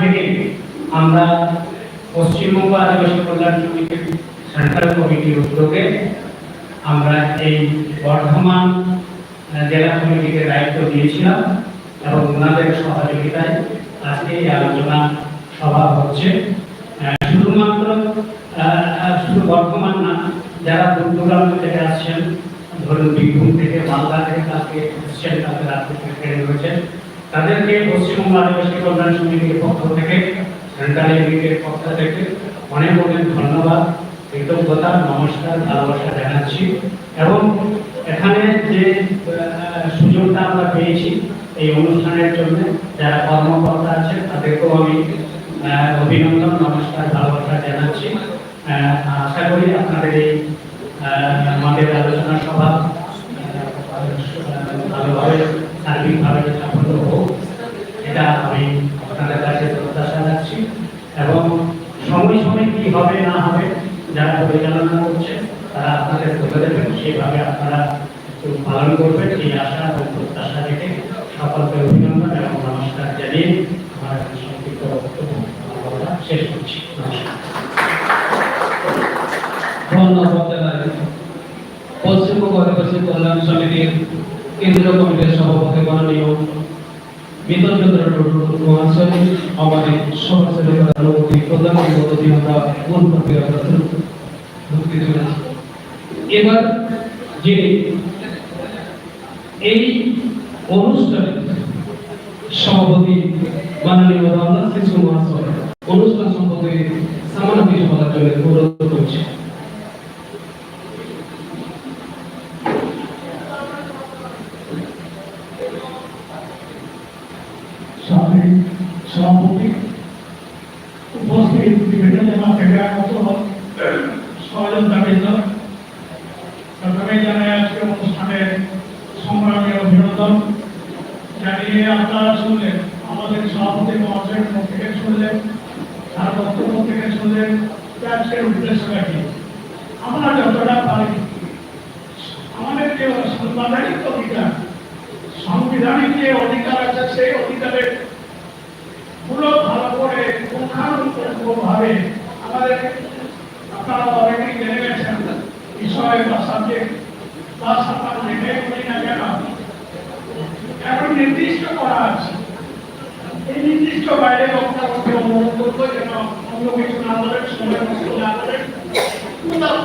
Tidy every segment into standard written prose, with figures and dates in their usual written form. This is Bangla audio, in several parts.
থেকে আমরা পশ্চিমবঙ্গ আদিবাসী কল্যাণ সমিতির সেন্ট্রাল কমিটির উদ্যোগে আমরা এই বর্ধমান জেলা কমিটিকে দায়িত্ব দিয়েছিলাম এবং ওনাদের সহযোগিতায় আজকে এই আলোচনা সভা হচ্ছে। শুধুমাত্র শুধু বর্ধমান না, যারা দূর দূরান্ত থেকে আসছেন, ধরুন বীরভূম থেকে, মালদা থেকে কালকে এসছেন, কালকে রাত্রি থেকে রয়েছেন, তাদেরকে পশ্চিমবঙ্গ আদিবাসী কল্যাণ সমিতির পক্ষ থেকে, সেন্ট্রাল ইউনিটের পক্ষ থেকে অনেক অনেক ধন্যবাদ, কৃতজ্ঞতা, নমস্কার, ভালোবাসা জানাচ্ছি। এবং এখানে যে সুযোগটা আমরা পেয়েছি এই অনুষ্ঠানের জন্য যারা কর্মকর্তা আছে তাদেরকেও আমি অভিনন্দন, নমস্কার, ভালোবাসা জানাচ্ছি। আশা করি আপনাদের এই আমাদের আলোচনা সভা ভালোভাবে সার্বিকভাবে সাফল্য হোক, এটা আমি আপনাদের কাছে প্রত্যাশা রাখছি। এবং সময় সময় কি হবে না হবে যারা পরিচালনা করছে তারা আপনাদের বলে দেবেন, সেইভাবে আপনারা একটু পালন করবেন, এই আশা এবং প্রত্যাশা রেখে সকলকে অভিনন্দন এবং নমস্কার জানিয়ে আমার সংক্ষিপ্ত বক্তব্য শেষ করছি। ধন্যবাদ জানাই পশ্চিমবঙ্গ আদিবাসী কল্যাণ সমিতির কেন্দ্রীয় কমিটির সভাপতি মাননীয় বিতন চন্দ্র টুডু মহাশয়, আমাদের সমাজসেবী অনুমতি প্রদান অনুমতি আমরা মূল প্রক্রিয়া ঢুকতে চলেছি। এবার যে এই অনুষ্ঠানে সভাপতি মাননীয় রামদাস কৃষ্ণ মহাশয় অনুষ্ঠান সম্পর্কে সামান্য কিছু বলার জন্য অনুরোধ করছি। সভাপতি উপস্থিত বিভিন্ন জেলা থেকে আগত সহযোগিতাবৃন্দ, প্রথমে জানাই আজকে অনুষ্ঠানের সংগ্রামী অভিনন্দন জানিয়ে আপনারা শুনলেন আমাদের সভাপতি মহাশয়ের মুখ থেকে শুনলেন, তার বক্তব্য থেকে শুনলেন আজকের উদ্দেশ্যটা কি। আমরা যতটা পারি আমাদের যে সাংবিধানিক অধিকার, সাংবিধানিক যে অধিকার আছে সেই অধিকারের পুরো ভালো করে পুঙ্খানুপুঙ্খভাবে আমাদের আপনারা অনেকেই জেনে গেছেন বিষয় বা সাবজেক্ট বা সাঁতার জেনে করি না কেন এখন নির্দিষ্ট করা আছে। এই নির্দিষ্ট বাইরে বক্তাকে অনুরোধ করবো যেন অন্য কিছু না বলেন, সময় নষ্ট না করেন,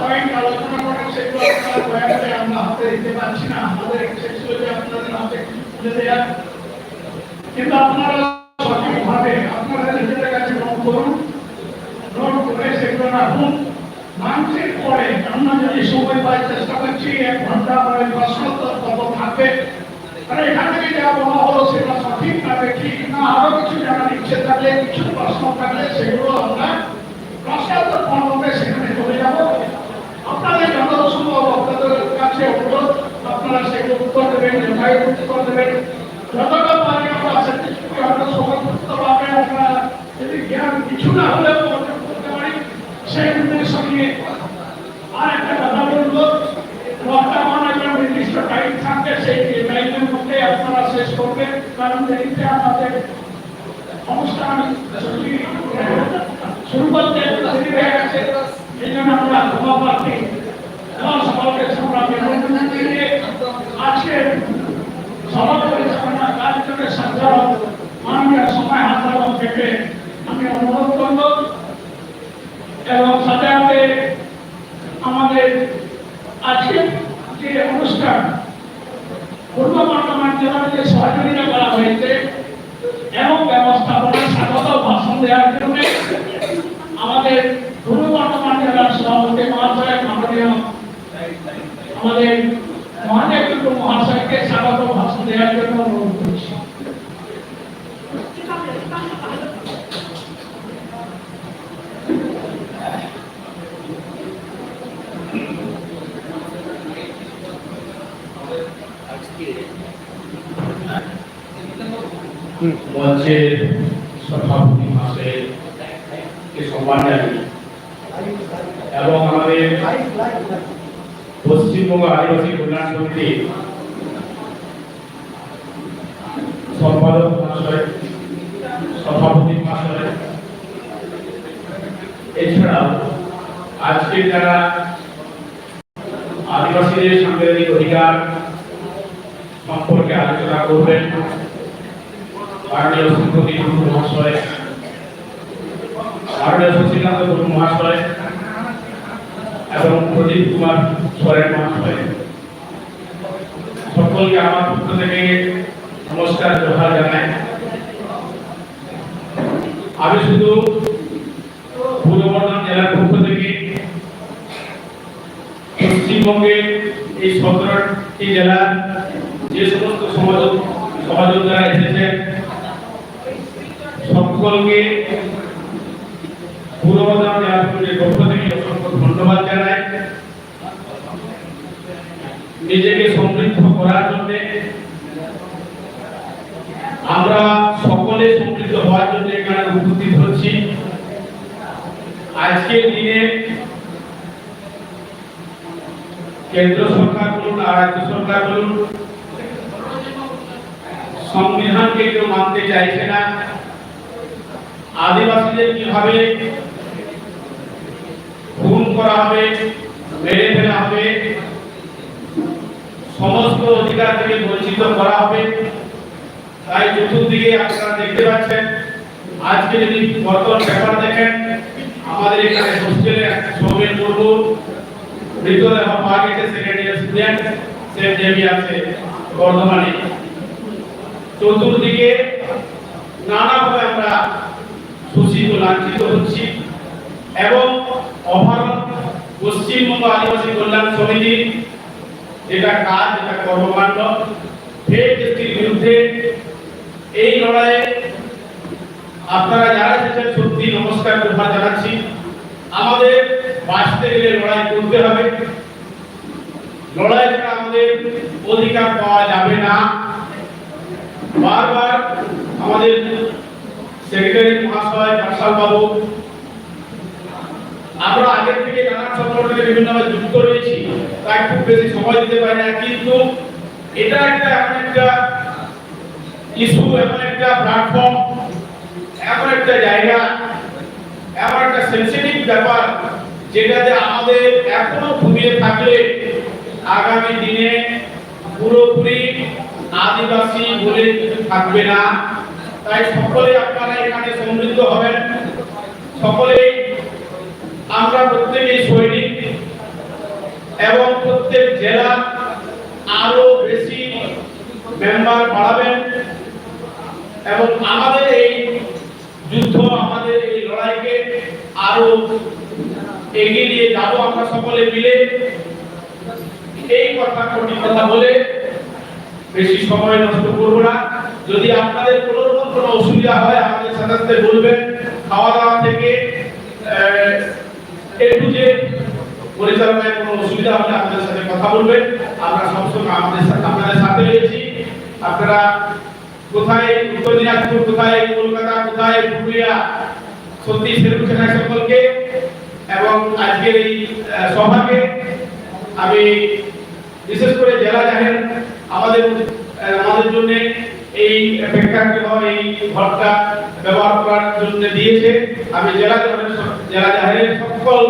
পয়েন্ট আলোচনা করেন, সেগুলো আপনারা দয়া করে আমরা হাতে দিতে পারছি না, আমাদের আপনাদের হাতে তুলে দেওয়া। কিন্তু আপনারা সঠিকভাবে আপনারা নিজেদের কাছে নোট করুন, নোট করে সেগুলো রাখুন। মানুষের পরে আমরা যদি সময় পাই চেষ্টা করছি 1 ঘন্টা পরে প্রশ্নোত্তর পর্ব থাকবে, আর এখান থেকে যা বলা হলো সেটা সঠিক না ঠিক না আরো কিছু জানার ইচ্ছে থাকলে, কিছু প্রশ্ন থাকলে সেগুলো আমরা প্রশ্নোত্তর পর্বে সেখানে চলে যাব। আপনাদের যত সম্ভব আপনাদের কাছে অনুরোধ, আপনারা সেগুলো উত্তর দেবেন, যথাযথ উত্তর দেবেন, যতটা পারি আমরা সমর্থভাবে আমরা যদি জ্ঞান কিছু না হলেও অর্জন করতে পারি সেই উদ্দেশ্য নিয়ে। আর একটা কথা বলবো, বর্তমান একটা নির্দিষ্ট টাইম থাকবে, সেই টাইমের মধ্যে আপনারা শেষ করবেন, কারণ দেরিতে আমাদের অনুষ্ঠান শুরু করতে দেরি হয়ে গেছে, এই জন্য আমরা ক্ষমা প্রার্থী। সকলকে সংগ্রামী অভিনন্দন জানিয়ে আজকের সভা পরিচালনা কার্যক্রমের সঞ্চালক মাননীয় সময় হাসপাতাল থেকে আমি অনুরোধ করব এবং সাথে সাথে আমাদের আজকের যে অনুষ্ঠান পূর্ব বর্ধমান জেলার যে সহযোগিতা করা হয়েছে এবং ব্যবস্থাপনা স্বাগত ভাষণ দেওয়ার জন্য আমাদের পূর্ব বর্ধমান জেলার সভাপতি মহাশয় মাননীয় আমাদের মহাদেব টুডু মহাশয়কে স্বাগত ভাষণ দেওয়ার জন্য অনুরোধ করছি। মঞ্চের সভাপতি মহাশয়কে সম্মান জানিয়ে এবং আমাদের পশ্চিমবঙ্গ আদিবাসী কল্যাণ সমিতির সম্পাদক মহাশয়, সভাপতি মহাশয়, এছাড়াও আজকে যারা আদিবাসীদের সাংবিধানিক অধিকার সম্পর্কে আলোচনা করবেন মাননীয় শ্রীপতি টুডু মহাশয়, মাননীয় শশীকান্ত টুডু মহাশয় এবং প্রদীপ কুমার সরেন মহাশয়, সকলকে আমার পক্ষ থেকে নমস্কার জোহার জানাই। আমি শুধু পূর্ব বর্ধমান জেলার পক্ষ থেকে পশ্চিমবঙ্গের এই 17টি জেলার যে সমস্ত সমাজযোদ্ধারা এসেছেন সকলকে পূর্ব বর্ধমান জেলা কমিটির পক্ষ থেকে অসংখ্য ধন্যবাদ জানাই। নিজেকে সমৃদ্ধ করার জন্য আমরা সকলে সমৃদ্ধ হওয়ার জন্য এখানে উপস্থিত হচ্ছি। আজকের দিনে কেন্দ্র সরকার বলুন আর রাজ্য সরকার বলুন সংবিধানকে কেউ মানতে চাইছে না। আদিবাসীদের কিভাবে খুন করা হবে, মেরে ফেলা হবে, সমস্ত অধিকার থেকে বঞ্চিত করা হবে, তাই চতুর্দিকে আপনারা দেখতে পাচ্ছেন। আজকে যদি বর্তমান ব্যাপার দেখেন, আমাদের এখানে হোস্টেলে সৌমেন মুর্মু মৃতদেহ পাওয়া গেছে, সেকেন্ড ইয়ার স্টুডেন্ট, সেন্ট জেভিয়ার্সে বর্ধমানে। চতুর্দিকে নানাভাবে আমরা শোষিত লাঞ্ছিত হচ্ছি এবং ওভারঅল পশ্চিমবঙ্গ আদিবাসী কল্যাণ সমিতি যেটা কাজ, যেটা কর্মকাণ্ড, ফেক এসটির বিরুদ্ধে এই লড়াইয়ে আপনারা যারা এসেছেন সত্যি নমস্কার জোহার জানাচ্ছি। আমাদের বাঁচতে গেলে লড়াই করতে হবে, লড়াই ছাড়া আমাদের অধিকার পাওয়া যাবে না। বারবার আমাদের সেক্রেটারি মহাশয় মার্শাল বাবু, আমরা আগে থেকে নানা সংগঠনের বিভিন্নভাবে যুক্ত রয়েছি, তাই খুব বেশি সময় দিতে পারি না, কিন্তু এটা এমন একটা ইস্যু, এমন একটা প্ল্যাটফর্ম, এমন একটা জায়গা, এমন একটা সেনসিটিভ ব্যাপার যেটাতে আমাদের এখনো ঘুমিয়ে থাকলে আগামী দিনে পুরোপুরি আদিবাসী বলে কিছু থাকবে না। তাই সকলে আপনারা এখানে সমৃদ্ধ হবেন, সকলেই আমরা প্রত্যেকেই সৈনিক এবং প্রত্যেক জেলা আরো বেশি মেম্বার বাড়াবেন এবং আমাদের এই যুদ্ধ, আমাদের এই লড়াইকে আরো এগিয়ে নিয়ে যাব আমরা সকলে মিলে। এই কথা বলে বেশি সময় নষ্ট করব না। যদি আপনাদের কোনো অসুবিধা হয় আমাদের সাথে বলবেন। খাওয়া দাওয়া থেকে একটু যে পরিচালনায় কোনো অসুবিধা হলে আমাদের সাথে কথা বলবেন। আমরা সবসময় আপনাদের সাথে রয়েছি। আপনারা কোথায় উত্তর দিনাজপুর, কোথায় কলকাতা, কোথায় পুরুলিয়া, সত্যি সেলুট জানাই সকলকে। এবং আজকের এই সভাকে আমি বিশেষ করে জেলা জাহের আমাদের জন্য এই প্রেক্ষাগৃহ, এই ঘরটা ব্যবহার করার জন্য দিয়েছে। আমি জেলা জাহের সকল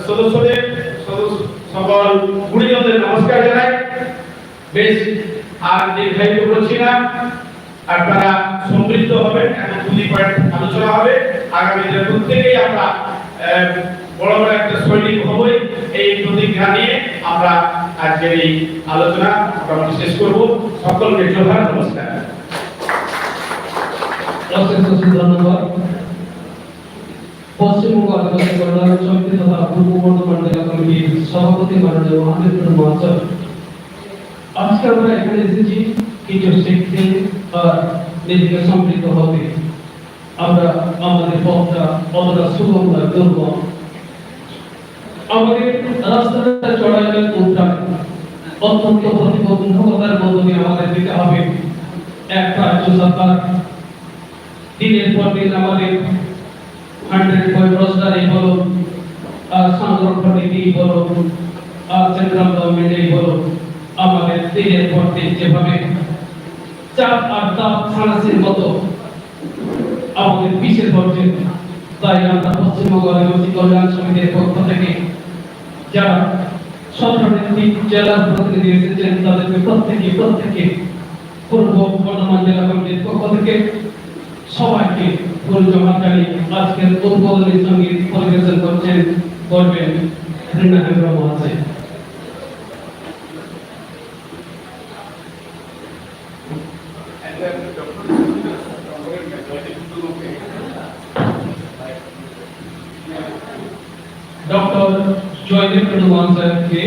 সদস্যদের, সকল গুণীজনদের নমস্কার জানাই। বেশ আর দীর্ঘায়িত করছি না, আপনারা সমৃদ্ধ হবেন এবং দুই পয়েন্ট আলোচনা হবে। আগামী দিনে প্রত্যেকেই আমরা বড় বড় একটা সৈনিক হবই, এই প্রতিজ্ঞা নিয়ে আমরা আজকের এই আলোচনা মোটামুটি শেষ করব। সকলকে জোহার, নমস্কার। ধন্যবাদ। পশ্চিমবঙ্গ আদিবাসী কল্যাণ সমিতি তথা পূর্ব বর্ধমান জেলা কমিটির সভাপতি মাননীয় মহাদেব মহাশয়, আজকে আমরা এখানে এসেছি কিছু শিখতে আর নিজেকে সমৃদ্ধ হতে। আমরা আমাদের পথটা অতটা সুগম নয়, দুর্গম। আমাদের রাস্তাটা চড়াইলের উদ্যান অত্যন্ত প্রতিবন্ধকতার মধ্য দিয়ে আমাদের দিতে হবে। একটা রাজ্য সরকার দিনের পর দিন আমাদের 100 রোজগারই বলো, আর সংরক্ষণ নীতি বলো, আর সেন্ট্রাল গভর্নমেন্টই বলো, আমাদের দিনের পর দিন যেভাবে চাপ আর তাপ ছাড়াছের মতো আমাদের পিছিয়ে পড়ছে। তাই আমরা পশ্চিমবঙ্গ আদিবাসী কল্যাণ সমিতির পক্ষ থেকে যারা 17টি জেলার প্রতিনিধি এসেছেন তাদেরকে প্রত্যেকে পূর্ব বর্ধমান জেলা কমিটির পক্ষ থেকে সবাইকে ফুল জমা জানিয়ে আজকের উদ্বোধনী সঙ্গীত পরিবেশন করবেন ঋণাকেন্দ্র মহাশয়। ডক্টর জয়দেব টুডু মহাশয়কে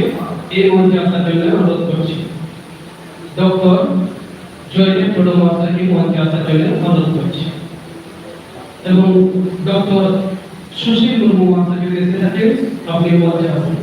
এই মঞ্চে আসার জন্য অনুরোধ করছি। ডক্টর জয়দেব টুডু মহাশয়কে মঞ্চে আসার জন্য অনুরোধ করছি এবং ডক্টর সুশীল মুর্মু মহাশয়কে এসে থাকেন, আপনি মঞ্চে আসুন।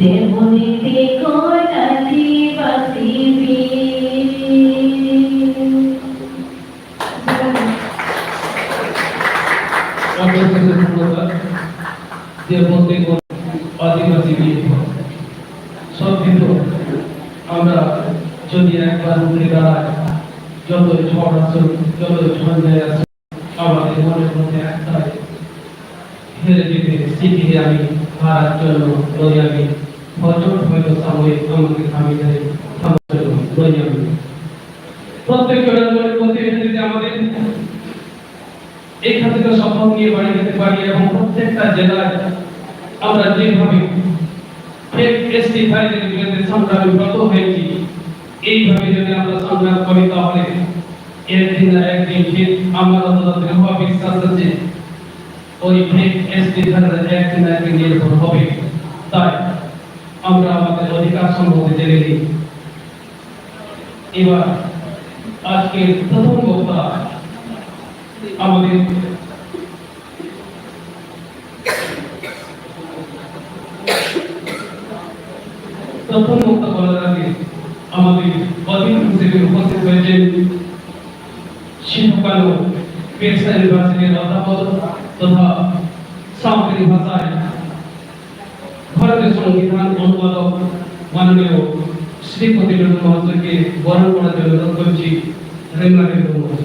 Devoni te ko nati basi আমরা যদি একবার উঠে দাঁড়াই, যত ঝড় আসুক, যত ঝঞ্ঝায় আসুক, আমাদের মনের মধ্যে একটাই, হেরে যেতে শিখি আমি, হারার জন্য নই আমি, বছর হয়তো সাময়িক আমাকে থামি দেয়, থামার জন্য নই আমি। প্রত্যেক জনের মধ্যে যদি আমাদের এখান থেকে সফল নিয়ে বাড়ি যেতে পারি এবং প্রত্যেকটা জেলায় আমরা যেভাবে এসটি ফাইলের বিরুদ্ধে সংগ্রামে ব্রত হয়েছি, এইভাবে যদি আমরা সংগ্রাম করি তাহলে একদিন না একদিন ঠিক আমার অন্তত বিশ্বাস আছে ওই ফেক এসটি ফাইলের একদিন না একদিন নির্ভর হবে। তাই আমরা আমাদের অধিকার সম্বন্ধে জেনে নিই। এবার আজকে প্রথম বক্তা আমাদের প্রথম বক্তা বলার আগে আমাদের অতিথি হিসেবে উপস্থিত হয়েছেন শিশুকালো পেশা ইউনিভার্সিটির অধ্যাপক তথা সাঁওতালি ভাষায় ভারতীয় সংবিধান অনুবাদক মাননীয় শ্রীপতি টুডু মহাশয়কে বরণ করার জন্য অনুরোধ করছি। রেমলাকে ধন্যবাদ।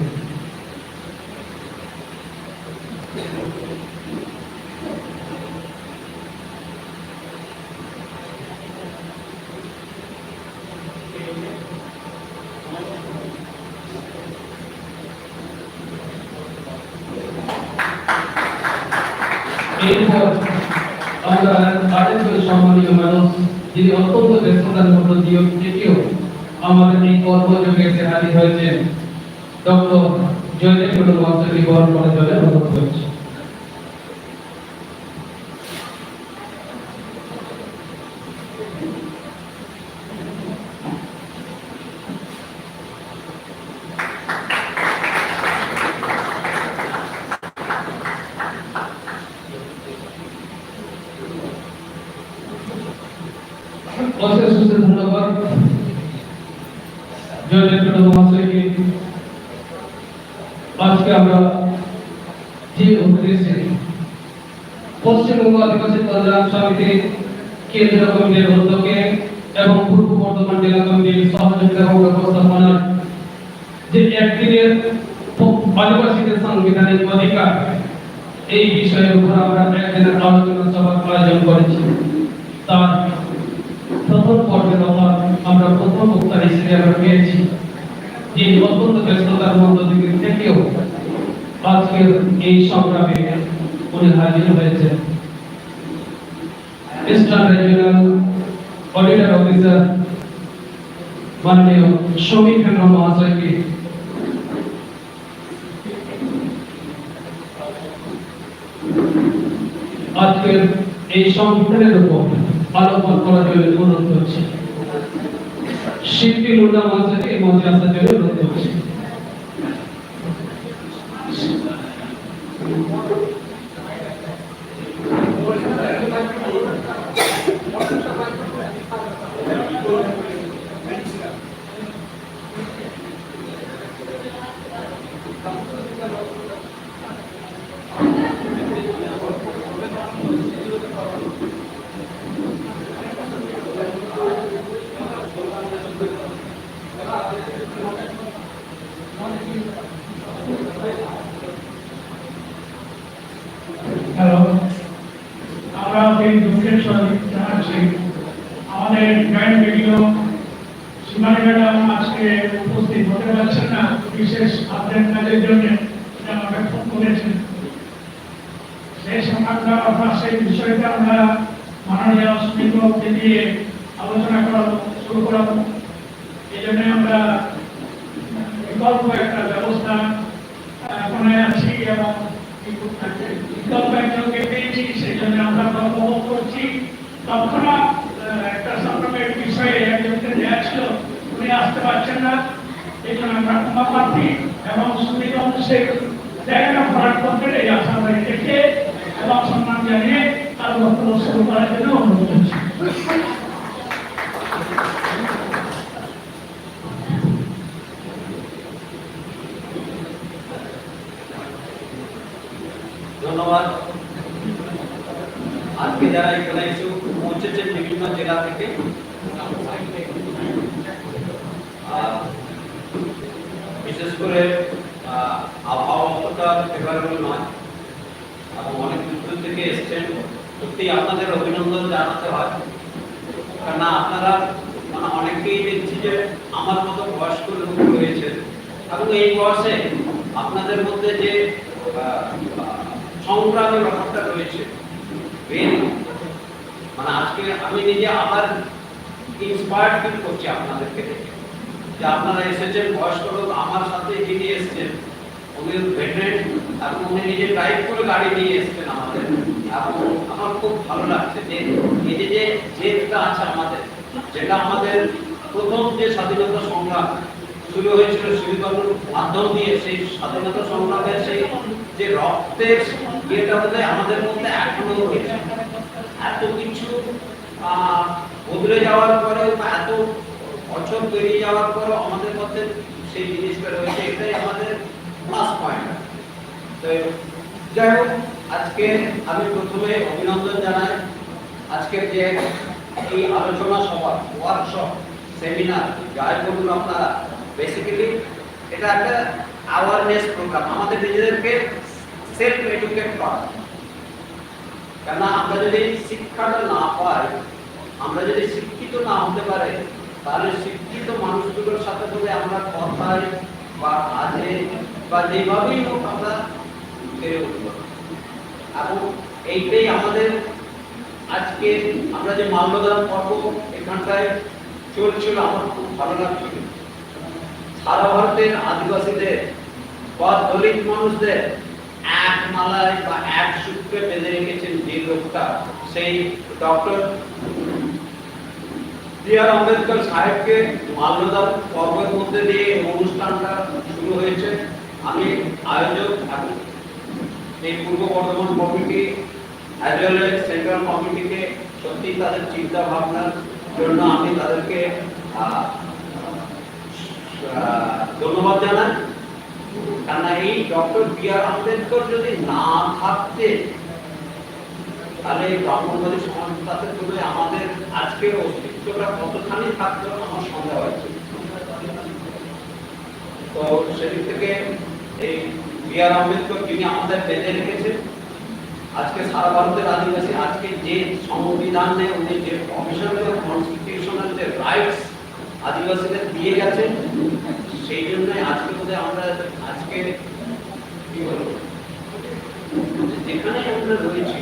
এরপর আমরা আরেকজন সম্মানীয় মানুষ যিনি অত্যন্ত ব্যস্ততার মধ্য দিয়েও আমাদের এই কর্মযোগে এসে হাজির হয়েছেন, ডক্টর জয়দেব টুডু মহাশয়কে বরণ করার জন্য অনুরোধ করছি। অশেষ অশেষ ধন্যবাদ জয়দেব টুডু মহাশয়কে। আজকে আমরা যে উদ্দেশ্যে পশ্চিমবঙ্গ আদিবাসী কল্যাণ সমিতির কেন্দ্রীয় কমিটির উদ্যোগে এবং পূর্ব বর্ধমান জেলা কমিটির সহযোগিতা এবং ব্যবস্থাপনার যে একদিনের আদিবাসীদের সাংবিধানিক অধিকার, এই বিষয়ের উপর আমরা একদিনের আলোচনা সভার আয়োজন করেছি। তার প্রথম পর্বের অভাব আমরা প্রথম বক্তা হিসেবে আমরা পেয়েছি, যিনি অত্যন্ত ব্যস্ততার মধ্য থেকে থেকেও আজকের এই সংগ্রামে উনি হাজির হয়েছেন। ইস্টার্ন রিজিওনাল অডিটর অফিসার মাননীয় সমীর হেমব্রম মহাশয়কে আজকের এই সংবিধানের উপর আলোকপাত করার জন্য অনুরোধ করছি। শিল্পী মুন্ডা মহাশয়কে এই মঞ্চে আসার জন্য অনুরোধ করছি। হ্যালো, আমরা এই দুঃখের সহিত জানাচ্ছি আমাদের জয়েন্ট ভিডিও সীমানি ম্যাডাম আজকে উপস্থিত হতে পারছেন না, বিশেষ আপডেট কাজের জন্য আমাকে ফোন করেছেন। সেই সংক্রান্ত সেই বিষয়টা আমরা মাননীয় স্পিকারকে দিয়ে আলোচনা করাবো, শুরু করাবো। এই জন্য আমরা বিকল্প একটা ব্যবস্থা এখন আছি এবং বিকল্প একজনকে পেয়েছি, সেই জন্য আমরা গর্ববোধ করছি। তৎক্ষণাৎ একটা সংক্রমের বিষয়ে একজনকে দেওয়া ছিল, উনি আসতে পারছেন না, এই জন্য আমরা ক্ষমা প্রার্থী এবং সুবিধা সেই জায়গাটা ভরাট করতে এই আশাবাদী দেখে এবং সম্মান জানিয়ে তার বক্তব্য শুরু করার জন্য অনুরোধ করছি। ধন্যবাদ। আজকে যারা এখানে এসে পৌঁছেছেন বিভিন্ন জেলা থেকে, করে আবহাওয়া অতটা ফেভারেবল নয় এবং অনেক দূর থেকে এসছেন। সত্যি আপনাদের অভিনন্দন জানাতে হয়, কেননা আপনারা মানে অনেকেই দেখছি যে আমার মতো বয়স্ক লোক রয়েছে এবং এই বয়সে আপনাদের মধ্যে যে সংগ্রামের ব্যাপারটা রয়েছে, মানে আজকে আমি নিজে আবার ইন্সপায়ার্ড ফিল করছি আপনাদেরকে দেখে, যে আপনারা এসেছেন বয়স্ক লোক। আমার সাথে যিনি এসেছেন উনি ভেটেরেন এবং উনি নিজে ড্রাইভ করে গাড়ি নিয়ে এসেছেন আমাদের, এবং আমার খুব ভালো লাগছে যে এই যে জেদটা আছে আমাদের, যেটা আমাদের প্রথম যে স্বাধীনতা সংগ্রাম শুরু হয়েছিল শিবিকানুর মাধ্যম দিয়ে, সেই স্বাধীনতা সংগ্রামের সেই যে রক্তের ইয়েটা হতে আমাদের মধ্যে এখনো রয়েছে। এত কিছু বদলে যাওয়ার পরেও বা এত বছর পেরিয়ে যাওয়ার পরেও আমাদের মধ্যে সেই জিনিসটা রয়েছে, এটাই আমাদের প্লাস পয়েন্ট। তো যাই হোক, আজকে আমি প্রথমে অভিনন্দন জানাই আজকের যে এই আলোচনা সভা, ওয়ার্কশপ, সেমিনার, যাই বলুন আপনারা, বেসিক্যালি এটা একটা অ্যাওয়ারনেস প্রোগ্রাম, আমাদের নিজেদেরকে সেলফ এডুকেট করা। কেননা আমরা যদি শিক্ষাটা না পাই, আমরা যদি শিক্ষিত না হতে পারে, তাহলে শিক্ষিত মানুষগুলোর সাথে বলে আমরা কথায় বা কাজে বা যেভাবেই হোক আমরা পেরে উঠব। এবং এইটাই আমাদের আজকে আমরা যে মাল্যদান পর্ব এখানটায় চলছিল, আমার খুব ভালো লাগছিল। সারা ভারতের আদিবাসীদের বা দলিত মানুষদের এক মালায় বা এক সূত্রে বেঁধে রেখেছেন যে লোকটা, সেই ডক্টর বি.আর. আম্বেদকর সাহেবকে মাল্যদান পর্বের মধ্যে দিয়ে অনুষ্ঠানটা শুরু হয়েছে। আমি আয়োজক এবং এই পূর্ব Bardhaman committee as well as central কমিটিকে সত্যি তাদের চিন্তা ভাবনার জন্য আমি তাদেরকে ধন্যবাদ জানাই। কেননা এই ডক্টর বি.আর. আম্বেদকর যদি না থাকতে, তাহলে ব্রাহ্মণবাদী সমাজটাতে তুলে আমাদের আজকের অস্তিত্বটা কতখানি থাকতো আমার সন্দেহ হয়েছে। তো সেদিক থেকে এই বি.আর. আম্বেদকর যিনি আমাদের বেঁধে রেখেছেন, আজকে সারা ভারতের আদিবাসী আজকে যে সংবিধানে উনি যে প্রফেশনাল কনস্টিটিউশনাল যে রাইটস আদিবাসীদের দিয়ে গেছেন, সেই জন্যই আজকে বোধহয় আমরা আজকে কি বলবো, যেখানে আমরা রয়েছি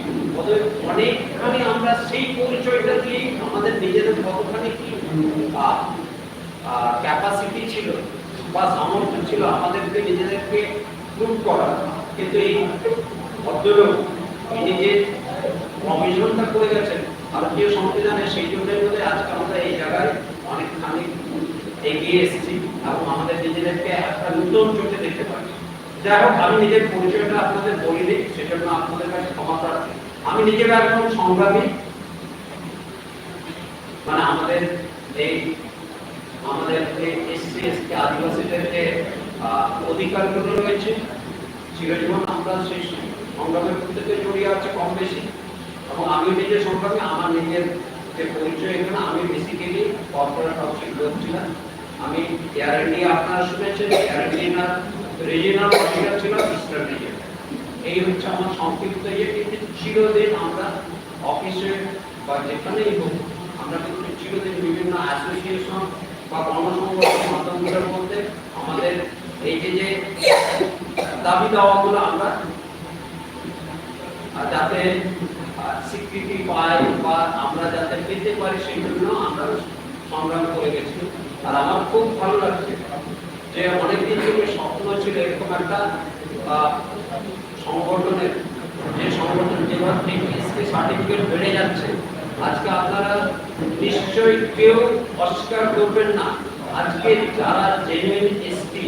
অনেকখানি আমরা সেই পরিচয়টা দিয়ে আমাদের নিজেদের কতখানি কি ক্যাপাসিটি ছিল বা সামর্থ্য ছিল আমাদেরকে নিজেদেরকে প্রুভ করা। কিন্তু এই ভদ্রলোক তিনি যে কমিশনটা করে গেছেন ভারতীয় সংবিধানে, সেই জন্যই বোধহয় আজকে আমরা এই জায়গায় অনেকখানি এগিয়ে এসেছি এবং আমাদের নিজেদেরকে একটা নতুন চোখে দেখতে পাচ্ছি। যাই হোক, আমি নিজের পরিচয়টা আপনাদের বলিনি, সেজন্য আপনাদের কাছে ক্ষমা চাচ্ছি। আমি নিজেরা একদম সংগ্রামী, মানে আমাদের এসসি এসটি আদিবাসীদের যে অধিকারগুলো রয়েছে, চিরজীবন আমরা সেই সংগ্রামের প্রত্যেকে জড়িয়ে আছে কম বেশি। এবং আমি নিজের সংগ্রামী, আমার নিজের যে পরিচয় এখানে, আমি বেসিক্যালি কর্পোরেট হাউসিং লোক ছিলাম। আমি এয়ার ইন্ডিয়া, আপনারা শুনেছেন, এয়ার ইন্ডিয়ার রিজিনাল অফিসার ছিল ইস্টার্ন রিজিয়ন। এই হচ্ছে আমার সংক্ষিপ্ত ইয়ে। কিন্তু চিরদিন আমরা অফিসে বা যেখানেই হোক, আমরা কিন্তু চিরদিন বিভিন্ন অ্যাসোসিয়েশন বা গণসংগঠন মাধ্যমগুলোর মধ্যে আমাদের এই যে দাবি দাওয়াগুলো আমরা যাতে স্বীকৃতি পাই বা আমরা যাতে পেতে পারি, সেই জন্য আমরা সংগ্রাম করে গেছি। আর আমার খুব ভালো লাগছে যে অনেকদিন থেকে স্বপ্ন ছিল এরকম একটা সংগঠনের, যে সংগঠন যেভাবে এসটি সার্টিফিকেট বেড়ে যাচ্ছে, আজকে আপনারা নিশ্চয়ই কেউ অস্বীকার করবেন না, আজকে যারা জেনুইন এসটি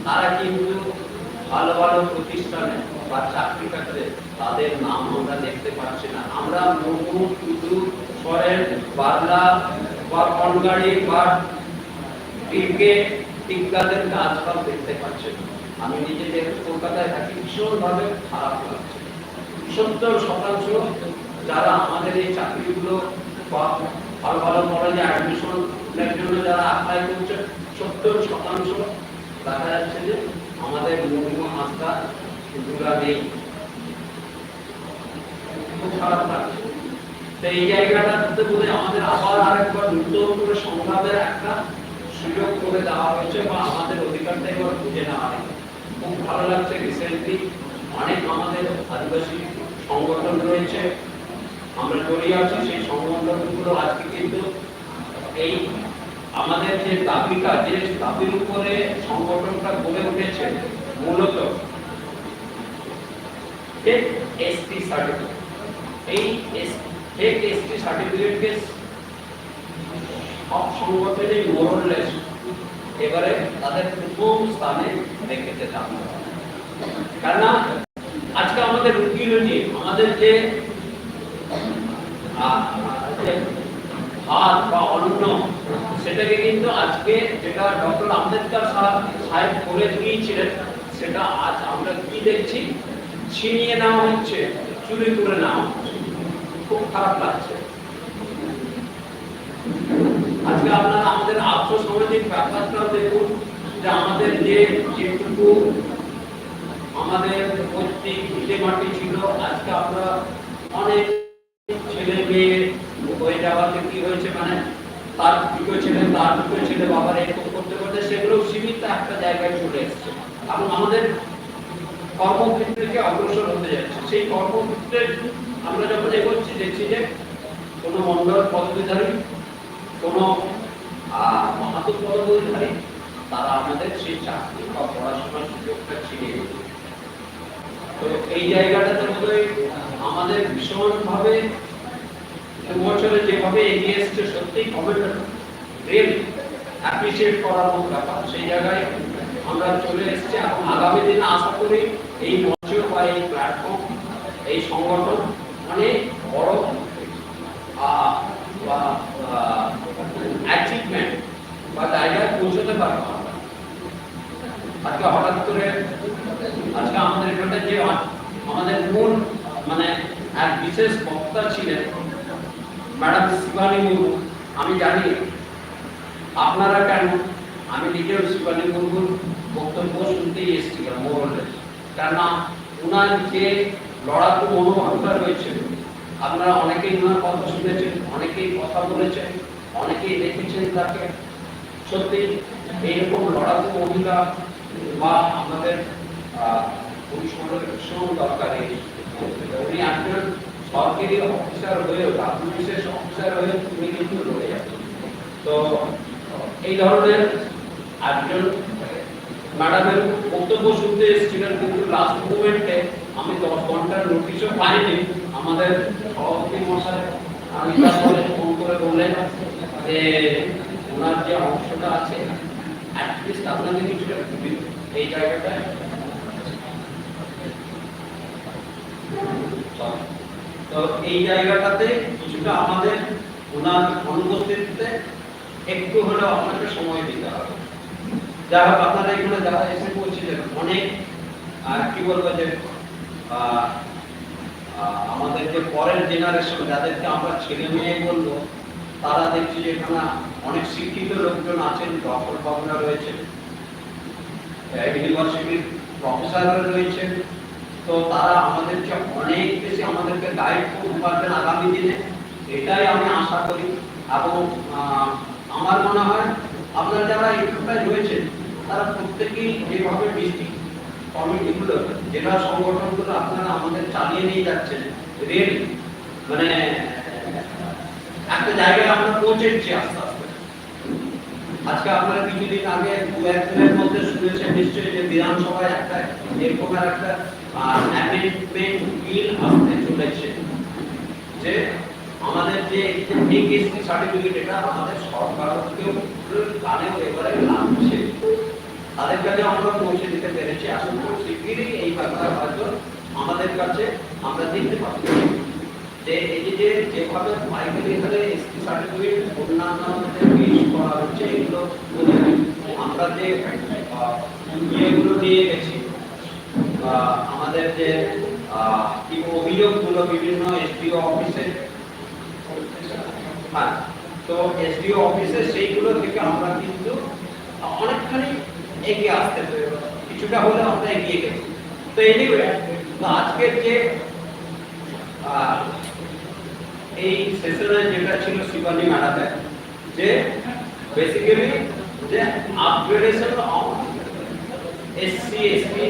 তারা কিন্তু ভালো ভালো প্রতিষ্ঠানে বা চাকরি ক্ষেত্রে তাদের নাম আমরা দেখতে পাচ্ছি না। আমরা মুর্মু, টুডু, সরেন, বার্লা বা কনগাড়ি বা টিকাদের আজকাল দেখতে পাচ্ছেন। আমি নিজে যে কলকাতায় থাকি, ভীষণভাবে খারাপ লাগছে। 70% যারা আমাদের এই চাকরিগুলো বা ভালো ভালো কলেজে অ্যাডমিশনের জন্য যারা অ্যাপ্লাই করছে, 70% দেখা যাচ্ছে যে আমাদের মূল আস্থা দুরা নেই, খুব খারাপ লাগছে। তো এই জায়গাটাতে বলে আমাদের আবার আরেকবার নতুন করে সংগ্রামের একটা সুযোগ করে দেওয়া হয়েছে বা আমাদের অধিকারটা এবার বুঝে নেওয়া হয়েছে। খুব ভালো লাগছে। রিসেন্টলি অনেক আমাদের আদিবাসী সংগঠন রয়েছে, আমরা জড়িয়ে আছি। সেই সংগঠনগুলো আজকে কিন্তু এই আমাদের যে দাবিটা, যে দাবির উপরে সংগঠনটা গড়ে উঠেছে, মূলত এসটি সার্টিফিকেট, এই এসটি সার্টিফিকেটকে সব সংগঠনে মোরলেস এবারে তাদের প্রথম স্থানে রেখেছে। কারণ আজকে আমাদের রুটি রুটি আমাদের যে ভাত বা অন্ন, সেটাকে কিন্তু আজকে যেটা ডক্টর আম্বেদকর সাহেব করে দিয়েছিলেন, সেটা আজ আমরা কি দেখছি, ছিনিয়ে নেওয়া হচ্ছে, চুরি করে নেওয়া হচ্ছে। খুব খারাপ লাগছে। আজকে আপনারা আমাদের আর্থসামাজিক ব্যাপারটাও দেখুন, যে আমাদের যেটুকু আমাদের প্রত্যেক ভিটে মাটি ছিল, আজকে আমরা অনেক ছেলে মেয়ে ওই জায়গাতে কি হয়েছে, মানে তার দুটো ছেলে বাবার এরকম করতে করতে সেগুলো সীমিত একটা জায়গায় চলে এসছে এবং আমাদের কর্মক্ষেত্রকে অগ্রসর হতে যাচ্ছে। সেই কর্মক্ষেত্রে আমরা যখন এগোচ্ছি দেখছি যে কোনো মন্ডল পদবীধারী, কোনো মাহাতো পদবীধারী, তারা আমাদের সেই চাকরি বা পড়াশোনার সুযোগটা ছিনিয়ে নিচ্ছে। তো এই জায়গাটাতে বোধহয় আমাদের ভীষণভাবে বছরে যেভাবে এগিয়ে এসছে, সত্যিই গভর্নমেন্ট রিয়েলি অ্যাপ্রিসিয়েট করার মতো ব্যাপার। সেই জায়গায় আমরা চলে এসেছি এবং আগামী দিনে আশা করি এই মঞ্চ বা এই প্ল্যাটফর্ম, এই সংগঠন অনেক বড় অ্যাচিভমেন্ট বা জায়গায় পৌঁছতে পারবো আমরা। আজকে হঠাৎ করে আজকে আমাদের এখানে যে আমাদের মূল মানে এক বিশেষ বক্তা ছিলেন ম্যাডাম শিবানী মুর্মু। আমি জানি আপনারা কেন, আমি নিজেও শিবানী মুর্মুর বক্তব্য শুনতেই এসেছিলাম মোরলে, কেননা ওনার যে লড়াকু মনোভাবটা রয়েছে, আপনারা অনেকেই ওনার কথা শুনেছেন, অনেকেই কথা বলেছেন, অনেকেই দেখেছেন তাকে। সত্যি এইরকম লড়াকু মহিলা বা আমাদের ভীষণ দরকারি। উনি একজন সরকারি অফিসার হয়েও, বিশেষ অফিসার হয়ে তুমি কিন্তু লড়ে যাচ্ছেন। তো এই ধরনের একজন ম্যাডামের বক্তব্য শুনতে এসেছিলেন, কিন্তু লাস্ট মুভমেন্টে আমি 10 ঘন্টার নোটিশও পাইনি। আমাদের সভাপতি মশাই আমি তারপরে ফোন করে বললেন যে ওনার যে অংশটা আছে অ্যাটলিস্ট আপনাদের কিছুটা এই জায়গাটায় তো এই জায়গাটাতে কিছুটা আমাদের ওনার অনুপস্থিতিতে একটু হলেও আপনাকে সময় দিতে হবে। যাই হোক, আপনারা এগুলো যারা এসে পৌঁছেছেন, অনেক কি বলবো যে আমাদের যে পরের জেনারেশন, যাদেরকে আমরা ছেলে মেয়ে বলবো, তারা দেখছি যে এখানে অনেক শিক্ষিত লোকজন আছেন, ডক্টর বাবুরা রয়েছেন, ইউনিভার্সিটির প্রফেসররা রয়েছেন। তো তারা আমাদেরকে অনেক বেশি আমাদেরকে গাইড করতে পারবেন আগামী দিনে, এটাই আমি আশা করি। এবং আমার মনে হয় আপনারা যারা এখানটায় রয়েছেন, তারা প্রত্যেকেই যেভাবে ডিস্ট্রিক্ট কমিটিগুলো, জেলা সংগঠনগুলো আপনারা আমাদের চালিয়ে নিয়ে যাচ্ছেন, রিয়েলি মানে একটা জায়গায় আমরা পৌঁছেছি আস্তে আস্তে। আজকে আপনারা কিছুদিন আগে 2-1 দিনের মধ্যে শুনেছেন নিশ্চয়ই যে বিধানসভায় একটা এরকম একটা অ্যামেন্ডমেন্ট বিল আসতে চলেছে, যে আমাদের যে এসটি সার্টিফিকেট, এটা আমাদের সরকারকেও কানেও এবারে লাগছে, তাদের কাছে আমরা পৌঁছে দিতে পেরেছি। আসলে খুব শিগগিরই এই ব্যাপারটা হয়তো আমাদের কাছে আমরা দেখতে পাচ্ছি যে এই যে যেভাবে প্রাইমারি এখানে এসটি সার্টিফিকেট অন্যান্য পেশ করা হচ্ছে, এগুলো আমরা যে ইয়েগুলো নিয়ে গেছি, আমাদের যে কি অভিযোগগুলো বিভিন্ন এসডিও অফিসে, হ্যাঁ, তো এসডিও অফিসে সেইগুলো থেকে আমরা কিন্তু অনেকখানি এগিয়ে আসতে কিছুটা হলে আমরা এগিয়ে গেছি। তো এনিওয়ে, তো আজকের যে এই সেশনে যেটা ছিল শিবানী ম্যাডামের, যে বেসিক্যালি যে upgradation of SC ST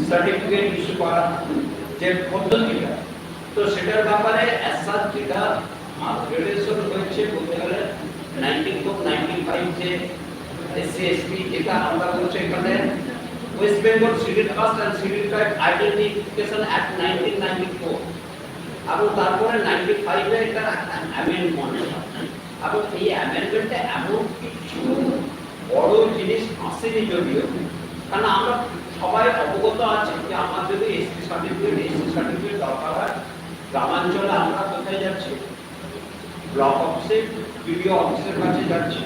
certificate issue করা যে পদ্ধতিটা, তো সেটার ব্যাপারে অ্যাসাজ যেটা আপগ্রেডেশন হয়েছে বলতে গেলে 1995 যে এসসি এসটি যেটা আমরা বলছি এখানে West Bengal schedule caste and schedule tribe identification act 1994, এবং তারপরে 95 এ এটা অ্যামেন্ডমেন্ট, এবং এই অ্যামেন্ডমেন্টে এমন কিছু বড় জিনিস আসেনি যদিও, কারণ আমরা সবাই অবগত আছি যে আমার যদি এসসি সার্টিফিকেট দরকার হয়, গ্রামাঞ্চলে আমরা কোথায় যাচ্ছি, ব্লক অফিসে, বিডিও অফিসের কাছে যাচ্ছি,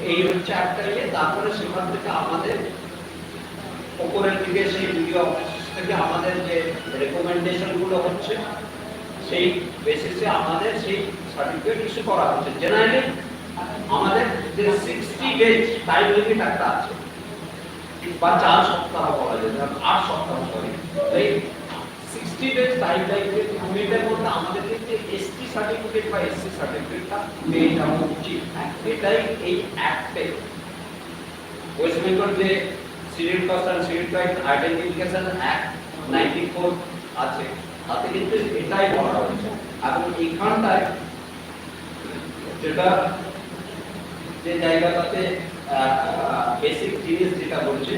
এই হচ্ছে একটা ইয়ে। তারপরে সেখান থেকে আমাদের উপরের দিকে সেই বিডিও অফিস থেকে আমাদের যে রেকমেন্ডেশন গুলো হচ্ছে, সেই বেসিসে আমাদের সেই সার্টিফিকেট ইস্যু করা হচ্ছে। জেনারেলি আমাদের যে 60 ডেজ টাইম লিমিট একটা আছে, বা 4 সপ্তাহ বলা যায়, 8 সপ্তাহ সরি, এই 60 ডেজ টাইম লিমিটের মধ্যে আমাদের কিন্তু এসটি সার্টিফিকেট বা এসসি সার্টিফিকেটটা পেয়ে যাওয়া উচিত। এটাই এই অ্যাক্টে ওয়েস্ট বেঙ্গল যে schedule caste and schedule tribe identification act 94 আছে, তাতে কিন্তু এটাই বলা হয়েছে। এবং এইখানটায় যেটা যে জায়গাটাতে বেসিক জিনিস যেটা বলছে,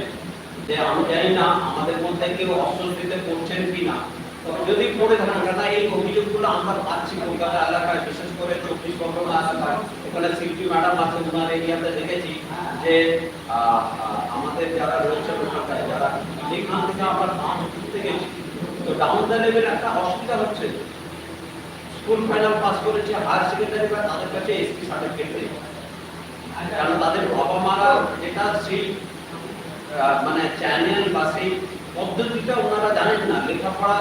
যে আমি জানি না আমাদের মধ্যে কেউ অস্বস্তিতে পড়ছেন কিনা, তবে যদি পড়ে থাকেন, কারণ এই অভিযোগগুলো আমরা পাচ্ছি কলকাতা এলাকায়, বিশেষ করে 24 পরগনা এলাকায়, এখানে শিল্পী ম্যাডাম আছে, ওনার এরিয়াতে দেখেছি যে আমাদের যারা রয়েছে ওখানটায়, যারা যেখান থেকে আমরা নাম করতে গেছি, তো ডাউন দ্য লেভেল একটা অসুবিধা হচ্ছে। স্কুল ফাইনাল পাস করেছে, হায়ার সেকেন্ডারি বা তাদের কাছে এসপি সার্টিফিকেট নেই, কারণ তাদের বাবা মারা যেটা সেই মানে চ্যানেল বা সেই পদ্ধতিটা ওনারা জানেন না, লেখাপড়া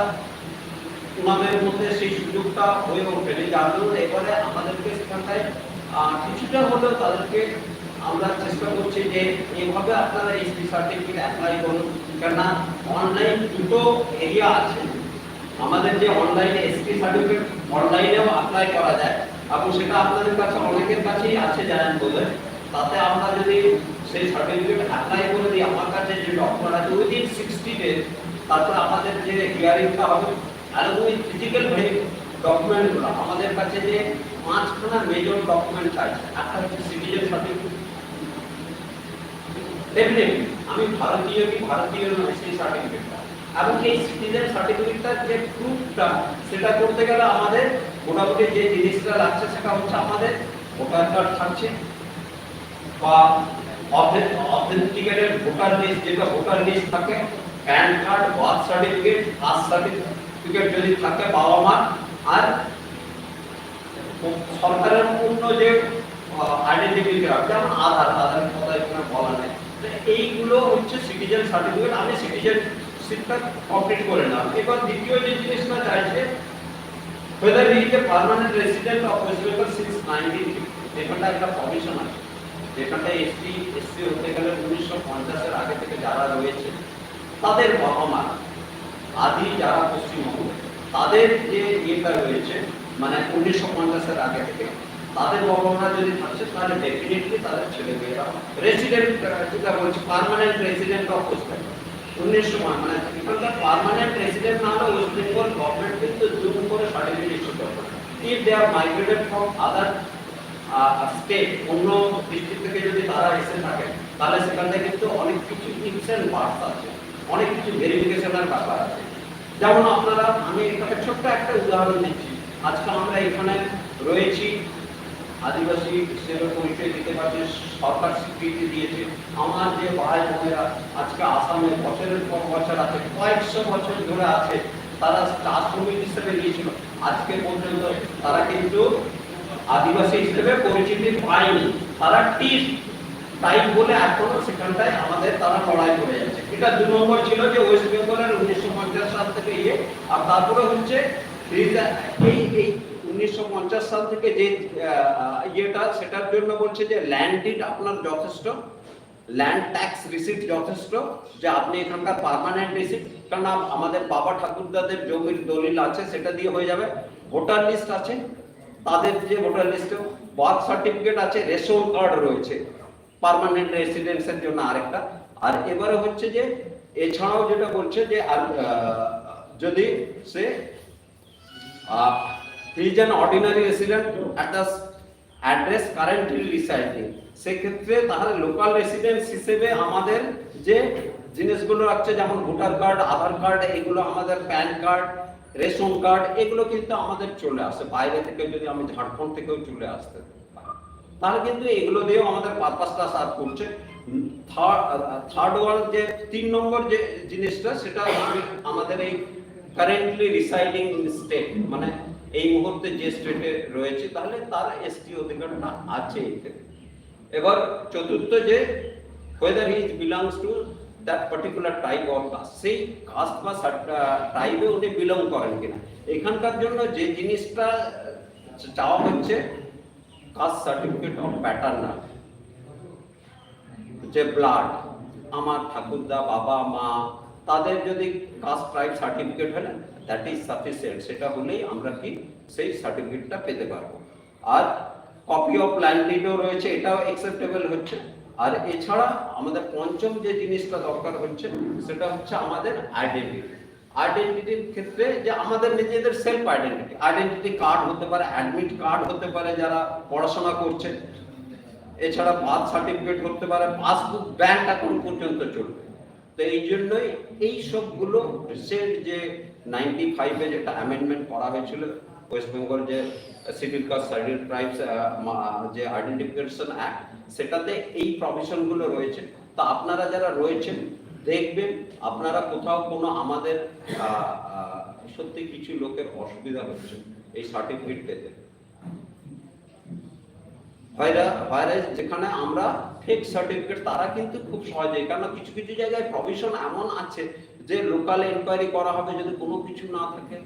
ওনাদের মধ্যে সেই সুযোগটা হয়ে ওঠেনি, যার জন্য এবারে আমাদেরকে সেখানটায় কিছুটা হলেও তাদেরকে আমরা চেষ্টা করছি যে এইভাবে আপনারা এসপি সার্টিফিকেট অ্যাপ্লাই করুন। কেননা অনলাইন দুটো এরিয়া আছে, আমাদের যে অনলাইনে এসপি সার্টিফিকেট অনলাইনেও অ্যাপ্লাই করা যায়, এবং সেটা আপনাদের কাছে অনেকের কাছেই আছে জানেন বলে, তাতে আমরা যদি সেই সার্টিফিকেট অ্যাপ্লাই করে দিই, আমার কাছে যে ডকুমেন্ট আছে উইদিন 60 ডেজ, তারপর আমাদের যে হিয়ারিংটা হবে আর ওই ফিজিক্যাল ডকুমেন্টগুলো আমাদের কাছে যে 5খানা মেজর ডকুমেন্ট আছে, একটা হচ্ছে সিটিজেন সার্টিফিকেট, ডেফিনেটলি আমি ভারতীয় কি ভারতীয় নয় সেই সার্টিফিকেটটা, এবং এই সিটিজেন সার্টিফিকেটটার যে প্রুফটা সেটা করতে গেলে আমাদের মোটামুটি যে জিনিসটা লাগছে সেটা হচ্ছে আমাদের ভোটার কার্ড থাকছে, বা অথেন্টিকেটেড ভোটার লিস্ট, যেটা ভোটার লিস্ট থাকে, PAN card, birth certificate, caste certificate যদি থাকে বাবা মা, আর সরকারের অন্য যে আইডেন্টিফিকেশন যেমন আধার কথা এখানে বলা নেই, এইগুলো হচ্ছে সিটিজেন সার্টিফিকেট। আমি সিটিজেনশিপটা কমপ্লিট করে না। এবার দ্বিতীয় যে জিনিসটা চাইছে, whether he is a permanent resident of West Bengal since 1950, এখানটা একটা কমিশন আছে, যেখানটা এসসি হতে গেলে 1950 এর আগে থেকে যারা রয়েছে তাদের বাবা মা আদি যারা পশ্চিমবঙ্গ, তাদের যে ইয়েটা রয়েছে মানে 1950 এর আগে থেকে তাদের বাবা মা যদি থাকছে, তাহলে ডেফিনেটলি তাদের ছেলে মেয়েরা রেসিডেন্ট, যেটা বলছে permanent resident of West Bengal 1900 মানে এখানকার পার্মানেন্ট রেসিডেন্ট না হলে ওয়েস্ট বেঙ্গল গভর্নমেন্ট কিন্তু জুম করে সার্টিফিকেট ইস্যু করবে। If they are migrated from other state, অন্য ডিস্ট্রিক্ট থেকে যদি তারা এসে থাকে, তাহলে সেখান থেকে কিন্তু অনেক কিছু ইনস এন্ড বার্থ আছে, অনেক কিছু ভেরিফিকেশনের ব্যাপার আছে। যেমন আপনারা, আমি একটা ছোট্ট একটা উদাহরণ দিচ্ছি, আজকে আমরা এখানে রয়েছি, আদিবাসী হিসেবে পরিচয় দিতে পারছি, সরকার স্বীকৃতি দিয়েছে। আমার যে ভাই বোনেরা আজকে আসামে বছরের পর বছর আছে, কয়েকশো বছর ধরে আছে, তারা চাষ শ্রমিক হিসেবে গিয়েছিল, আজকে পর্যন্ত তারা কিন্তু আদিবাসী হিসেবে পরিচিতি পায়নি, তারা তাই বলে এখনো সেখানটায় আমাদের তারা লড়াই করে যাচ্ছে। এটা 2 নম্বর ছিল যে ওয়েস্ট বেঙ্গলের 1950 সাল থেকে আর তারপরে হচ্ছে এই 1950 সাল থেকে যে ইয়েটা, সেটার জন্য বলছে যে ল্যান্ড ডিড আপনার যথেষ্ট ল্যান্ড ট্যাক্স রিসিট যথেষ্ট, যে আপনি এখানকার পার্মানেন্ট রিসিট, কারণ আমাদের বাবা ঠাকুরদাদের জমির দলিল আছে, সেটা দিয়ে হয়ে যাবে। ভোটার লিস্ট আছে, তাদের যে ভোটার লিস্টে বার্থ সার্টিফিকেট আছে, রেশন কার্ড রয়েছে পার্মানেন্ট রেসিডেন্সের জন্য আরেকটা। আর এবারে হচ্ছে যে এছাড়াও যেটা বলছে যে যদি সে is an ordinary resident at the address currently residing, সেক্ষেত্রে তাহলে লোকাল রেসিডেন্স হিসেবে আমাদের যে জিনিসগুলো আছে, যেমন ভোটার কার্ড, আধার কার্ড, এগুলো আমাদের প্যান কার্ড, রেশন কার্ড, এগুলো কিন্তু আমাদের চলে আসে। বাইরে থেকে যদি আমি ঝাড়খণ্ড থেকেও চলে আসতে তাহলে কিন্তু এগুলো দিয়েও আমাদের পারপাসটা সার্ভ করছে। থার্ড ওয়ান যে 3 নম্বর যে জিনিসটা, সেটা আমাদের এই কারেন্টলি রিসাইডিং স্টেট, মানে এই মুহূর্তে যে স্টেটে রয়েছে, তাহলে তার এসটি অধিকারটা আছে এতে। এবার চতুর্থ যে whether he belongs to that particular tribe or caste, সেই কাস্ট বা ট্রাইবে উনি বিলং করেন কিনা। এখানকার জন্য যে জিনিসটা চাওয়া হচ্ছে কাস্ট সার্টিফিকেট অফ প্যাটার্নাল, যে ব্লাড, আমার ঠাকুরদা, বাবা, মা, তাদের যদি কাস্ট ট্রাইব সার্টিফিকেট হয় না, দ্যাট ইজ সাফিসিয়েন্ট, সেটা হলেই আমরা কি সেই সার্টিফিকেটটা পেতে পারবো। আর কপি অফ ল্যান্ড ডিডও রয়েছে, এটাও অ্যাকসেপ্টেবল হচ্ছে। আর এছাড়া আমাদের পঞ্চম যে জিনিসটা দরকার হচ্ছে, সেটা হচ্ছে আমাদের আইডেন্টিটি। আইডেন্টিটির ক্ষেত্রে যে আমাদের নিজেদের সেলফ আইডেন্টিটি, আইডেন্টিটি কার্ড হতে পারে, অ্যাডমিট কার্ড হতে পারে যারা পড়াশোনা করছে, এছাড়া বার্থ সার্টিফিকেট হতে পারে, পাসবুক, ব্যাংক অ্যাকাউন্ট পর্যন্ত চলবে। তো এই জন্যই এই সবগুলো রিসেন্ট যে 95-এ যেটা অ্যামেন্ডমেন্ট করা হয়েছিল ওয়েস্ট বেঙ্গল যে শিডিউল কাস্ট শিডিউল ট্রাইবস যে আইডেন্টিফিকেশন অ্যাক্ট, সেটাতে এই প্রভিশনগুলো রয়েছে। তা আপনারা যারা রয়েছেন দেখবেন, আপনারা কোথাও কোনো আমাদের সত্যি কিছু লোকের অসুবিধা হচ্ছে এই সার্টিফিকেট পেতে, ভাইরাস যেখানে আমরা ফেক সার্টিফিকেট, তারা কিন্তু খুব সহজে, কারণ কিছু কিছু জায়গায় প্রভিশন এমন আছে যে লোকাল এনকোয়ারি করা হবে যদি কোনো কিছু না থাকে।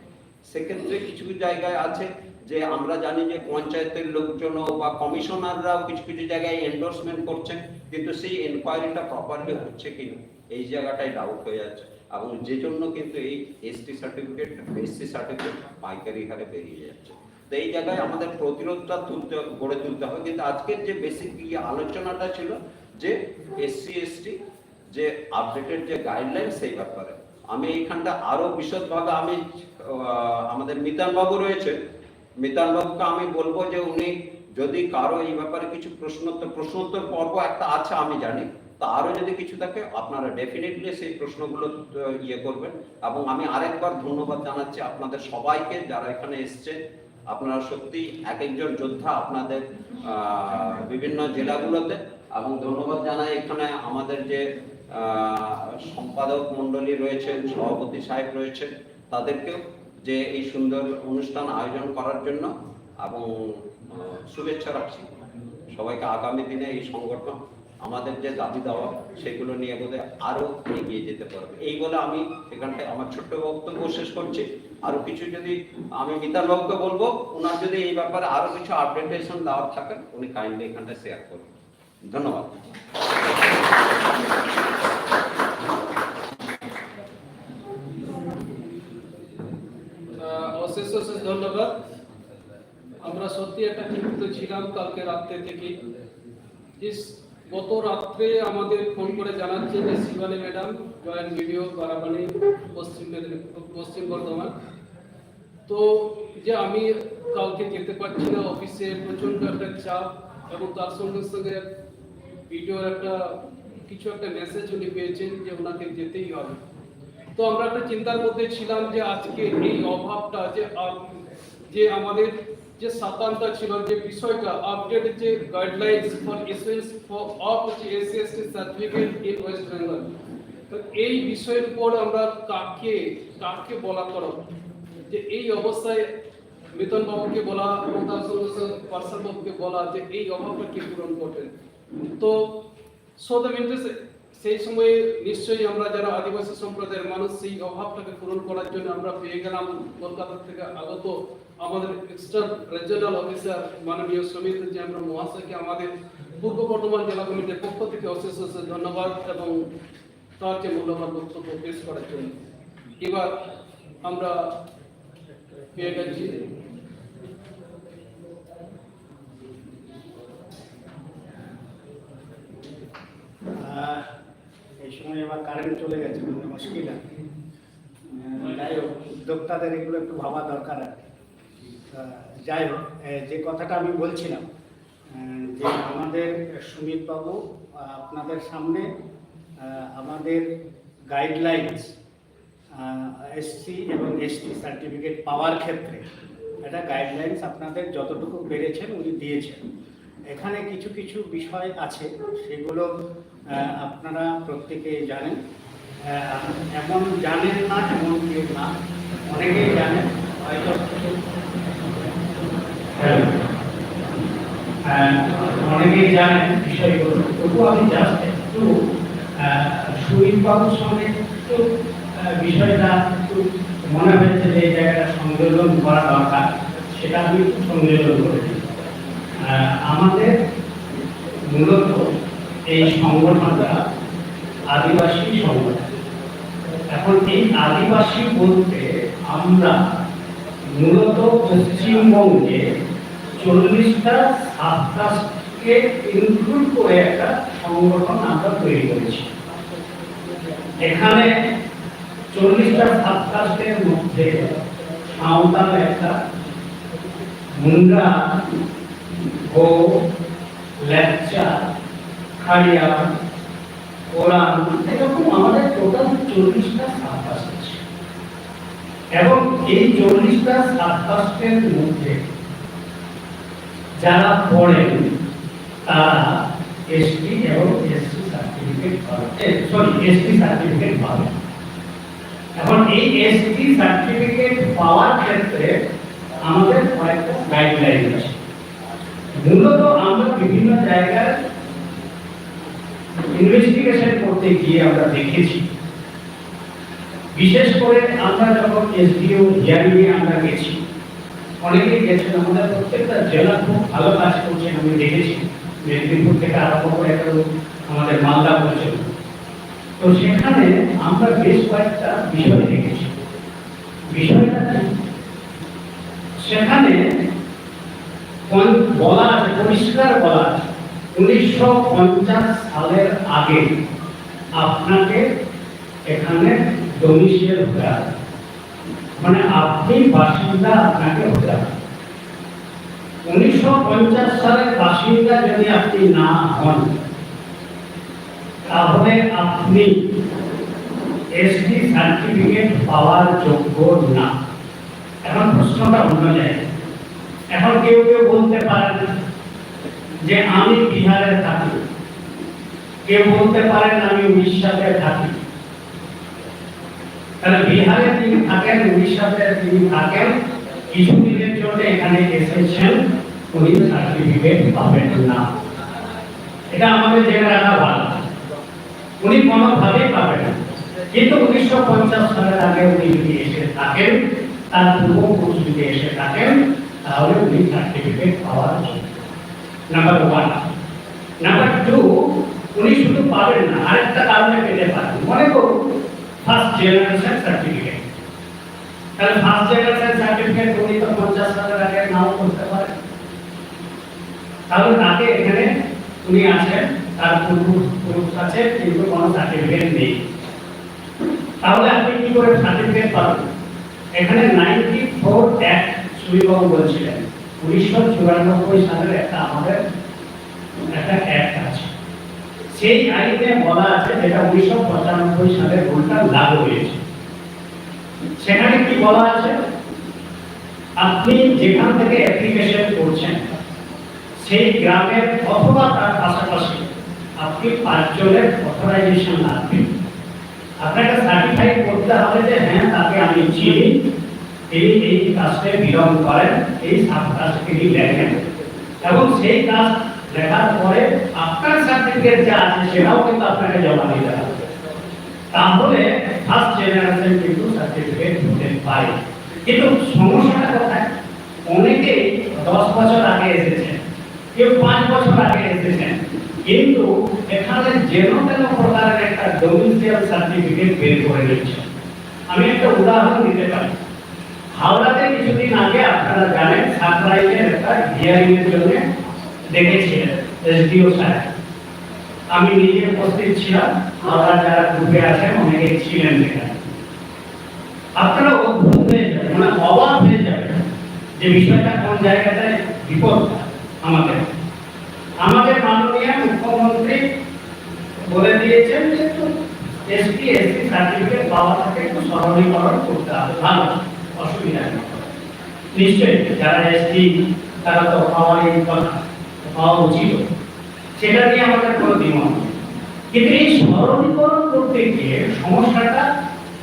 সেক্ষেত্রে কিছু কিছু জায়গায় আছে যে আমরা জানি যে পঞ্চায়েতের লোকজনও বা কমিশনাররাও কিছু কিছু জায়গায় এন্ডোর্সমেন্ট করছেন, কিন্তু সেই এনকোয়ারিটা প্রপারলি হচ্ছে কিনা এই জায়গাটাই ডাউট হয়ে যাচ্ছে। এবং যে জন্য কিন্তু এই এসটি সার্টিফিকেট, এসসি সার্টিফিকেট পাইকারি হারে বেরিয়ে যাচ্ছে। তো এই জায়গায় আমাদের প্রতিরোধটা গড়ে তুলতে হবে। কিন্তু আজকের যে বেসিক আলোচনাটা ছিল যে এসসি এসটি যে আপডেটেড যে গাইডলাইন, সেই ব্যাপারে আমি এইখানটা আরো বিশদভাবে আমি আমাদের মিতান বাবু রয়েছে, মিতান বাবুকে আমি বলবো যে উনি যদি কারো এই ব্যাপারে কিছু প্রশ্নোত্তর পর্ব একটা আছে আমি জানি, তা আরো যদি কিছু থাকে আপনারা ডেফিনেটলি সেই প্রশ্নগুলো করবেন। এবং আমি আরেকবার ধন্যবাদ জানাচ্ছি আপনাদের সবাইকে যারা এখানে এসছে। আপনারা সত্যি এক একজন যোদ্ধা আপনাদের বিভিন্ন জেলাগুলোতে। এবং ধন্যবাদ জানাই এখানে আমাদের যে সম্পাদক মণ্ডলী রয়েছেন, সভাপতি সাহেব রয়েছেন, তাদেরকেও যে এই সুন্দর অনুষ্ঠান আয়োজন করার জন্য, এবং শুভেচ্ছা রাখছি সবাইকে। আগামী দিনে এই সংগঠন আমাদের যে দাবি দেওয়া সেগুলো নিয়ে বোধহয় আরো এগিয়ে যেতে পারবে। এই বলে আমি এখানটায় আমার ছোট্ট বক্তব্য শেষ করছি। আরো কিছু যদি আমি মিতাল বাবুকে বলবো, ওনার যদি এই ব্যাপারে আরো কিছু আপডেটেশন দেওয়ার থাকে উনি কাইন্ডলি এখানটা শেয়ার করবেন। ধন্যবাদ। অশেষ অশেষ ধন্যবাদ। আমরা সত্যি একটা চিন্তিত ছিলাম কালকে রাত্রে থেকে। গত রাত্রে আমাদের ফোন করে জানাচ্ছে যে Shivani madam joint video Barabani পশ্চিম বর্ধমান, তো যে আমি কালকে যেতে পারছি না, অফিসে প্রচন্ড একটা চাপ, এবং তার সঙ্গে সঙ্গে ভিডিওর একটা কিছু একটা মেসেজ উনি পেয়েছেন যে ওনাকে যেতেই হবে। তো আমরা একটা চিন্তার মধ্যে ছিলাম যে আজকে এই অভাবটা যে আমাদের যে সাতানটা ছিল যে বিষয়টা আপডেট যে guidelines for issuings for of SC ST certificate in West Bengal, তো এই বিষয়ের উপর আমরা কাকে বলা করব, যে এই অবস্থায় মিতন বাবুকে বলা এবং তার সঙ্গে পার্সন বাবুকে বলা যে এই অভাবটা কি পূরণ করবেন। তো সেই সময়ে নিশ্চয়ই আমরা যারা আদিবাসী সম্প্রদায়ের মানুষ সেই অভাবটাকে পূরণ করার জন্য আমরা পেয়ে গেলাম কলকাতা থেকে আগত আমাদের এক্সটার্ন রিজিওনাল অফিসার মাননীয় সমিত যে আমরা মহাশয়কে আমাদের পূর্ব বর্ধমান জেলা কমিটির পক্ষ থেকে অশেষ অশেষ ধন্যবাদ এবং তার যে মূল্যবান বক্তব্য পেশ করার জন্য। এবার আমরা পেয়ে গেছি এই সময় আবার কারেন্ট চলে গেছে, কোনো মুশকিল আছে। যাই হোক, উদ্যোক্তাদের এগুলো একটু ভাবা দরকার আছে। যাই হোক, যে কথাটা আমি বলছিলাম, যে আমাদের সুমিতবাবু আপনাদের সামনে আমাদের গাইডলাইন্স এসসি এবং এসটি সার্টিফিকেট পাওয়ার ক্ষেত্রে একটা গাইডলাইন্স আপনাদের যতটুকু পেরেছেন উনি দিয়েছেন। এখানে কিছু কিছু বিষয় আছে, সেগুলো আপনারা প্রত্যেকেই জানেন। এমন জানেন না এমন কেউ না, অনেকেই জানেন হয়তো, অনেকেই জানেন বিষয়গুলো। তবুও আমি জাস্ট একটু সুমিতবাবুর সঙ্গে একটু বিষয়টা একটু মনে হয়েছে যে এই জায়গাটা সংযোজন করা দরকার, সেটা আমি একটু সংযোজন করেছি। আমাদের মূলত এই সংগঠনটা আদিবাসী সংগঠন। এখন এই আদিবাসী বলতে আমরা মূলত পশ্চিমবঙ্গে 40টা সাবকাস্টকে ইনক্লুড করে একটা সংগঠন আমরা তৈরি করেছি। এখানে 40টা সাবকাস্টের মধ্যে সাঁওতাল একটা, মুন্ডা, গো, লেপচা, খাড়িয়া, ওরান, এরকম আমাদের টোটাল 40টা সাবকাস্ট আছে। এবং এই 40টা সাবকাস্টের মধ্যে যারা পড়েন তারা এসটি এবং এসসি সার্টিফিকেট পাবে, এসটি সার্টিফিকেট পাবে। এখন এই এসটি সার্টিফিকেট পাওয়ার ক্ষেত্রে আমাদের কয়েকটা গাইডলাইন আছে। মূলত আমরা বিভিন্ন জায়গায় ইনভেস্টিগেশন করতে গিয়ে আমরা দেখেছি, বিশেষ করে আমরা যখন এসডিও হিয়ারিং আমরা গেছি, অনেকেই গেছেন, আমাদের প্রত্যেকটা জেলা খুব ভালো কাজ করছেন আমি দেখেছি। মেদিনীপুর থেকে আরম্ভ করে আমাদের মালদা পর্যন্ত। তো সেখানে আমরা বেশ কয়েকটা বিষয় দেখেছি। বিষয়টা সেখানে বলা আছে, পরিষ্কার বলা আছে, 1950 সালের আগে আপনাকে এখানে ডোমিসিয়াল হতে হবে, মানে আপনি বাসিন্দা আপনাকে হতে হবে। 1950 সালের বাসিন্দা যদি আপনি না হন তাহলে আপনি এসটি সার্টিফিকেট পাওয়ার যোগ্য না। এখন প্রশ্নটা অন্য জায়গায়। এখন কেউ কেউ বলতে পারেন যে আমি বিহারে থাকি, কেউ বলতে পারেন আমি উড়িষ্যাতে থাকি। তাহলে বিহারে তিনি থাকেন, উড়িষ্যাতে তিনি থাকেন, কিছুদিনের জন্য এখানে এসেছেন, উনি সার্টিফিকেট পাবেন না। এটা আমাদের জেনে রাখা ভালো। উনি কোনোভাবেই পাবেন না। কিন্তু 1950 সালের আগে উনি যদি এসে থাকেন, তার পূর্বপুরুষ যদি এসে থাকেন, তাহলে উনি সার্টিফিকেট পাওয়ার যোগ্য। নাম্বার 1। নাম্বার 2, উনি শুধু পাবেন না, আরেকটা কারণে পেতে পারেন। মনে করুন ফার্স্ট জেনারেশন সার্টিফিকেট। তাহলে ফার্স্ট জেনারেশন সার্টিফিকেট উনি তো 50 সালের আগে নাও করতে পারেন। তাহলে তাকে এখানে উনি আছেন, তার পূর্বপুরুষ আছে, কিন্তু কোনো সার্টিফিকেট নেই। তাহলে আপনি কি করে সার্টিফিকেট পাবেন? এখানে 94 অ্যাক্ট সুবিবাবু বলছিলেন, 1994 সালের একটা আমাদের একটা অ্যাক্ট আছে। সেই আইনে বলা আছে, যেটা 1995 সালে রুলটা লাগু হয়েছে। সেখানে কি বলা আছে? আপনি যেখান থেকে অ্যাপ্লিকেশন করছেন সেই গ্রামের অথবা তার পাশাপাশি আপনি 5 জনের অথরাইজেশন লাগবে। আপনাকে সার্টিফাই করতে হবে যে হ্যাঁ, তাকে আমি চিনি, এই কাজটা বিলং করেন, এই কাজটি লেখেন, এবং সেই কাজ লেখার পরে আপনার সার্টিফিকেট যা আছে সেটাও কিন্তু আপনাকে জমা দিতে হবে। তাহলে ফার্স্ট জেনারেশন কিন্তু সার্টিফিকেট হতে পারে। কিন্তু সমস্যাটা কোথায়? অনেকেই 10 বছর আগে এসেছেন, কেউ 5 বছর আগে এসেছেন, কিন্তু এখানে যেন তেন প্রকারের একটা ডোমিসাইল সার্টিফিকেট বের করে নিচ্ছে। আমি একটা উদাহরণ দিতে পারি। হাওড়াতে কিছুদিন আগে আপনারা জানেন সাপ্লাইয়ের একটা হিয়ারিং এর জন্য ডেকেছিলেন এসডিও সাহেব। আমি নিজে উপস্থিত ছিলাম, হাওড়া যারা গ্রুপে আছেন অনেকে ছিলেন সেখানে। আপনারা অদ্ভুত হয়ে যাবেন, মানে অবাক হয়ে যাবেন যে বিষয়টা কোন জায়গাটায় বিপদ আমাদের মাননীয় মুখ্যমন্ত্রী বলে দিয়েছেন যে এসটি এসসি সার্টিফিকেট পাওয়া থেকে একটু সরলীকরণ করতে হবে, ভালো, অসুবিধা নেই। নিশ্চয়ই যারা এসটি তারা তো পাওয়ারই কথা, পাওয়া উচিত, সেটা নিয়ে আমাদের কোনো দ্বিমত নেই। কিন্তু এই সরলীকরণ করতে গিয়ে সমস্যাটা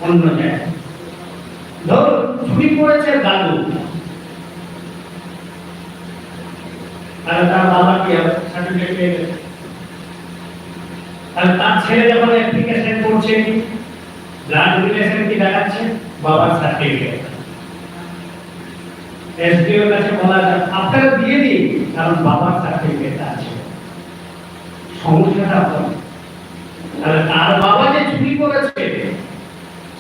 অন্য জায়গায়। ধরুন চুরি করেছে দাদু, আর তার বাবা কি সার্টিফিকেট পেয়ে গেছে, আর তার ছেলে যখন অ্যাপ্লিকেশন করছে ব্লাড রিলেশন কি দেখাচ্ছে, বাবার সার্টিফিকেট। এসডিও কাছে বলা যায় আপনারা দিয়ে দিন, কারণ বাবার সার্টিফিকেট আছে। সমস্যাটা হলো তার বাবা যে চুরি করেছে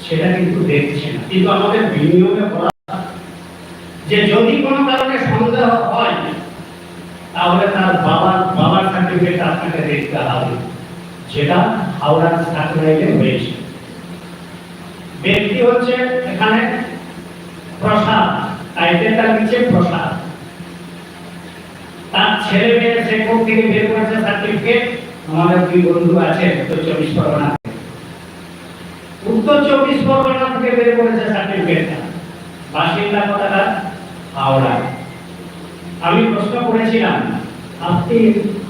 সেটা কিন্তু দেখছে না। কিন্তু আমাদের বিনিয়োগে বলা যে যদি কোনো কারণে সন্দেহ হয় তাহলে তার বাবার সার্টিফিকেট আপনাকে দেখতে হবে, যেটা হাওড়া সার্টিফিকেটে হয়েছে। ব্যক্তি হচ্ছে এখানে প্রসাদ, টাইটেলটা নিচে প্রসাদ। তার ছেলে মেয়ে সে কোর্ট থেকে বের করেছে সার্টিফিকেট। আমাদের দুই বন্ধু আছে উত্তর 24 পরগনা, উত্তর 24 পরগনা থেকে বের করেছে সার্টিফিকেটটা, বাসিন্দা কোথাকার হাওড়া। আমি প্রশ্ন করেছিলাম আপনি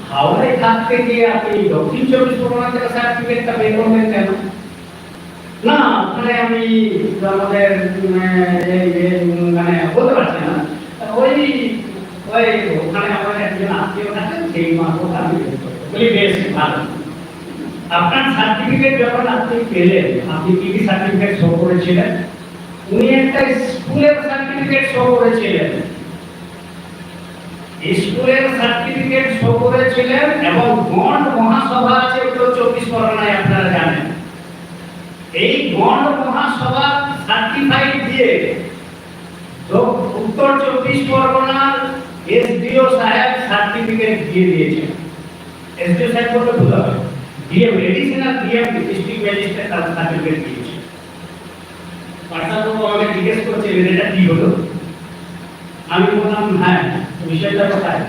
হাওড়ায় থাকতে গিয়ে আপনি দক্ষিণ 24 পরগনা থেকে সার্টিফিকেটটা বের করবেন কেন? না ওখানে আমি আমাদের মানে বলতে পারছি না, ওই ওখানে আমার একজন আত্মীয় থাকেন, সেই মারফত আমি বলি বেশ ভালো। আপনার সার্টিফিকেট যখন আপনি পেলেন, আপনি কি কি সার্টিফিকেট শো করেছিলেন? উনি একটা স্কুলের সার্টিফিকেট শো করেছিলেন, স্কুলের সার্টিফিকেট শো করেছিলেন এবং গণ মহাসভা আছে উত্তর 24 পরগনায়, আপনারা জানেন। এই গণ মহাসভা সার্টিফাইড দিয়ে উত্তর 24 পরগনার এসডিও সাহেব সার্টিফিকেট দিয়ে দিয়েছেন। এসডিও সাহেব বলতে ভুল হবে, DM additional DM district magistrate তার সার্টিফিকেট দিয়েছে। পাঠাবো আমাকে জিজ্ঞেস করছে এটা কি হলো? আমি বললাম হ্যাঁ বিষয়টা কোথায়।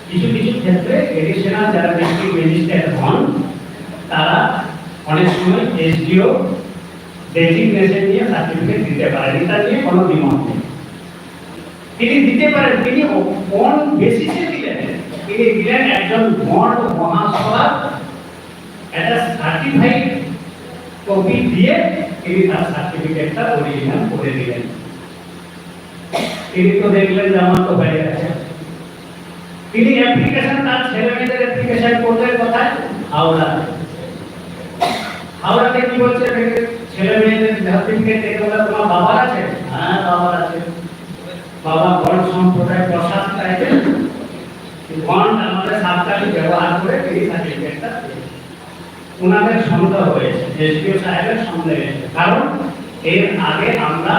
কিছু কিছু ক্ষেত্রে এডিশনাল যারা ডিস্ট্রিক্ট ম্যাজিস্ট্রেট হন তারা অনেক সময় এসডিও ডেজিগনেশন নিয়ে সার্টিফিকেট দিতে পারেন, এটা নিয়ে কোনো দ্বিমত নেই। তিনি দিতে পারেন, তিনি কোন বেসিসে দিলেন? তিনি দিলেন একজন গণ মহাসভা একটা সার্টিফাইড কপি দিয়ে তিনি তার সার্টিফিকেটটা অরিজিনাল করে দিলেন। তিনি তো দেখলেন যে আমার তো হয়ে গেছে। তিনি অ্যাপ্লিকেশন তার ছেলে মেয়েদের অ্যাপ্লিকেশন করলেন কোথায়? হাওড়াতে কি বলছে ছেলে মেয়েদের সার্টিফিকেট দেখে বলে তোমার বাবার আছে? হ্যাঁ বাবার আছে। বাবা গণ সম্প্রদায় প্রসাদ চাইবে, গণ আমাদের সাবধানে ব্যবহার করে এই সার্টিফিকেটটা ওনাদের সন্দেহ হয়েছে, এসডিও সাহেবের সন্দেহ হয়েছে। কারণ এর আগে আমরা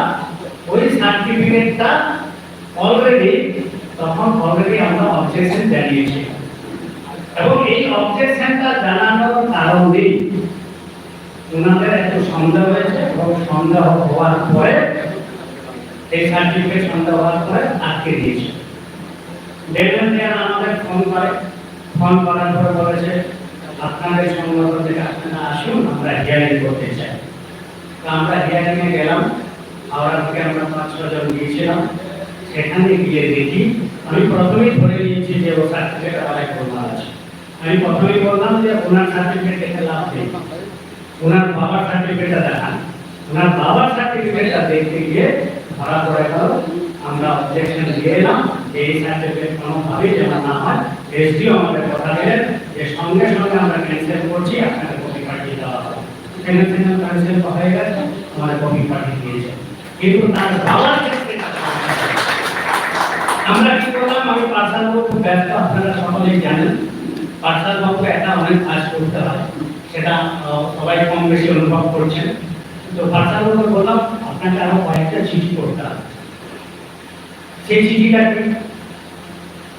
ওই সার্টিফিকেটটা অলরেডি আমরা অবজেকশন জানিয়েছি এবং এই অবজেকশনটা জানানোর কারণে ওনাদের একটু সন্দেহ হয়েছে এবং সন্দেহ হওয়ার পরে এই সার্টিফিকেট সন্দেহ হওয়ার পরে আটকে দিয়েছে। দেখবেন যে আমাদের ফোন করার পরে বলেছে আপনাদের সংগঠন থেকে আপনারা আসুন, আমরা হিয়ারিং করতে চাই। তো আমরা হিয়ারিং এ গেলাম, হাওড়া থেকে আমরা 5-6 জন গিয়েছিলাম। সেখানে গিয়ে দেখি আমি প্রথমেই ধরে নিয়েছি যে ও সার্টিফিকেট অনেক প্রমাণ আছে। আমি প্রথমেই বললাম যে ওনার সার্টিফিকেট দেখে লাভ নেই, ওনার বাবার সার্টিফিকেটটা দেখান। ওনার বাবার সার্টিফিকেটটা দেখতে গিয়ে ধরা পড়ে গেল। আমরা অবজেকশন দিয়ে এলাম যে এই সার্টিফিকেট কোনোভাবেই যেন না হয়। এসডিও আমাদের কথা দিলেন যে সঙ্গে সঙ্গে আমরা ক্যান্সেল করছি, আপনাকে কপি পাঠিয়ে দেওয়া হবে। ক্যান্সেল হয়ে গেছে, আমাদের কপি পাঠিয়ে দিয়েছে। কিন্তু তার বাবার ক্ষেত্রে আমরা কি করলাম, আমি পার্সোনাল খুব ব্যস্ত, আপনারা সকলেই জানেন। পার্সোনাল ভাবে একটা অনেক কাজ করতে হয়, সেটা সবাই কম বেশি অনুভব করছেন। তো পার্সোনাল ভাবে বললাম আপনাকে আরো কয়েকটা চিঠি করতে হবে। সেই চিঠিটা কি,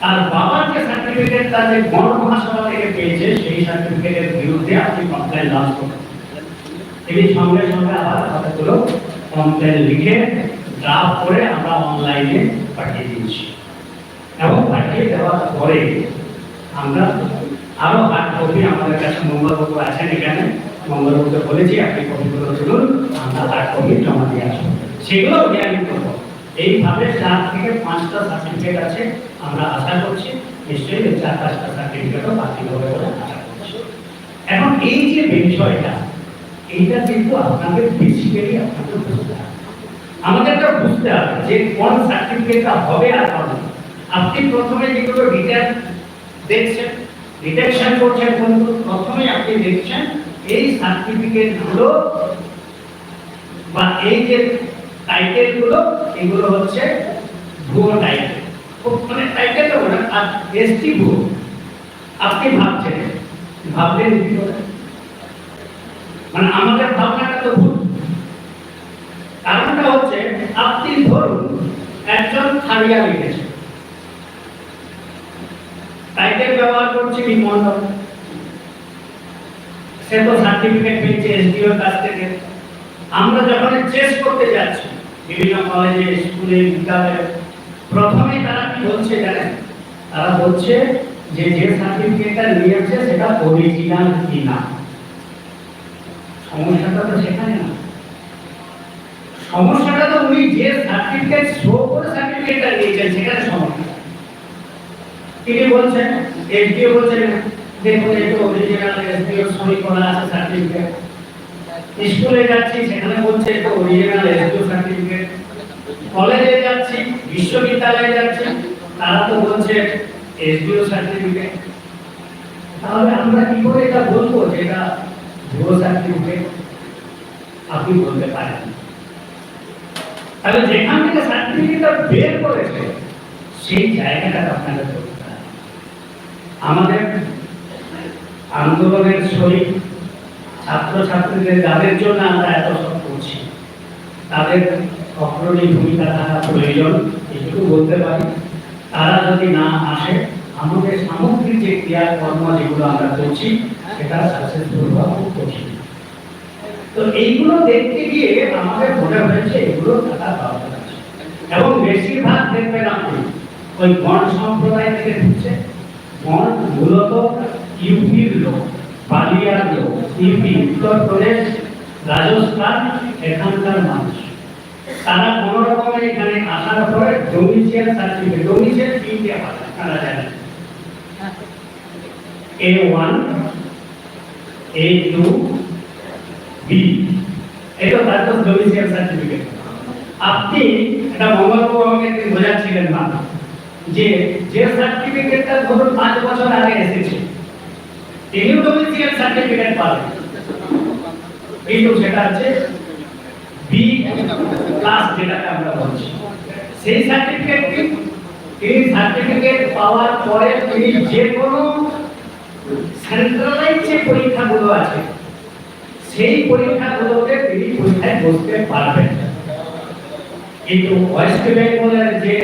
আর বাবার যে সার্টিফিকেট তার যে গণ মহাসভা থেকে পেয়েছে সেই সার্টিফিকেটের বিরুদ্ধে আপনি কমপ্লেন লঞ্চ করুন। তিনি সঙ্গে সঙ্গে আবার কতগুলো কমপ্লেন লিখে ড্রাফট করে আমরা অনলাইনে পাঠিয়ে দিয়েছি, এবং পাঠিয়ে দেওয়ার পরে আমরা আরো হার্ড কপি আমাদের কাছে মঙ্গলবাবু আছেন এখানে, মঙ্গলবাবুকে বলেছি আপনি কপিগুলো তুলুন, আমরা হার্ড কপি জমা দিয়ে আসবো, সেগুলো জ্ঞান করবো। এইভাবে 4 থেকে 5টা সার্টিফিকেট আছে, আমরা আশা করছি নিশ্চয়ই 4-5টা সার্টিফিকেটও বাকি হবে বলে আশা করছি। এখন এই যে বিষয়টা, এইটা কিন্তু আপনাদের বেসিক্যালি আপনাদের বুঝতে হবে, আমাদেরটা বুঝতে হবে যে কোন সার্টিফিকেটটা হবে আর হবে না। আপনি প্রথমে যেগুলো রিটার্ন দেখছেন, ডিটেকশন করছেন, কিন্তু প্রথমে আপনি দেখছেন এই সার্টিফিকেটগুলো বা এই যে টাইটেলগুলো, এগুলো হচ্ছে ভুয়ো টাইটেল, মানে টাইটেলটা বলে আর এসটি ভুয়ো। আপনি ভাবলেন কি করে? মানে আমাদের ভাবনাটা তো ভুল। কারণটা হচ্ছে আপনি ধরুন একজন থারিয়া লিখেছে, টাইটেল ব্যবহার করছে বিমন্ডল, সে তো সার্টিফিকেট পেয়েছে এসডিওর কাছ থেকে। আমরা যখন চেস করতে যাচ্ছি বিভিন্ন কলেজে, স্কুলে, বিদ্যালয়ে, প্রথমে তারা কি বলছে জানেন? তারা বলছে যে যে সার্টিফিকেটটা নিয়েছে সেটা অরিজিনাল কিনা। সমস্যাটা তো সেখানে না, সমস্যাটা তো উনি যে সার্টিফিকেট শো করে সার্টিফিকেটটা নিয়েছেন সেখানে সমস্যা। তিনি বলছেন, এসডিও বলছেন দেখুন এটা অরিজিনাল, এসডিও সই করা আছে সার্টিফিকেট। স্কুলে যাচ্ছি সেখানে বলছে এটা অরিজিনাল এসডিও সার্টিফিকেট। কলেজে যাচ্ছি, বিশ্ববিদ্যালয়ে যাচ্ছি, তারা তো বলছে এসডিও সার্টিফিকেট। তাহলে আমরা কি করে এটা বলবো যে এটা ভুয়ো সার্টিফিকেট? আপনি বলতে পারেন। তাহলে যেখান থেকে সার্টিফিকেটটা বের করেছে সেই জায়গাটা আপনাদের করতে হবে। আমাদের আন্দোলনের শহীদ ছাত্রছাত্রীদের যাদের জন্য আমরা এত সব করছি, তাদের অগ্রণী ভূমিকা থাকা প্রয়োজন, এটুকু বলতে পারি। তারা যদি না আসে, আমাদের সামগ্রিক যে ক্রিয়াকর্ম যেগুলো আমরা করছি সেটা সাকসেসফুল হওয়া খুব কঠিন। তো এইগুলো দেখতে গিয়ে আমাদের মনে হয়েছে এগুলো থাকা দরকার আছে, এবং বেশিরভাগ দেখবেন আপনি ওই গণ সম্প্রদায় থেকে ঢুকছে। গণ মূলত ইউপির লোক, বালিয়ার লোক, ইউপি, উত্তরপ্রদেশ, রাজস্থান, এখানকার মানুষ। তারা কোন রকমের এখানে আসার পরে ডোমিসিয়াল সার্টিফিকেট, ডোমিসিয়াল তিনটে হয় আপনারা জানেন, A1, A2, B, এটা তার তো ডোমিসিয়াল সার্টিফিকেট। আপনি এটা মঙ্গলবাবু আমাকে বোঝাচ্ছিলেন না যে যে সার্টিফিকেটটা ধরুন 5 বছর আগে এসেছে, তিনি ডোমিসিয়াল সার্টিফিকেট পাবেন, কিন্তু সেটা আছে বি ক্লাস যেটাকে আমরা বলছি। সেই সার্টিফিকেট কি, এই সার্টিফিকেট পাওয়ার পরে তিনি যে কোনো সেন্ট্রালাইজ যে পরীক্ষাগুলো আছে সেই পরীক্ষাগুলোতে তিনি পরীক্ষায় বসতে পারবেন, কিন্তু ওয়েস্ট বেঙ্গলের যে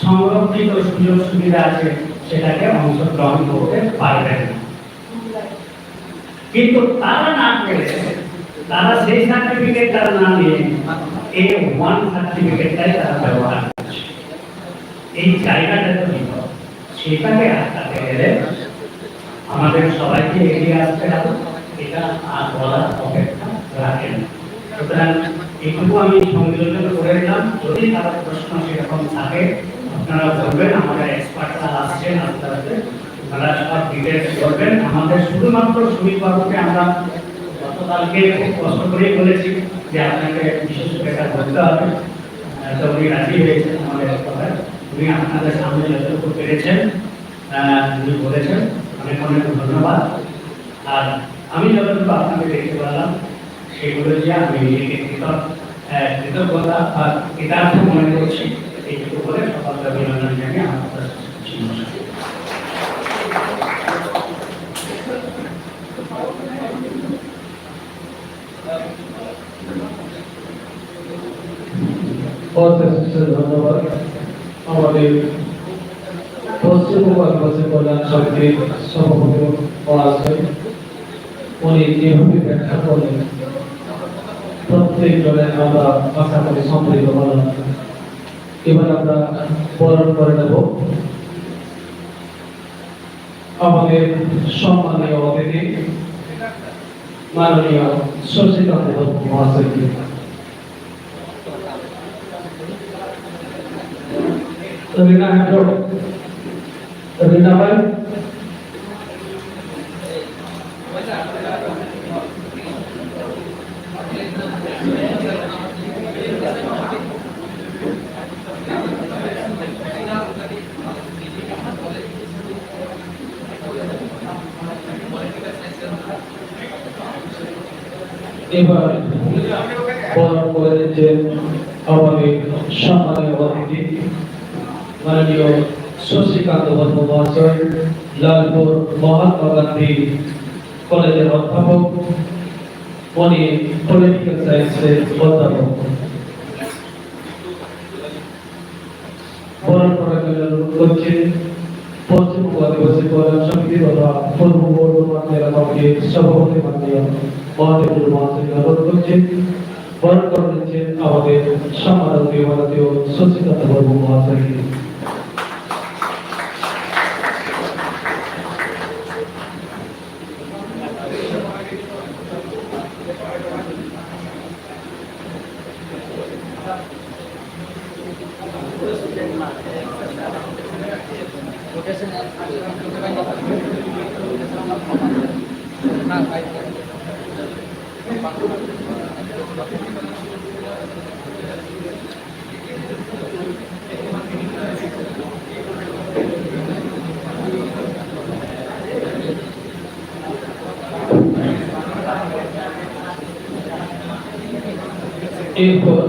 সংরক্ষিত সুযোগ সুবিধা আছে সেটাকে অংশগ্রহণ করতে পারবেন না। কিন্তু তারা না পেরেছে, তারা সেই সার্টিফিকেটটা না নিয়ে A1 সার্টিফিকেটটাই তারা ব্যবহার করছে। এই জায়গাটা তো সেটাকে আটকাতে গেলে আমাদের সবাইকে এগিয়ে আসতে হবে, এটা আর বলার অপেক্ষা রাখে না। সুতরাং এইটুকু আমি সংযোজন করে দিলাম। যদি কারো প্রশ্ন সেরকম থাকে আপনারা বলবেন, আমাদের এক্সপার্টরা আসছেন আস্তে আস্তে, আপনারা সব ডিটেলস করবেন। আমাদের শুধুমাত্র সুবিধাকে আমরা গতকালকে খুব কষ্ট করে বলেছি যে আপনাকে বিশেষ করে এটা করতে হবে, তো উনি রাজি হয়েছেন আমাদের কথায়। উনি আপনাদের সামনে যতটুকু পেরেছেন উনি বলেছেন, অনেক অনেক ধন্যবাদ। আর আমি যতটুকু আপনাকে দেখতে পারলাম সেগুলো যে আমি নিজেকে কৃতজ্ঞতা বা কৃতার্থ মনে করছি, এইটুকু বলে সকলকে অভিনন্দন জানিয়ে আমার কথা শেষ করছি। অশেষ ধন্যবাদ আমাদের পশ্চিমবঙ্গ আদিবাসী কল্যাণ সমিতির সভাপতি মহাশয়, উনি যেভাবে ব্যাখ্যা করলেন প্রত্যেক জনে আমরা আশা করি সম্মিলিত হলাম। এবার আমরা বরণ করে নেব আমাদের সম্মানীয় অতিথি মাননীয় শশীকান্ত মহাশয়কে। रीना हेड्रो, रीना भाई এবার বরণ করে দিচ্ছেন আমাদের সম্মানীয় অতিথি মাননীয় শশীকান্ত বর্মা মহাশয়, লালপুর মহাত্মা গান্ধী কলেজের অধ্যাপক, উনি পলিটিক্যাল সায়েন্সের অধ্যাপক। বরণ করার জন্য অনুরোধ করছি পশ্চিমবঙ্গ আদিবাসী কল্যাণ সমিতি তথা পূর্ব বর্ধমান জেলা কমিটির সভাপতি মাননীয় মহাদেব মহাশয়কে অনুরোধ করছি। বরণ করে দিচ্ছেন আমাদের সম্মানীয় ভারতীয় শশীকান্ত বর্মা মহাশয়কে। এরপর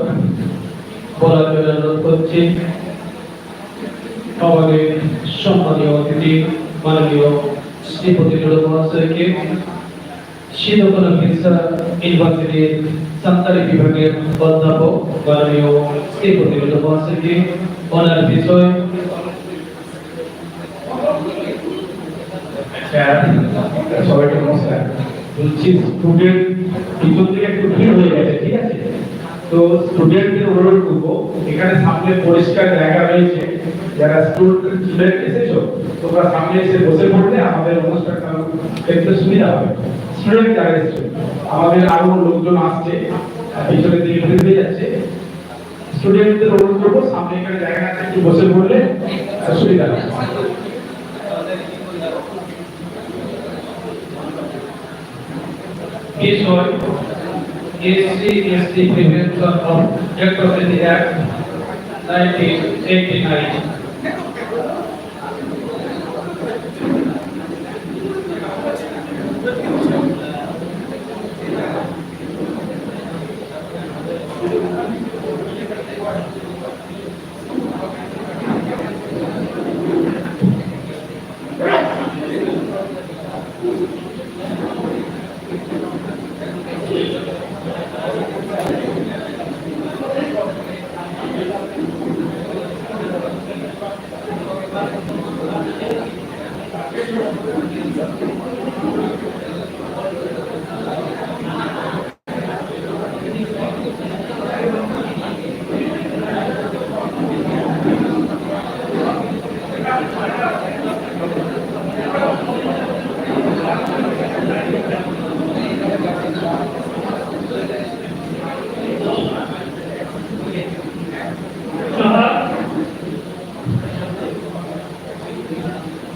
বলার জন্য অনুরোধ করছি আমাদের সম্মানীয় অতিথি মাননীয় শ্রীপতি মহাশয়কে, শিলকোনা বিরসা ইউনিভার্সিটির সান্তালি বিভাগের অধ্যাপক মাননীয় শ্রীপতি মহাশয়কে ওনার বিষয় সবাইকে নমস্কার। বলছি স্টুডেন্ট পিছন থেকে একটু ভিড় হয়ে গেছে, ঠিক আছে? তো স্টুডেন্টদের অনুরোধ করবো, এখানে সামনে পরিষ্কার জায়গা রয়েছে, যারা স্টুডেন্ট এসেছো তোমরা সামনে এসে বসে পড়লে আমাদের অনুষ্ঠানটা দেখতে সুবিধা হবে। স্টুডেন্ট যারা এসেছো, আমাদের আরো লোকজন আসছে, পিছনের দিকে ভিড় হয়ে যাচ্ছে। স্টুডেন্টদের অনুরোধ করবো সামনে এখানে জায়গা আছে, একটু বসে পড়লে সুবিধা হবে। বিষয় SC/ST Prevention of Atrocity Act 1989।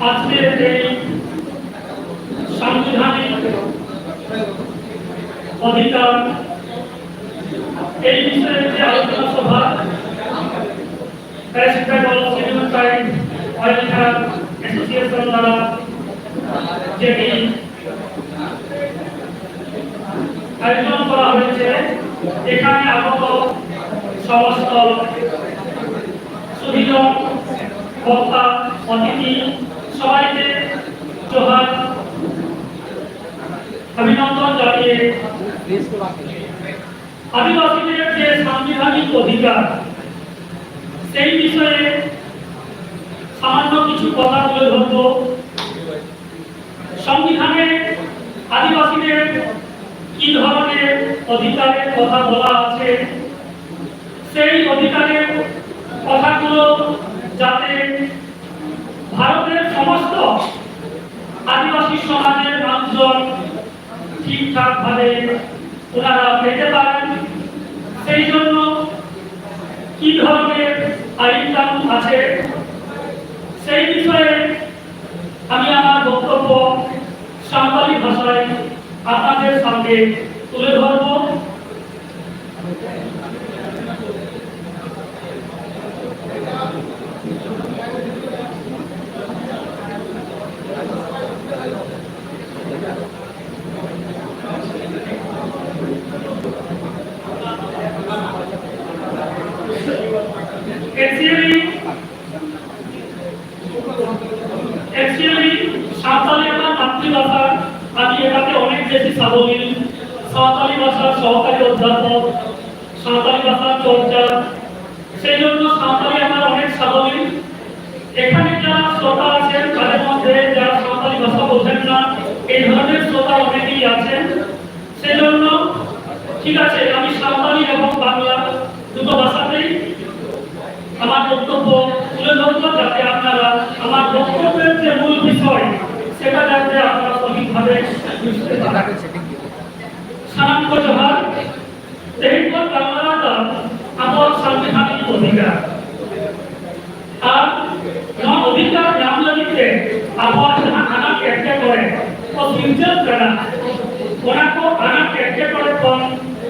আজকের এই সাংবিধানিক অধিকার এই বিষয়ে যে আলোচনা সভা অ্যাসোসিয়েশন দ্বারা যেটি আয়োজন করা হয়েছে, এখানে আগত সমস্ত সুধীজন বক্তা অতিথি সবাইকে জোহার, অভিনন্দন জানিয়ে আদিবাসীদের যে সাংবিধানিক অধিকার সেই বিষয়ে সামান্য কিছু কথা তুলে ধরব। সংবিধানে আদিবাসীদের কি ধরনের অধিকারের কথা বলা আছে, সেই অধিকারের কথাগুলো যাতে ভারতের সমস্ত আদিবাসী সমাজের মানুষজন ঠিকঠাক ভাবে ওনারা পেতে পারেন, সেই জন্য কি ধরনের আইন কানুন আছে সেই বিষয়ে আমি আমার বক্তব্য সাঁওতালি ভাষায় আপনাদের সামনে তুলে ধরব। Actually, সাঁওতালি আমার মাতৃভাষা, আমি এটাকে অনেক বেশি সাবলীল। সাঁওতালি ভাষার সহকারী অধ্যাপক, সাঁওতালি ভাষার চর্চা, সেই জন্য সাঁওতালি আমার অনেক সাবলীল। এখানে যারা শ্রোতা আছেন তাদের মধ্যে যারা সাঁওতালি ভাষা বোঝেন না, এই ধরনের শ্রোতা অনেকেই আছেন। সেই জন্য ঠিক আছে, আমি সাঁওতালি এবং বাংলা দুটো ভাষাতেই আমার বক্তব্য তুলে ধরবো, যাতে আপনারা আমার বক্তব্যের যে মূল বিষয় সেটা যাতে আপনারা সঠিকভাবে বুঝতে পারেন। সালাম কো জোহার। তেহিত বাংলাটা আমার সাংবিধানিক অধিকার, আর অধিকার নাম লিখতে আবার जहां आना कैसे करे तो सिंचन करना ओना को आना कैसे करे कौन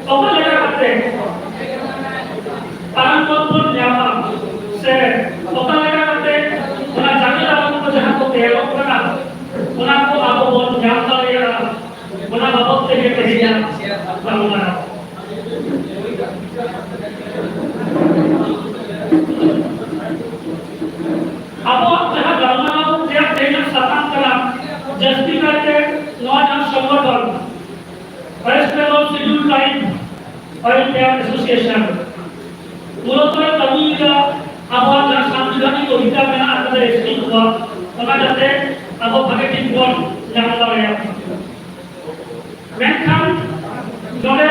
तो लगा करते पारंपरिक न्यामा से पता लगा करते ओना जाने वालों को जहां को तेलो करना ओना को आप बहुत न्यामा लेगा ओना बाबत से के कहिया बांग्ला अब जहां गांव त्या तेल सताम करा जस्ती करके नौजवान संगठन West Bengal schedule tribe oil care association মূলত তামিলরা আবার যা সাংবিধানিক অধিকার মেনা আপনাদের এসটি হওয়া ওনা যাতে আবার ভাগে ঠিক বল জানা দাঁড়ায় মেনখান জলে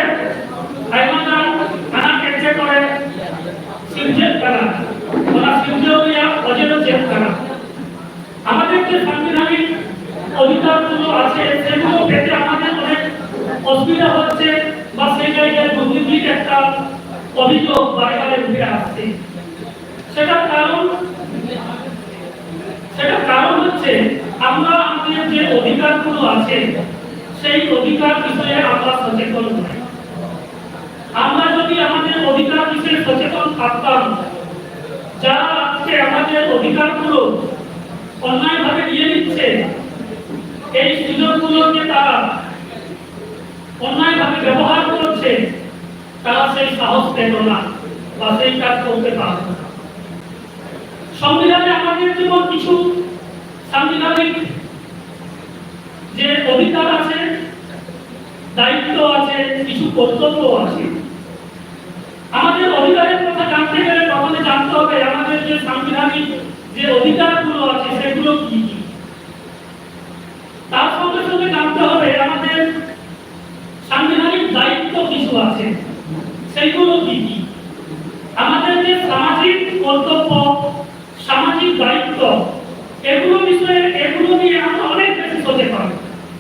আইমাদান আনা কেচে করে সিনজেট করা ওনা সিনজেরিয়া অজেনো চেক করা আমাদের যে সাংবিধানিক অধিকারগুলো আছে সেগুলো পেতে আমাদের অনেক অসুবিধা হচ্ছে বা সেই জায়গায় দুর্নীতির একটা অভিযোগ বারবার উঠে আসছে। সেটা কারণ হচ্ছে আমরা আমাদের যে অধিকারগুলো আছে সেই অধিকার বিষয়ে আমরা সচেতন নই। আমরা যদি আমাদের অধিকার বিষয়ে সচেতন থাকতাম, যারা আজকে আমাদের অধিকারগুলো অন্যায়ভাবে নিয়ে নিচ্ছে এই সুযোগগুলোকে তারা অন্যায়ভাবে ব্যবহার করছে, তারা সেই সাহস পেত না বা সেই কাজ করতে পারত না। সংবিধানে আমাদের যেমন কিছু সাংবিধানিক যে অধিকার আছে, দায়িত্ব আছে, কিছু কর্তব্য আছে। আমাদের অধিকারের কথা জানতে গেলে প্রথমে জানতে হবে আমাদের যে সাংবিধানিক যে অধিকারগুলো আছে সেগুলো কি কি। তার সঙ্গে সঙ্গে জানতে হবে আমাদের সাংবিধানিক দায়িত্ব কিছু আছে, সেগুলো কি কি। আমাদের যে সামাজিক কর্তব্য, সামাজিক দায়িত্ব, এগুলো নিয়ে আমরা অনেক বেশি সচেতন,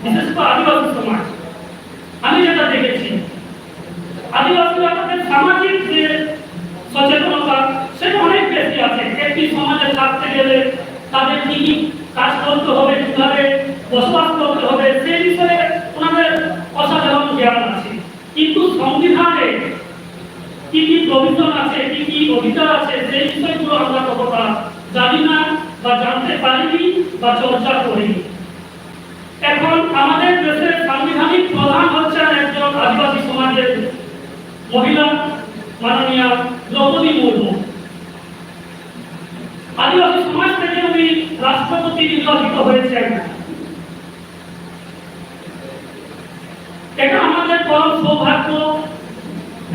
বিশেষ করে আদিবাসী সমাজ। আমি যেটা দেখেছি আদিবাসীরা আমাদের সামাজিক যে সচেতনতা সেটা অনেক বেশি আছে। একটি সমাজে থাকতে গেলে তাদের কি কি কাজ করতে হবে, কিভাবে বসবাস করতে হবে, সেই বিষয়ে ওনাদের অসাধারণ জ্ঞান আছে। কিন্তু সংবিধানে কি কি প্রভিশন আছে, কি কি অধিকার আছে, সেই বিষয়গুলো আমরা কতটা জানি না বা জানতে পারিনি বা চর্চা করিনি। এখন আমাদের দেশের সাংবিধানিক প্রধান হচ্ছেন একজন আদিবাসী সমাজের মহিলা মাননীয়া দ্রৌপদী মুর্মু। আদিবাসী সমাজ থেকে উনি রাষ্ট্রপতি নির্বাচিত হয়েছেন। এটা আমাদের পরম সৌভাগ্য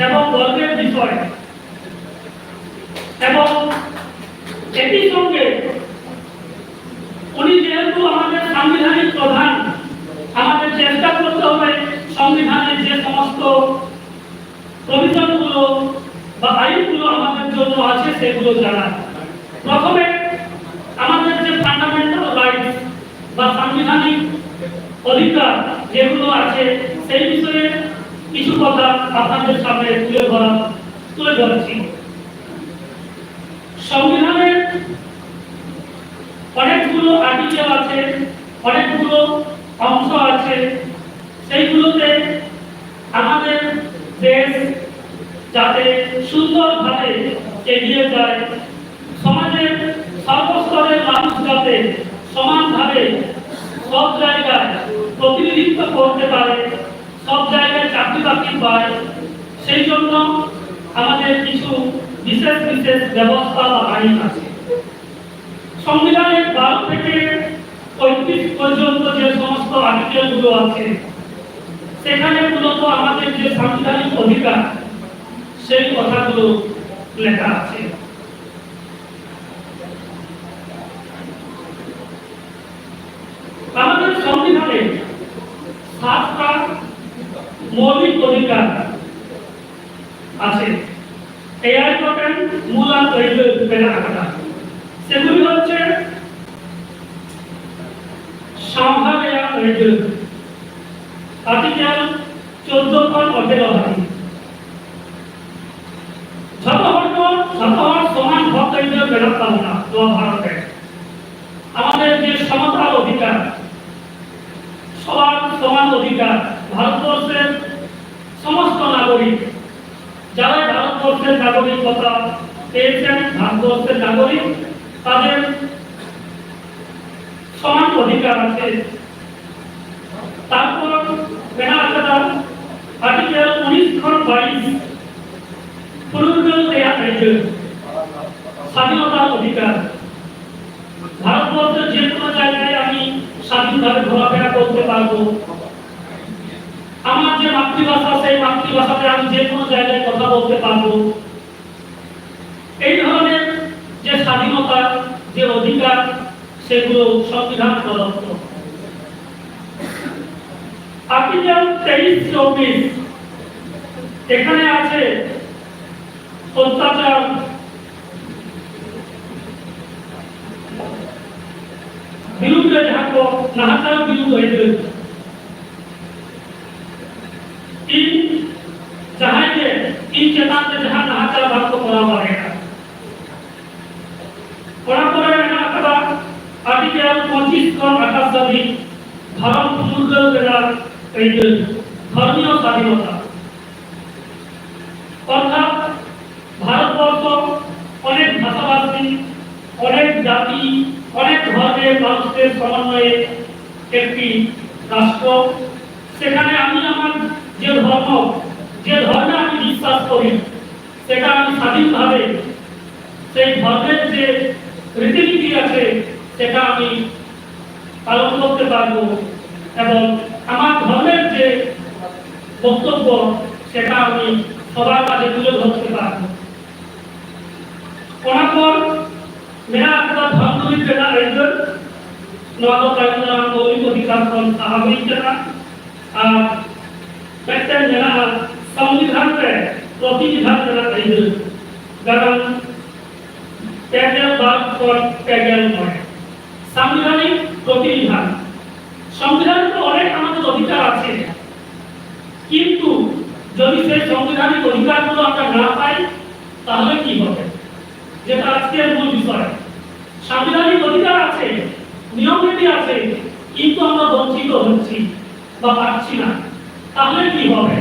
এবং গর্বের বিষয়। এবং একই সঙ্গে উনি যেহেতু আমাদের সাংবিধানিক প্রধান, আমাদের চেষ্টা করতে হবে সংবিধানের যে সমস্ত প্রভিশনগুলো বা আইনগুলো আমাদের জন্য আছে সেগুলো জানা। প্রথমে আমাদের যে ফান্ডামেন্টাল রাইটস বা সাংবিধানিক অধিকার যেগুলো আছে সেই বিষয়ে কিছু কথা আপনাদের সামনে তুলে ধরছি। সংবিধানের অনেকগুলো আর্টিকেল আছে, অনেকগুলো অংশ আছে, সেইগুলোতে আমাদের দেশ যাতে সুন্দরভাবে এগিয়ে যায়, সমাজের সর্বস্তরের মানুষ যাতে সমানভাবে সব জায়গায় প্রতিনিধিত্ব করতে পারে, সব জায়গায় চাকরি বাকরি পায়, সেই জন্য আমাদের কিছু বিশেষ বিশেষ ব্যবস্থা বা আইন আছে। সংবিধানের 12 থেকে 35 পর্যন্ত যে সমস্ত আর্টিকেলগুলো আছে সেখানে মূলত আমাদের যে সাংবিধানিক অধিকার সেই কথাগুলো লেখা আছে। আমাদের সংবিধানে 7টা মৌলিক অধিকার আছে। AI পাবেন মূল পেরাটা সেগুলি হচ্ছে সংবিধানের আর্টিকেল 14 সমান হক বেড়া পাওনা ভারতে আমাদের যে সমতার অধিকার, সবার সমান অধিকার, ভারতবর্ষের সমস্ত নাগরিক যারা ভারতবর্ষের নাগরিকতা পেয়েছেন, ভারতবর্ষের নাগরিক, তাদের সমান অধিকার আছে। তারপর আর্টিকেল 19-22 স্বাধীনতার অধিকার। ভারতবর্ষের যে কোনো জায়গায় আমি স্বাধীনভাবে ঘোরাফেরা করতে পারবো। আমার যে মাতৃভাষা সেই মাতৃভাষাতে আমি যে কোনো জায়গায় কথা বলতে পারবো। এই ধরনের যে স্বাধীনতা, যে অধিকার, সেগুলো সংবিধান প্রদত্ত। আর্টিকেল 23-24 এখানে আছে অত্যাচার, বিরুদ্ধে ঝাঁকো, নাহাচার বিরুদ্ধে इन चेतान से जहां नाहाचार भाग को करा पड़ेगा। आर्टिकल 25-28 ধর্ম ধর্মীয় স্বাধীনতা, অর্থাৎ ভারতবর্ষ অনেক ভাষাভাষী, অনেক জাতি, অনেক ধর্মের মানুষের সমন্বয়ে একটি রাষ্ট্র। সেখানে আমি আমার যে ধর্মে আমি বিশ্বাস করি সেটা আমি স্বাধীনভাবে সেই ধর্মের যে রীতিনীতি আছে সেটা আমি পালন করতে পারবো এবং আমার ধর্মের যে বক্তব্য সেটা আমি সবার কাছে তুলে ধরতে পারবো। অনাপর मेरा आपका धर्म भी करना है नवाब का मौलिक अधिकार साहब करना कहते हैं मेरा संविधान पे प्रतिविधान करना चाहिए कारण बात और সাংবিধানিক প্রতিবিধান। সংবিধানে তো অনেক আমাদের অধিকার আছে, কিন্তু যদি সেই সাংবিধানিক অধিকারগুলো আমরা না পাই তাহলে কি হবে, যেটা আজকের মূল বিষয়। সাংবিধানিক অধিকার আছে, নিয়ম নীতি আছে, কিন্তু আমরা বঞ্চিত হচ্ছি বা পাচ্ছি না, তাহলে কি হবে?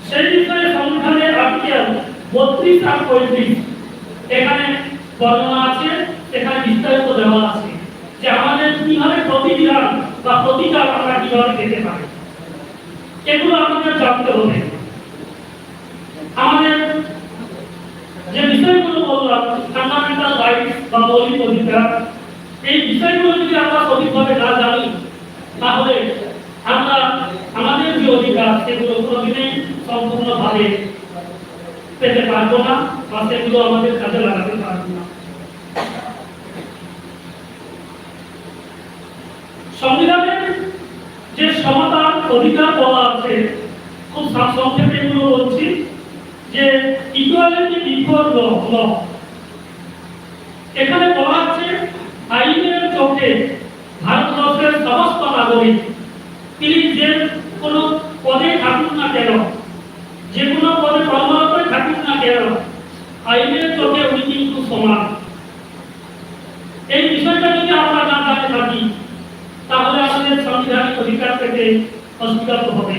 সেই বিষয়ে সংবিধানের আর্টিকেল 32 আর 35 এখানে বর্ণনা আছে, এখানে বিস্তারিত দেওয়া আছে যে আমাদের কিভাবে প্রতিবিধান বা প্রতিকার আমরা কিভাবে পেতে পারি, এগুলো আমাদের জানতে হবে। আমাদের যে বিষয়গুলো বললাম ফান্ডামেন্টাল রাইটস বা মৌলিক অধিকার, এই বিষয়গুলো যদি আমরা সঠিকভাবে না জানি তাহলে আমরা আমাদের যে অধিকার সেগুলো কোনোদিনই সম্পূর্ণভাবে পেতে পারবো না বা সেগুলো আমাদের কাজে লাগাতে পারবো না। অধিকার বলা আছে, খুব সংক্ষেপে এগুলো বলছি, যে ইকুয়ালিটি বিফোর ল। এখানে বলা আছে আইনের চোখে ভারতবর্ষের সমস্ত নাগরিক, তিনি যে কোনো পদে থাকুন না কেন, যে কোনো পদে কর্মরত থাকুন না কেন, আইনের চোখে উনি কিন্তু সমান। এই বিষয়টা যদি আমরা না জানে থাকি, তাহলে আমাদের সাংবিধানিক অধিকার থেকে অস্বীকার হবে।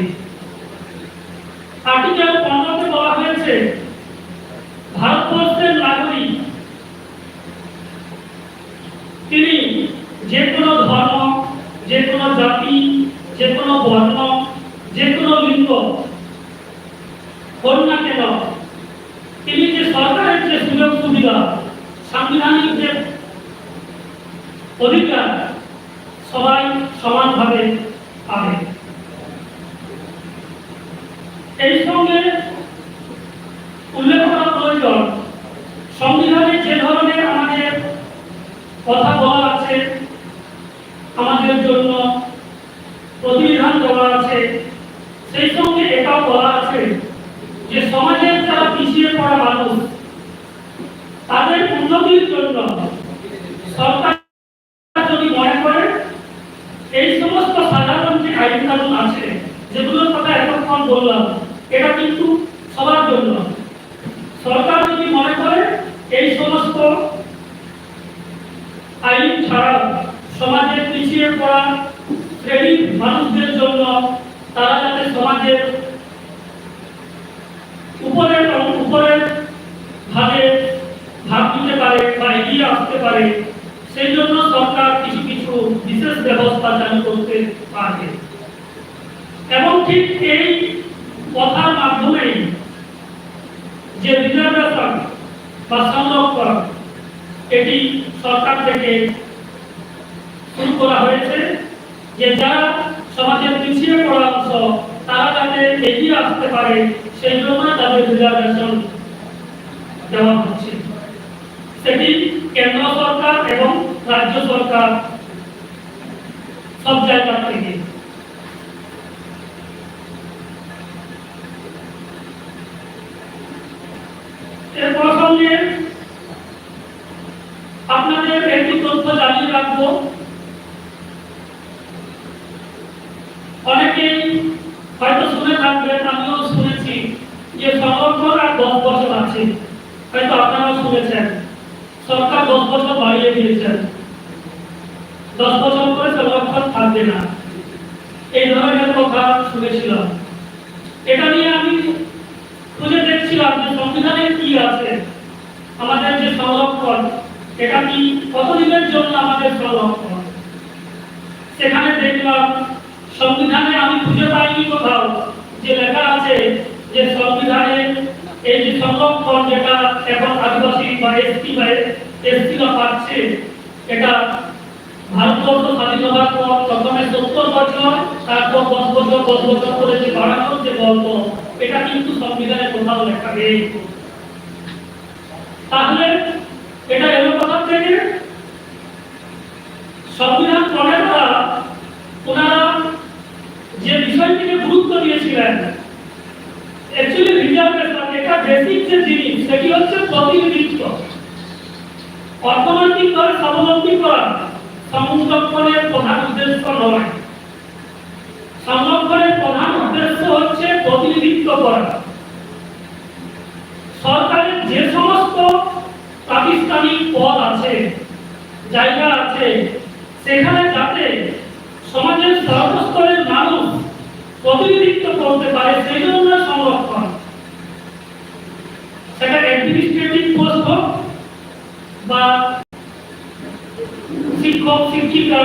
আর্টিকেল 15-তে বলা হয়েছে ভারতবর্ষের নাগরিক তিনি যে কোনো ধর্ম, যে কোনো জাতি, যে কোনো বর্ণ, যে কোনো লিঙ্গ হোক না কেন, তিনি যে সরকারের যে সুযোগ সুবিধা, সাংবিধানিক যে অধিকার, সবাই সমানভাবে পাবে। এই সঙ্গে উল্লেখ করা প্রয়োজন, সংবিধানে যে ধরনের আমাদের কথা বলা আছে, আমাদের জন্য প্রতিবিধান বলা আছে, সেই সঙ্গে এটাও বলা আছে যে সমাজের যারা পিছিয়ে পড়া মানুষ, তাদের উন্নতির জন্য সরকার যদি মনে করে এই সমস্ত সাধারণ যে আইন কানুন আছে, যেগুলোর কথা এতক্ষণ বললাম, এটা কিন্তু সবার জন্য। সরকার যদি মনে করে এই সমস্ত আইন ছাড়াও সমাজের পিছিয়ে পড়া শ্রেণীর মানুষদের জন্য, তারা যাতে সমাজের উপরের ভাগে ভাগ নিতে পারে বা এগিয়ে আসতে পারে, সেই জন্য সরকার কিছু কিছু বিশেষ ব্যবস্থা চালু করতে পারবে। এবং ঠিক এই কথার মাধ্যমেই যে রিজার্ভেশন বা সংরক্ষণ, এটি সরকার থেকে শুরু করা হয়েছে, যে যারা সমাজের পিছিয়ে পড়া অংশ, তারা যাতে এগিয়ে আসতে পারে, সেই জন্য তাদের রিজার্ভেশন দেওয়া হচ্ছে। সেটি কেন্দ্র সরকার এবং রাজ্য সরকার সব জায়গা থেকে। এর প্রসঙ্গে আপনাদের একটি তথ্য জানিয়ে রাখবো, অনেকেই হয়তো শুনে থাকবেন, আমিও শুনেছি, যে সংরক্ষণ আর 10 বছর আছে, হয়তো আপনারাও শুনেছেন। সরকার 10 বছর বাড়িয়ে দিয়েছেন, 10 বছর করে সংরক্ষণ থাকবে না, এই ধরনের কথা শুনেছিলাম। এটা নিয়ে আমি খুঁজে দেখছিলাম যে সংবিধানে কি আছে, আমাদের যে সংরক্ষণ, এটা কি কতদিনের জন্য আমাদের সংরক্ষণ। সেখানে দেখলাম সংবিধানে আমি খুঁজে পাইনি কোথাও যে লেখা আছে যে সংবিধানে এই যে সংরক্ষণ, যেটা এখন আদিবাসী বা এসটিরা পাচ্ছে, এটা ভারতবর্ষ স্বাধীন হওয়ার পর প্রথমে 70 বছর, তারপর 10 বছর 10 বছর করে যে বাড়ানোর যে গল্প, এটা কিন্তু সংবিধানে কোথাও লেখা নেই। তাহলে এটা এলো কোথা থেকে? সংবিধান প্রণেতা ওনারা যে বিষয়টিকে গুরুত্ব দিয়েছিলেন, অ্যাকচুয়ালি রিজার্ভেশন, এটা বেসিক যে জিনিস, সেটি হচ্ছে প্রতিনিধিত্ব। অর্থনৈতিকভাবে স্বাবলম্বী করা সংরক্ষণের প্রধান উদ্দেশ্য নয়। সংরক্ষণের প্রধান উদ্দেশ্য হচ্ছে প্রতিনিধিত্ব করা। সরকারের যে সমস্ত প্রাতিষ্ঠানিক পদ আছে, জায়গা আছে, সেখানে যাতে সমাজের সর্বস্তরের মানুষ প্রতিনিধিত্ব করতে পারে, সেই জন্য সংরক্ষণ। সেটা অ্যাডমিনিস্ট্রেটিভ পোস্ট হোক বা শিক্ষক শিক্ষিকা,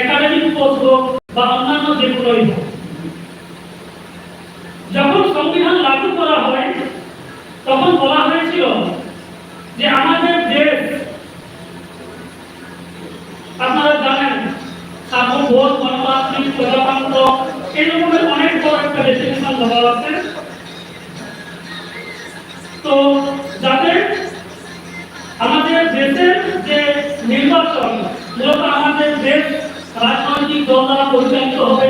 একাডেমিক পোস্ট হোক বা অন্যান্য যে কোনোই হোক। যখন সংবিধান লাগু করা হয়, তখন বলা হয়েছিল যে আমাদের দেশ, আপনারা জানেন, সার্বভৌম, গণতান্ত্রিক, প্রজাতন্ত্র, এই রকমের অনেক বড় একটা ডেফিনিশন দেওয়া আছে। তো যাতে আমাদের দেশের যে নির্বাচন, মূলত আমাদের দেশ রাজনৈতিক দল দ্বারা পরিচালিত হবে,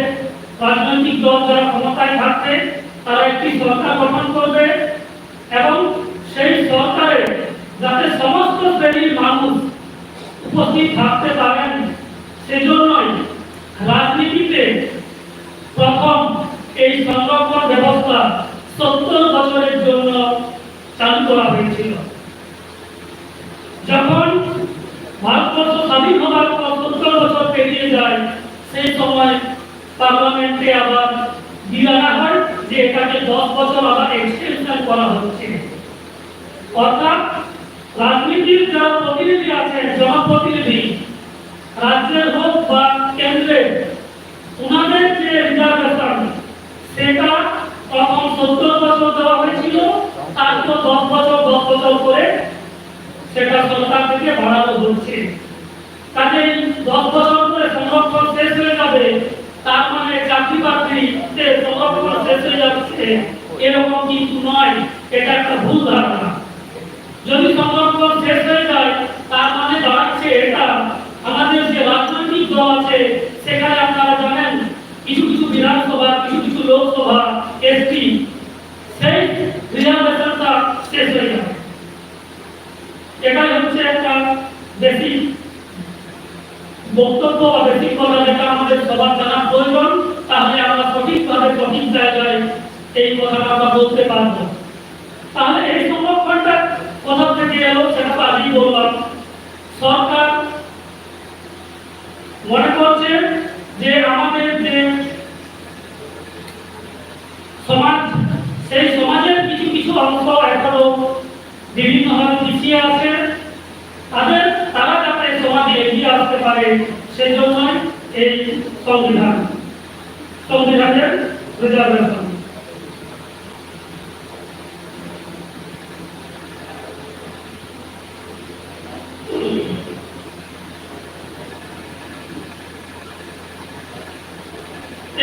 রাজনৈতিক দল যারা ক্ষমতায় থাকবে তারা একটি সরকার গঠন করবে এবং সেই সরকারে যাতে সমস্ত শ্রেণীর মানুষ উপস্থিত থাকতে পারেন সেজন্যই রাজনীতিতে প্রথম এই সংরক্ষণ ব্যবস্থা 70 বছরের জন্য চালু করা হয়েছিল। যখন ভারতবর্ষ স্বাধীন হওয়ার পর 70 বছর পেরিয়ে যায় সেই সময় পার্লামেন্টে আবার বিল আনা হয় যে এটাকে 10 বছর আবার এক্সটেনশন করা হচ্ছে। অর্থাৎ রাজনীতির যারা প্রতিনিধি আছেন, জনপ্রতিনিধি রাজ্যের হোক বা কেন্দ্রের, ওনাদের যে রিজার্ভেশন সেটা তখন 70 বছর দেওয়া হয়েছিল, তারপর 10 বছর করে সেটা সরকার থেকে বাড়ানো হচ্ছে। কাজেই 10 বছর করে সংরক্ষণ শেষ হয়ে যাবে, তার মানে চাকরি বাকরিতে সংরক্ষণ শেষ হয়ে যাচ্ছে এরকম কিন্তু নয়, এটা একটা ভুল ধারণা। যদি সংরক্ষণ শেষ হয়ে যায় তার মানে দাঁড়াচ্ছে এটা আমাদের যে রাজনৈতিক দল আছে সেখানে আপনারা জানেন কিছু কিছু বিধানসভা, কিছু কিছু লোকসভা, এসপি সেই রিজার্ভেশনটা শেষ হয়ে যাবে। এটাই হচ্ছে একটা বেসিক বক্তব্য বা বেসিক কথা যেটা আমাদের সবার জানা প্রয়োজন, তাহলে আমরা সঠিকভাবে সঠিক জায়গায় এই কথাটা আমরা বলতে পারবো। তাহলে এই সংরক্ষণটা কোথা থেকে এলো সেটা তো আগেই বললাম। সরকার মনে করছে যে আমাদের যে সমাজ, সেই সমাজের কিছু কিছু অংশ এখনো বিভিন্নভাবে পিছিয়ে আছে, তারা যাতে সমাজে এগিয়ে আসতে পারে সেই জন্য এই সংবিধানের রিজার্ভেশন।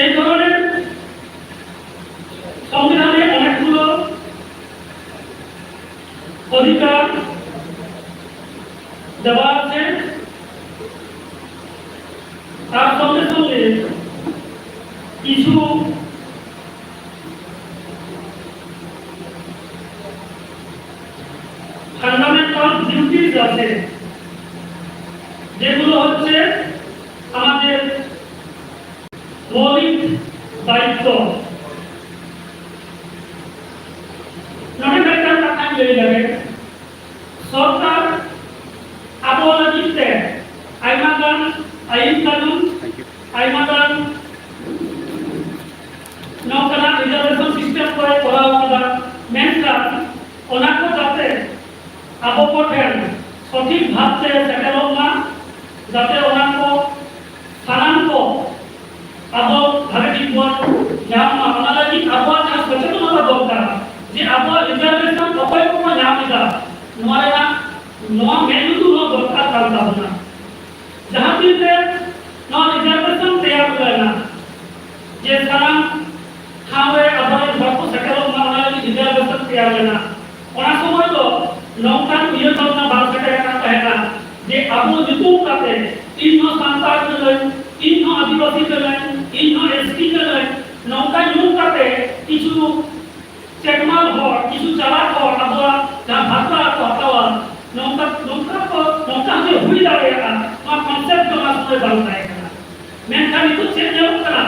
এই ধরনের সংবিধানে অনেকগুলো অধিকার দেওয়া আছে, তার সঙ্গে সঙ্গে কিছু ফান্ডামেন্টাল ডিউটিজ আছে, যেগুলো হচ্ছে আমাদের মৌলিক দায়িত্ব। সরকার আবহাওয়া দিতে আইমাদান আইন কানুন আইমাদান নৌকানা রিজার্ভেশন সিস্টেম করে করা হওয়া মেনকান ওনাকে যাতে আবহাওয়া সঠিক ভাবতে সেটেল না, যাতে ওনাকে স্থানাঙ্ক আবহাওয়া ভাবে জীবন ᱧᱟᱢᱟ ᱚᱱᱟ ᱞᱟᱹᱜᱤᱫ ᱟᱵᱚᱣᱟᱜ ᱡᱟᱦᱟᱸ ᱥᱚᱪᱮᱛᱚᱱᱚতা ᱫᱚᱨᱠᱟর যে ᱟᱵᱚᱣᱟᱜ রিজার্ভেশন ᱚᱠᱚᱭ ᱠᱚᱠᱚ ᱧᱟᱢ ᱮᱫᱟ ᱱᱚᱣᱟ ᱢᱮᱱᱩᱫᱩ ᱦᱚᱸ ᱫᱚᱨᱠᱟর ᱠᱟᱱ ᱛᱟᱵᱚᱱᱟ। ᱡᱟᱦᱟᱸ ᱛᱤᱱᱨᱮ ᱱᱚᱣᱟ রিজার্ভেশন ᱛᱮᱭᱟᱨ ᱞᱮᱱᱟ যে ᱥᱟᱱᱟᱢ ᱴᱷᱟᱶᱨᱮ ᱟᱵᱚᱨᱮᱱ ᱦᱚᱲ ᱠᱚ ᱥᱮᱴᱮᱨᱚᱜ ᱢᱟ, ᱚᱱᱟ ᱞᱟᱹᱜᱤᱫ রিজার্ভেশন ᱛᱮᱭᱟᱨ ᱞᱮᱱᱟ। ᱚᱱᱟ ᱥᱚᱢᱚᱭ ᱫᱚ ᱱᱚᱝᱠᱟᱱ ᱩᱭᱦᱟᱹᱨ ᱵᱷᱟᱵᱽᱱᱟ ᱵᱟᱝ ᱥᱮᱴᱮᱨ ᱟᱠᱟᱱ ᱛᱟᱦᱮᱱᱟ যে ᱟᱵᱚ ᱧᱩᱛᱩᱢ ᱠᱟᱛᱮ ᱤᱧᱦᱚᱸ ᱥᱟᱱᱛᱟᱲ ᱠᱟᱹᱱᱟᱹᱧ, ᱤᱧᱦᱚᱸ আদিবাসী ᱠᱟᱹᱱᱟᱹᱧ, ᱤᱧᱦᱚᱸ এসটি ᱠᱟᱹᱱᱟᱹᱧ, নৌকা নিয়োগ কাটে কিছু চেকমাল হওয়ার, কিছু চালাক হওয়ার, আবহাওয়া যার ভাষা হওয়ার নৌকা যে হুই দাঁড়িয়েছে নয়া কনসেপ্ট ᱫᱚ ᱚᱱᱟ ᱥᱚᱢᱚᱭ ᱵᱟᱝ ᱛᱟᱦᱮᱸ ᱠᱟᱱᱟ। ᱢᱮᱱᱠᱷᱟᱱ ᱱᱤᱛᱚᱜ ᱪᱮᱫ ᱧᱮᱞᱚᱜ ᱠᱟᱱᱟ,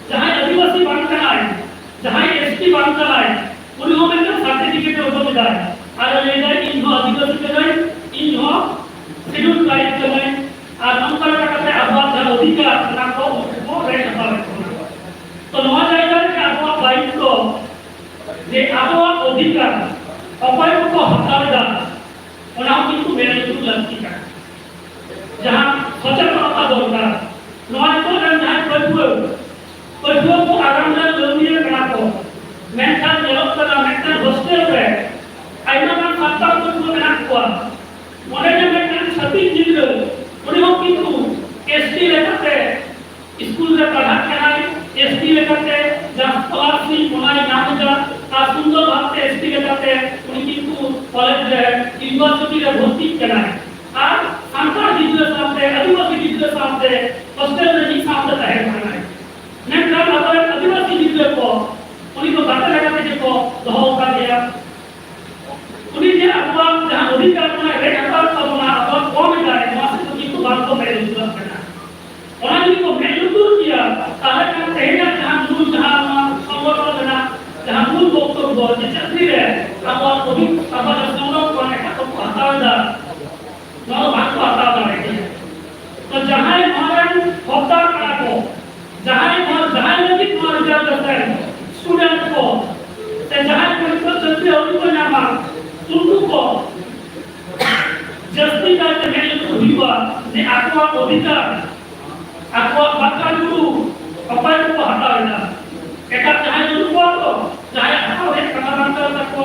ᱡᱟᱦᱟᱸᱭ ᱟᱹᱫᱤᱵᱟᱹᱥᱤ ᱵᱟᱝ ᱠᱟᱱᱟᱭ, ᱡᱟᱦᱟᱸᱭ ᱮᱥᱴᱤ ᱵᱟᱝ ᱠᱟᱱᱟᱭ, উনি ᱦᱚᱸ ᱢᱮᱱᱠᱷᱟᱱ ᱥᱟᱨᱴᱤফᱤᱠᱮᱴ ᱩᱰᱩᱠ ᱮᱫᱟᱭ ᱟᱨ ᱞᱟᱹᱭᱫᱟᱭ ᱤᱧᱦᱚᱸ ᱟᱹᱫᱤᱵᱟᱹᱥᱤ ᱠᱟᱹᱱᱟᱹᱧ, ᱤᱧᱦᱚᱸ শিডিউল ট্রাইব ᱠᱟᱹᱱᱟᱹᱧ, আর নৌকা কাটাতে আবহাওয়া যার অধিকার ᱚᱱᱟ ᱠᱚ রেট ᱦᱟᱛᱟᱣᱮᱫ ᱠᱟᱱᱟ। তো নয়া জায়গায় যে আবহাওয়া দায়িত্ব যে আবহাওয়া অধিকার অকয় কো হাতাবেদা ওনাও কিন্তু মেনে নিতে লাগছে যাহা সচেতনতা দরকার। নয় তো যাই পড়বো কো আরামদার জমিয়ে কানা কো মেনখান জেলক করা মেনখান হোস্টেল রে আইনামান সাতটা পড়বো কানা কো মনে যে মেনখান সতীশ জিন্দ্র উনিও কিন্তু এসটি লেখাতে স্কুল রে পড়া কানাই, এসটি লেখাতে যা স্কলারশিপ ওনার নাম যা আর সুন্দর ভাবে এসটি লেখাতে উনি কিন্তু কলেজ রে ইউনিভার্সিটি রে ভর্তি কানাই। আর সান্তাল গিদ্রে সাথে আদিবাসী গিদ্রে সাথে হোস্টেল রে সাথে তাহে কানাই। মেনখান আবার जहाँ मूल बक्तव्य जे चाकरी रे आबाद अभिक आबाद संरक्षण एक तो हटावेदा नौ भाग को हटावा है तो जहाँ हमारे हफ्ता को जहाँ नदी तुम्हारे रिजल्ट करता है स्टूडेंट को ते जहाँ परीक्षा चलती है उनको नामा उनको को जस्ती का मैं तो हुआ ने आपको अधिकार आपको बाका dulu apa itu hataina kita jangan dulu ko jangan apa है कमांडर तक को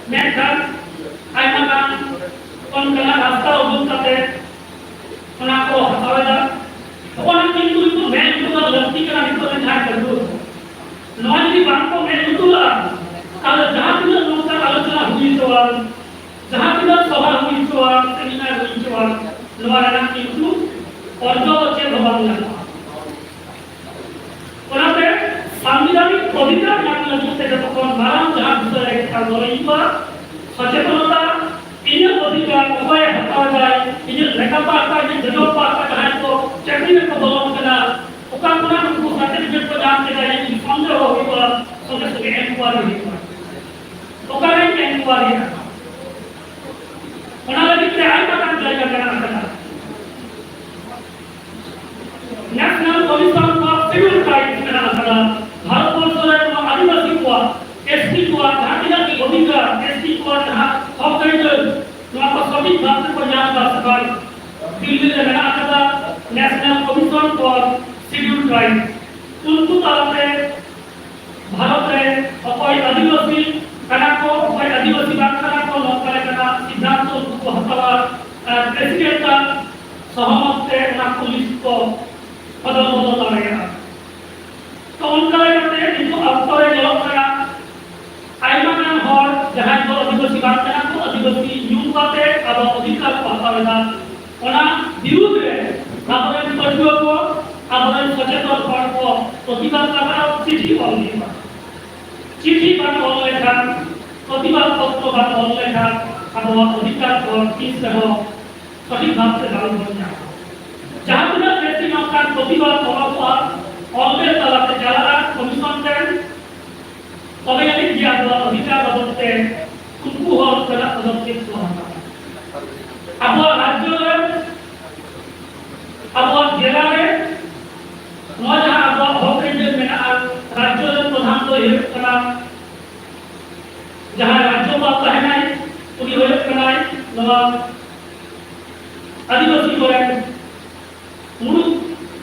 मैं kan ai makan kon kena rasta ubun kate ona ko hataina ona কিন্তু itu मैं itu kalau गलती करा itu kan ध्यान कर दो नॉन की बात को मैं itu lah kalau जहां भी लोग का आलोचना हुई तो जहां भी सभा हुई तो सेमिनार हुई तो luar anak itu ordo হচ্ছে ভবানী ওনাতে সাংবিধানিক অধিকার মান্য করতে যতক্ষণ বারাম যার ভিতরে একটা লড়াই বা সচেতনতা এই অধিকার উপায় হটাওয়া যায় এই লেখাপড়া যে জনপড়া কাজ তো চাকরি को বলন করা ওকা কোনা को सर्टिफिकेट को जानते जाए कि সন্দেহ হইবা সঙ্গে সঙ্গে এনকোয়ারি হইবা ওকারে এনকোয়ারি ওনারা কি আই পাতান জায়গা জানা national commission for civil rights মেলা করা ভারতবর্ষের আদিবাসী কোয়া এসটি কোয়া জাতিগত অধিকার এসটি কোয়া সবকারীদের নয়া সঠিক ভাবে প্রয়াস করা সরকার দিল্লিতে মেলা করা national commission for civil rights উनको তাতে ভারতে অপয় আদিবাসী কানাকো অপয় আদিবাসী বাংলাকো নকলে করা সিদ্ধান্ত উनको হটাওয়া প্রেসিডেন্ট सहमत ना पुलिस को बदल बदल लगेगा तो उनका कहते हैं इनको अवसर जवाब करा आइमान हर जहां को आदिवासी बात करना तो आदिवासी यूं बातें अब अधिकार पाता है ओना विरोध है बाबरे पढ़ियो को आबरे सचेतन पढ़ को प्रतिवाद करा चिट्ठी बोल दिया चिट्ठी पर बोल लेखा प्रतिवाद पत्र पर बोल लेखा अब अधिकार को किस तरह सही बात से लागू हो जाए जहां पर व्यक्ति का प्रतिवाद होगा हुआ ऑलवेज तलाते जारा कमीशन के तबे यदि दिया हुआ अधिकार बदलते उनको और करा पदक्षेप हुआ अब राज्य में अब जिला में नौजा अब होकर में राज्य में प्रधान तो ये करा जहां राज्यों का कहना है पूरी हो करना है नवा आदिवासी को मूल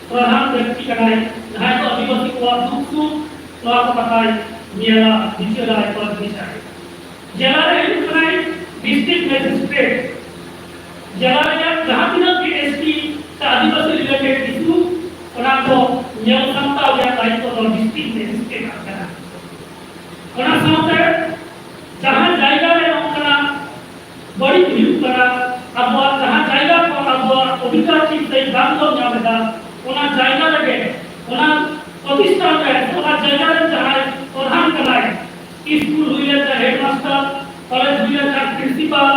प्रधान व्यक्ति कराए जहाँ तो आदिवासी को दुख सुख तो आपको पता है मेरा विषय राय पर विचार जिला रे कराए डिस्ट्रिक्ट मजिस्ट्रेट जिला रे जहाँ भी ना एसटी आदिवासी रिलेटेड इशू और आपको न्याय संस्था या दायित्व तो डिस्ट्रिक्ट मजिस्ट्रेट करा और साथ जहाँ जायगा रे नौकरा बड़ी भीड़ करा अब जहाँ जायगा पर अब अधिकार की सही दाम तो जामेगा ओना जायगा लगे ओना प्रतिष्ठान है ओना जायगा रे जहाँ प्रधान कराए स्कूल हुई है हेडमास्टर कॉलेज हुई है principal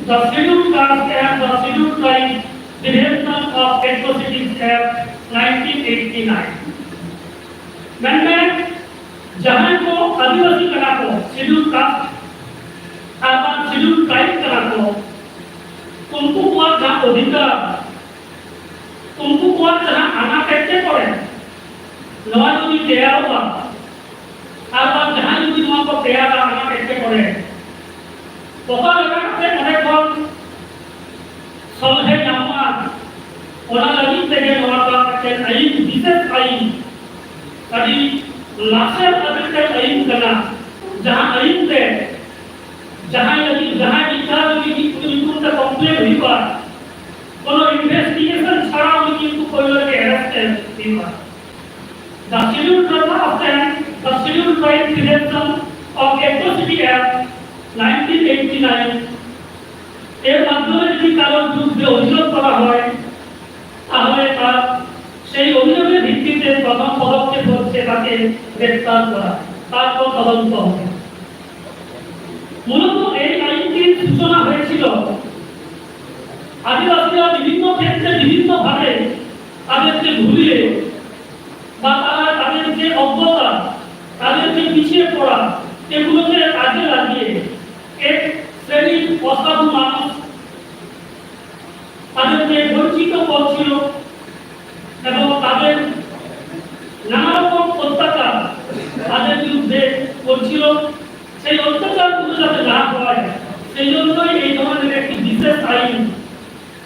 the Scheduled Caste and the Scheduled Tribes Prevention of Atrocities Act 1989. मैंने जहां को आदिवासी कला को शेड्यूल कास्ट और शेड्यूल ट्राइब कला को तुमको कोई जहां अधिकार तुमको कोई जहां आना कहते पड़े नवा जो भी तैयार हुआ और जहां जो भी नवा को तैयार आना कहते पड़े पता लगा से अनेक बार सलहे नामा ओना लगी तेगे नवा का के आई विशेष आई कभी लाशेर अबिलते आइन करना जहां आइन से जहां विचार की इनको का कंप्लेंट हुई बात कोनो इन्वेस्टिगेशन छाड़ा उनकी इनको कोई लोग अरेस्ट नहीं हुआ the schedule caste and the schedule tribe prevention of atrocity act 1989 এর মাধ্যমে যদি কারো বিরুদ্ধে অভিযোগ করা হয় তাহলে তার সেই অভিযোগের ভিত্তিতে প্রথম পদক্ষেপ হচ্ছে তাকে গ্রেফতার করা তারপর তদন্ত হবে মূলত এই আইনটির সূচনা হয়েছিল আদিবাসীরা বিভিন্ন ক্ষেত্রে বিভিন্নভাবে তাদেরকে ভুলিয়ে বা তাদের যে অজ্ঞতা তাদের যে পিছিয়ে পড়া এগুলোকে কাজে লাগিয়ে এক শ্রেণীর অসাধু মানুষ তাদেরকে বঞ্চিত করছিল এবং তাদের নানা রকম অত্যাচার তাদের বিরুদ্ধে করছিল সেই অত্যাচারগুলো যাতে না হয় সেই জন্যই এই ধরনের একটি বিশেষ আইন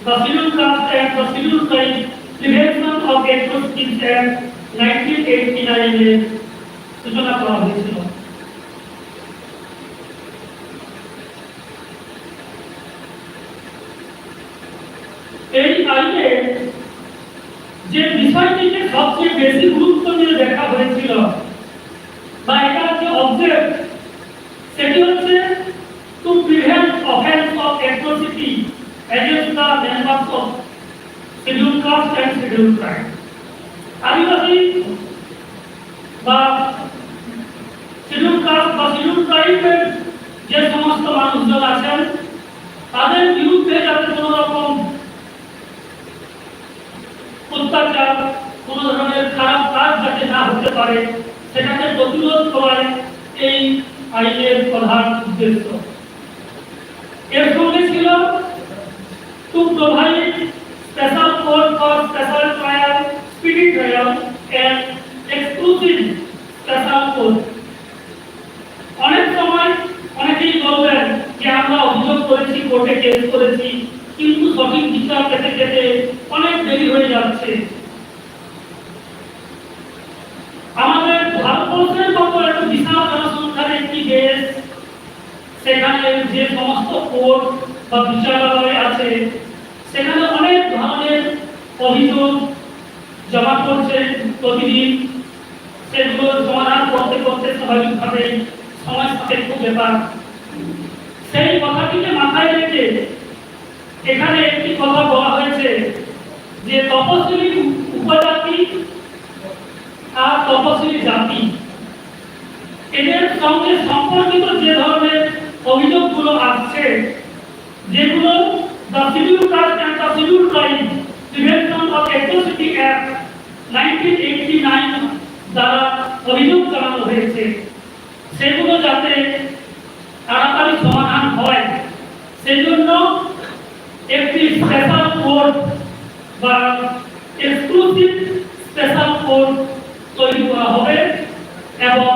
the schedule caste and the schedule tribe prevention of atrocities act 1989 এর সূচনা করা হয়েছিল এই আইনে যে বিষয়টিকে সবচেয়ে বেশি গুরুত্ব দিয়ে দেখা হয়েছিল বা এটা যে অবজেক্ট সেটি হচ্ছে to prevent offence of atrocity against the members of schedule caste and schedule tribe adivasi বা শিডিউল কাস্ট বা শিডিউল ট্রাইবের যে সমস্ত মানুষজন আছেন তাদের বিরুদ্ধে যাতে কোনো রকম অত্যাচার কোন ধরনের খারাপ কাজ যাতে না হতে পারে সেটাকে প্রতিরোধ করাই এই আইনের প্রধান উদ্দেশ্য এর সঙ্গে ছিল to provide special court for special trial speedy trial and exclusive special court অনেক সময় অনেকেই বলবেন যে আমরা অভিযোগ করেছি কোর্টে কেস করেছি কিন্তু সঠিক বিচার পেতে পেতে অনেক দেরি হয়ে যাচ্ছে আমাদের ভারতবর্ষের মতো একটা বিশাল জনসংখ্যার একটি দেশ সেখানে যে সমস্ত কোর্ট বা বিচারালয় আছে সেখানে অনেক ধরনের অভিযোগ জমা করছে প্রতিদিন সেগুলোর সমাধান করতে করতে স্বাভাবিকভাবে সময় সাপেক্ষ ব্যাপার সেই কথাটিকে মাথায় রেখে এখানে একটি কথা বলা হয়েছে যে তপশিলি উপজাতি আর তপশিলি জাতি এদের সঙ্গে সম্পর্কিত যে ধরনের অভিযোগগুলো আসছে যেগুলো the schedule caste and the schedule tribe prevention of atrocity act 1989 দ্বারা অভিযোগ জানানো হয়েছে সেগুলো যাতে তাড়াতাড়ি সমাধান হয় সেজন্য একটি স্পেশাল কোর্ট বা এক্সক্লুসিভ স্পেশাল কোর্ট তৈরি করা হবে এবং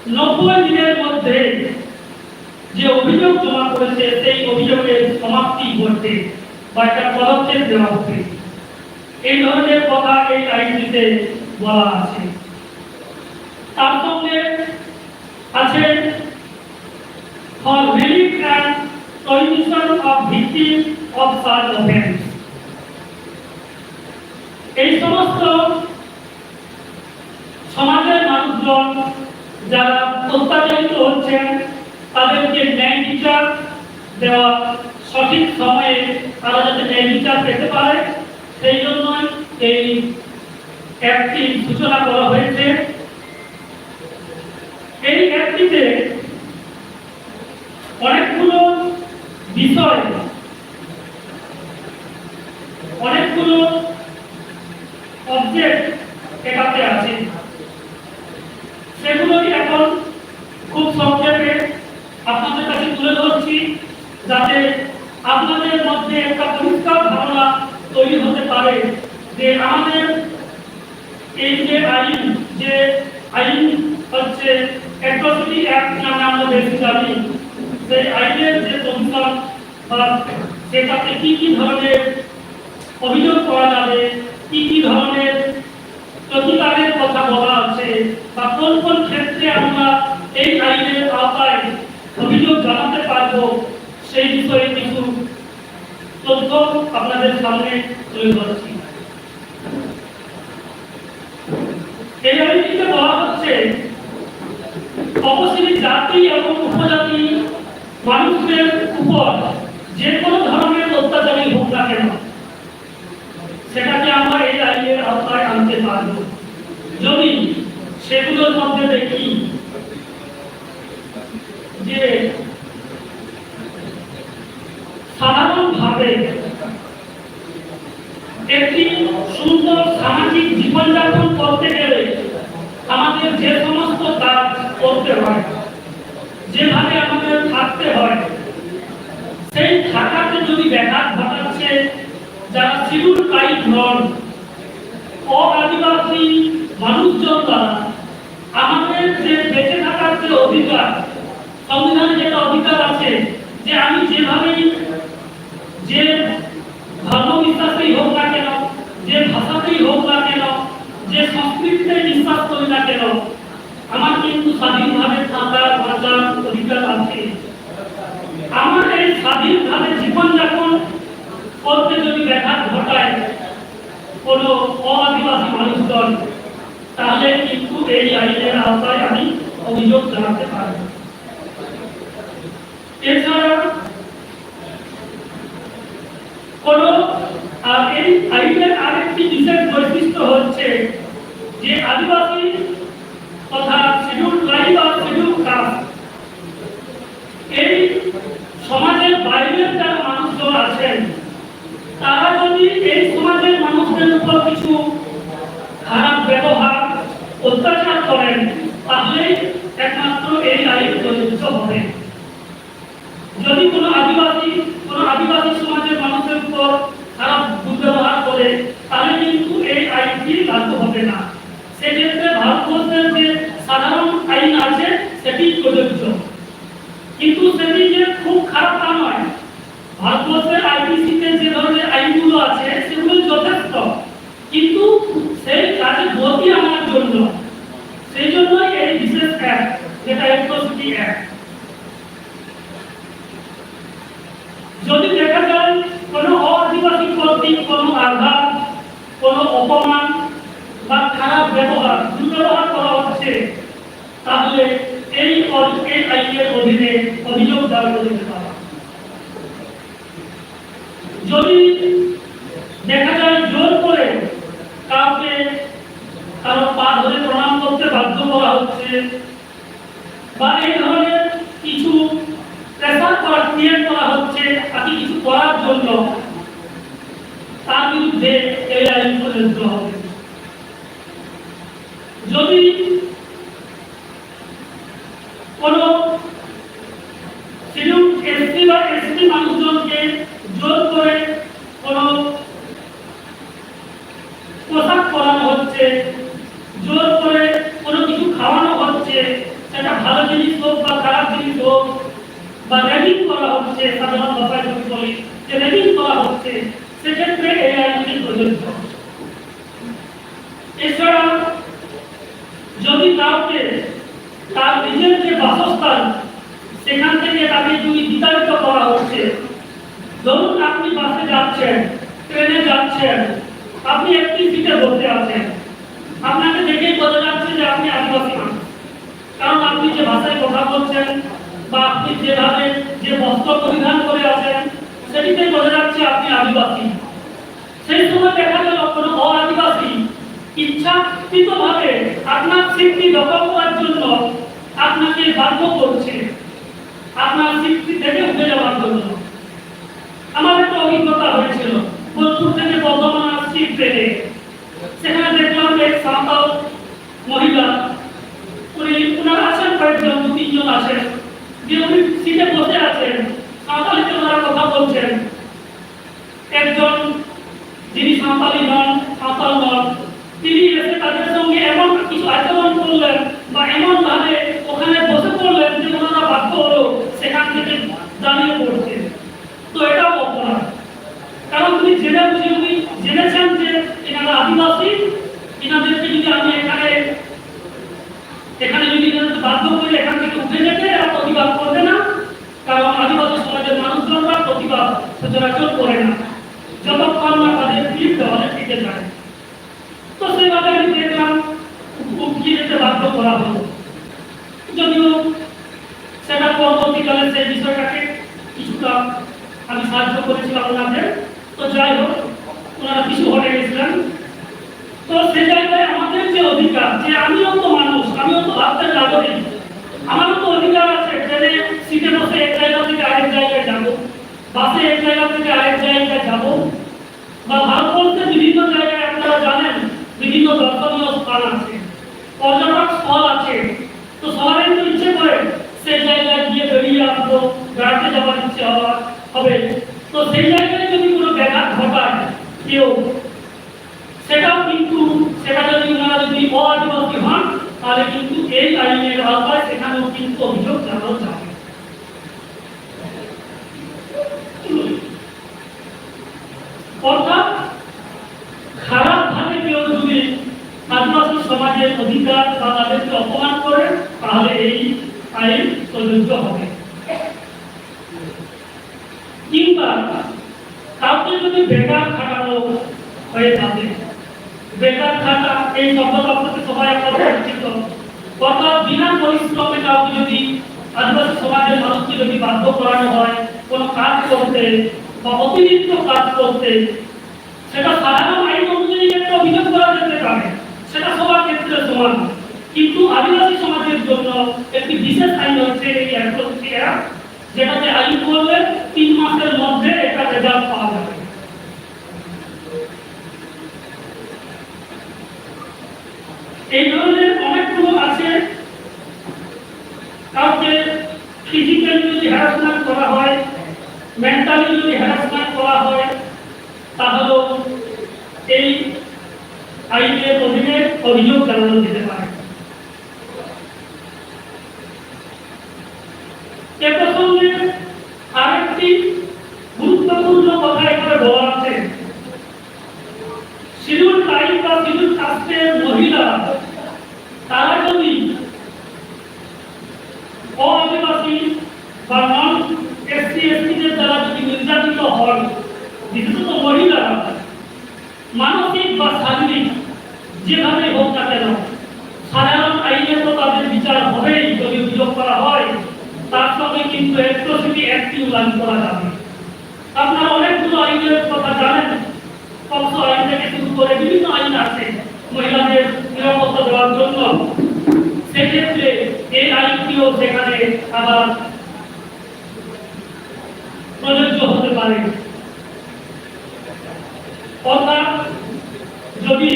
90 দিনের মধ্যে যে অভিযোগ জমা করেছে সেই অভিযোগের সমাপ্তি ঘটবে বা একটা পদক্ষেপ দেওয়া হবে এই ধরনের কথা এই আইনটিতে বলা আছে তার সঙ্গে আছে for relief and prohibition of victim of such offence এই সমস্ত সমাজের মানুষজন যারা অত্যাচারিত হচ্ছেন তাদেরকে ন্যায় বিচার দেওয়া সঠিক সময়ে তারা যাতে ন্যায় বিচার পেতে পারে সেই জন্য এই অ্যাক্টটি সূচনা করা হয়েছে এই অ্যাক্টটিতে অনেকগুলো বিষয় অনেকগুলো অবজেক্ট এটাতে আছে, সেগুলোই এখন খুব সংক্ষেপে আপনাদের কাছে তুলে ধরছি, যাতে আপনাদের মধ্যে একটা পরিষ্কার ধারণা তৈরি হতে পারে যে আমাদের এই যে আইন হচ্ছে অ্যাট্রসিটি অ্যাক্ট নামে আমরা বেশি জানি, সেই আইনের যে প্রভিশন বা সেটাতে কি কি ধরনের অভিযোগ করা যাবে, কি কি ধরনের প্রতিকারের কথা বলা আছে, বা কোন কোন ক্ষেত্রে আমরা এই আইনের আওতায় অভিযোগ জানাতে পারবো, সেই বিষয়ে কিছু তথ্য আপনাদের সামনে তুলে ধরছি। এই আইনটিতে বলা হচ্ছে তপশিলি জাতি এবং উপজাতি মানুষদের উপর যে কোনো ধরনের অত্যাচারই হোক না কেন, সেটাকে আমরা এই আইনের আওতায় আনতে পারব যদি সেগুলোর মধ্যে দেখি যে সাধারণভাবে একটি সুন্দর সামাজিক জীবনযাপন করতে গেলে আমাদের যে সমস্ত কাজ করতে হয়, যেভাবে আমাদের থাকতে হয়, সেই থাকাতে যদি ব্যাঘাত ঘটাচ্ছে যারা শিডিউল ট্রাইব নন, আদিবাসী মানুষজন দ্বারা আমাদের যে বেঁচে থাকার যে অধিকার, সংবিধানে যেটা অধিকার আছে যে আমি যেভাবেই যে ধর্ম বিশ্বাসেই হোক না কেন, যে ভাষাতেই হোক না কেন, যে সংস্কৃতিতে বিশ্বাস করি না কেন, আমার কিন্তু স্বাধীনভাবে থাকার বাঁচার অধিকার আছে। আমার এই স্বাধীনভাবে জীবনযাপন করতে যদি ব্যাঘাত ঘটায় কোনো আদিবাসী মানুষজন, তাহলে কিন্তু এই আইনের আওতায় আমি অভিযোগ জানাতে পারব। এছাড়া এই আইনের আরেকটি বিশেষ বৈশিষ্ট্য হচ্ছে যে আদিবাসী তথা শিডিউল ট্রাইব আর শিডিউল কাস্ট এই সমাজের বাইরের যারা মানুষজন আছেন, তারা যদি এই সমাজের মানুষদের উপর কিছু খারাপ ব্যবহার অত্যাচার করেন, তাহলে একমাত্র এই আইন প্রযোজ্য হবে। যদি কোনো আদিবাসী সমাজের মানুষের উপর খারাপ দুর্ব্যবহার করে, তাহলে কিন্তু এই আইনটি লাগু হবে না। সেক্ষেত্রে ভারতবর্ষের যে সাধারণ আইন আছে সেটি প্রযোজ্য, কিন্তু সেটি যে খুব খারাপ তা নয়। ভারতবর্ষের আইপিসিতে যে ধরনের আইনগুলো আছে সেগুলো যথেষ্ট, কিন্তু সেই কাজে গতি আনার জন্য সেই জন্যই এই বিশেষ অ্যাক্ট, যেটা অ্যাট্রসিটি অ্যাক্ট। যদি দেখা যায় কোনো আদিবাসী কর্তৃক কোনো আঘাত, কোনো অপমান বা খারাপ ব্যবহার, দুর্ব্যবহার করা হচ্ছে, তাহলে এই আইনের অধীনে অভিযোগ দায়ের করতে পারে। যদি দেখা যায় জোর করে কাউকে কারো পা ধরে প্রণাম করতে বাধ্য করা হচ্ছে, বা এই ধরনের কিছু প্রেসার ক্রিয়েট করা হচ্ছে তাকে কিছু করার জন্য, তার বিরুদ্ধে এই আইন প্রযোজ্য হবে। যদি কোনো শিডিউল এসসি বা এসটি মানুষজনকে জোর করে কোনো পোশাক পরানো হচ্ছে, জোর করে কোনো কিছু খাওয়ানো হচ্ছে, সেটা ভালো জিনিস হোক বা খারাপ জিনিস হোক, বা র্যাগিং করা হচ্ছে, সাধারণ ভাষায় যদি বলি যে র্যাগিং করা হচ্ছে, সেক্ষেত্রে এই আইনটি প্রযোজ্য। এছাড়া যদি কাউকে তার নিজের যে বাসস্থান সেখান থেকে তাকে যদি বিতাড়িত করা হচ্ছে, ধরুন আপনি বাসে যাচ্ছেন, ট্রেনে যাচ্ছেন, আপনি একটি সিটে বসে আছেন, আপনাকে দেখেই বোঝা যাচ্ছে যে আপনি আদিবাসী মানুষ, কারণ আপনি যে ভাষায় কথা বলছেন বা আপনি যেভাবে যে বস্ত্র পরিধান করে আছেন সেটিতে বোঝা যাচ্ছে আপনি আদিবাসী। সেই সময় দেখা গেল কোনো আদিবাসী ইচ্ছাকৃতভাবে আপনার সিটটি দখল করার জন্য আপনাকে বাধ্য করছে, আপনার সিটটি থেকে উঠে যাওয়ার জন্য। আমার একটা অভিজ্ঞতা হয়েছিল, বোলপুর থেকে বর্ধমান আসছি ট্রেনে, সেখানে দেখলাম এক সাঁওতাল মহিলা, ওনারা আছেন কয়েকজন, 2-3 জন আছেন, যে উনি সিটে বসে আছেন, সাঁওতালিতে ওনারা কথা বলছেন। একজন যিনি সাঁওতালি নন, সাঁওতাল নন, তিনি এসে তাদের সঙ্গে এমন কিছু আচরণ করলেন বা এমন ভাবে ওখানে বসে পড়লেন যে ওনারা বাধ্য হলো সেখান থেকে দাঁড়িয়ে পড়ছে। তো এটাও অপরাধ, কারণ তিনি জেনে বুঝে উনি জেনেছেন যে এনারা আদিবাসী, এনাদেরকে যদি আমি এখানে যদি এনাদের বাধ্য করে এখান থেকে উঠে যেতে, এরা প্রতিবাদ করবে না, কারণ আদিবাসী সমাজের মানুষজনরা প্রতিবাদ সচরাচর করে না যতক্ষণ না তাদের পিঠ দেওয়ালে টিকে যায়। তো সেইভাবে আমি দেখলাম উঠিয়ে যেতে বাধ্য করা হলো, যদিও সেটা পরবর্তীকালে সেই বিষয়টাকে কিছুটা আমি সাহায্য করেছিলাম ওনাদের। তো যাই হোক, ওনারা কিছু হটে গেছিলেন। তো সে জায়গায় আমাদের যে অধিকার, যে আমিও তো মানুষ, আমিও তো ভারতের নাগরিক, আমারও তো অধিকার আছে ট্রেনে সিটে বসে এক জায়গা থেকে আরেক জায়গায় যাবো, বাসে এক জায়গা থেকে আরেক জায়গায় যাবো, বা ভারতবর্ষের বিভিন্ন জায়গায় আপনারা জানেন বিভিন্ন দর্শনীয় স্থান আছে, পর্যটক স্থল আছে। তো সবারই তো ইচ্ছে করে সেই জায়গায় গিয়ে বেরিয়ে আসবো, বেড়াতে যাওয়ার ইচ্ছে হবে। তো সেই জায়গায় যদি কোনো ব্যাঘাত ঘটায় কেউ, সেটাও কিন্তু সেটা যদি ওনারা যদি অআদিবাসী হন, তাহলে কিন্তু এই আইনের আওতায় সেখানেও কিন্তু অভিযোগ জানানো যাবে। অর্থাৎ খারাপ ভাবে কেউ যদি আদিবাসী সমাজের অধিকার বা তাদেরকে অপমান করে, তাহলে এই আইন প্রযোজ্য হবে। কিংবা কাউকে যদি বেকার খাটানো হয়ে থাকে, বেকার খাটা এই শব্দটাকে সবাই আপনারা পরিচিত, অর্থাৎ বিনা পরিশ্রমে কাউকে যদি আদিবাসী সমাজের মানুষকে যদি বাধ্য করানো হয় কোনো কাজ করতে বা অতিরিক্ত কাজ করতে, সেটা সাধারণ আইন অনুযায়ী একটা অভিযোগ করা যেতে পারে, সেটা সবার ক্ষেত্রে সমান। কিন্তু আদিবাসী সমাজের জন্য একটি বিশেষ আইন হচ্ছে এই অ্যাট্রসিটি অ্যাক্ট, যেটাতে আইন করলে 3 মাসের মধ্যে এটা রেজাল্ট পাওয়া যাবে। এই ধরনের অনেকগুলো আছে। কাউকে ফিজিক্যালি যদি হ্যারাসমেন্ট করা হয়, মেন্টালি যদি হ্যারাসমেন্ট করা হয়, তাহলে এই আইনের অধীনে অভিযোগ জানানো যেতে পারে। এ প্রসঙ্গে আরেকটি গুরুত্বপূর্ণ কথা এখানে বলা আছে, শিডিউল ট্রাইব বা শিডিউল কাস্টের মহিলা তারা যদি অআদিবাসী বা নন SC/ST-দের দ্বারা যদি নির্যাতিত হন, বিশেষত মহিলারা মানসিক বা শারীরিক যেভাবে হোক না কেন, সাধারণ আইনে তো তাদের বিচার হবেই যদি অভিযোগ করা হয়, তার সঙ্গে কিন্তু অ্যাট্রসিটি অ্যাক্টটিও লাগু করা যাবে। আপনারা অনেকগুলো আইনের কথা জানেন, পক্সো আইন থেকে শুরু করে বিভিন্ন আইন আছে মহিলাদের নিরাপত্তা দেওয়ার জন্য। সেক্ষেত্রে এই আইনটিও সেখানে আবার প্রযোজ্য হতে পারে। অর্থাৎ যদি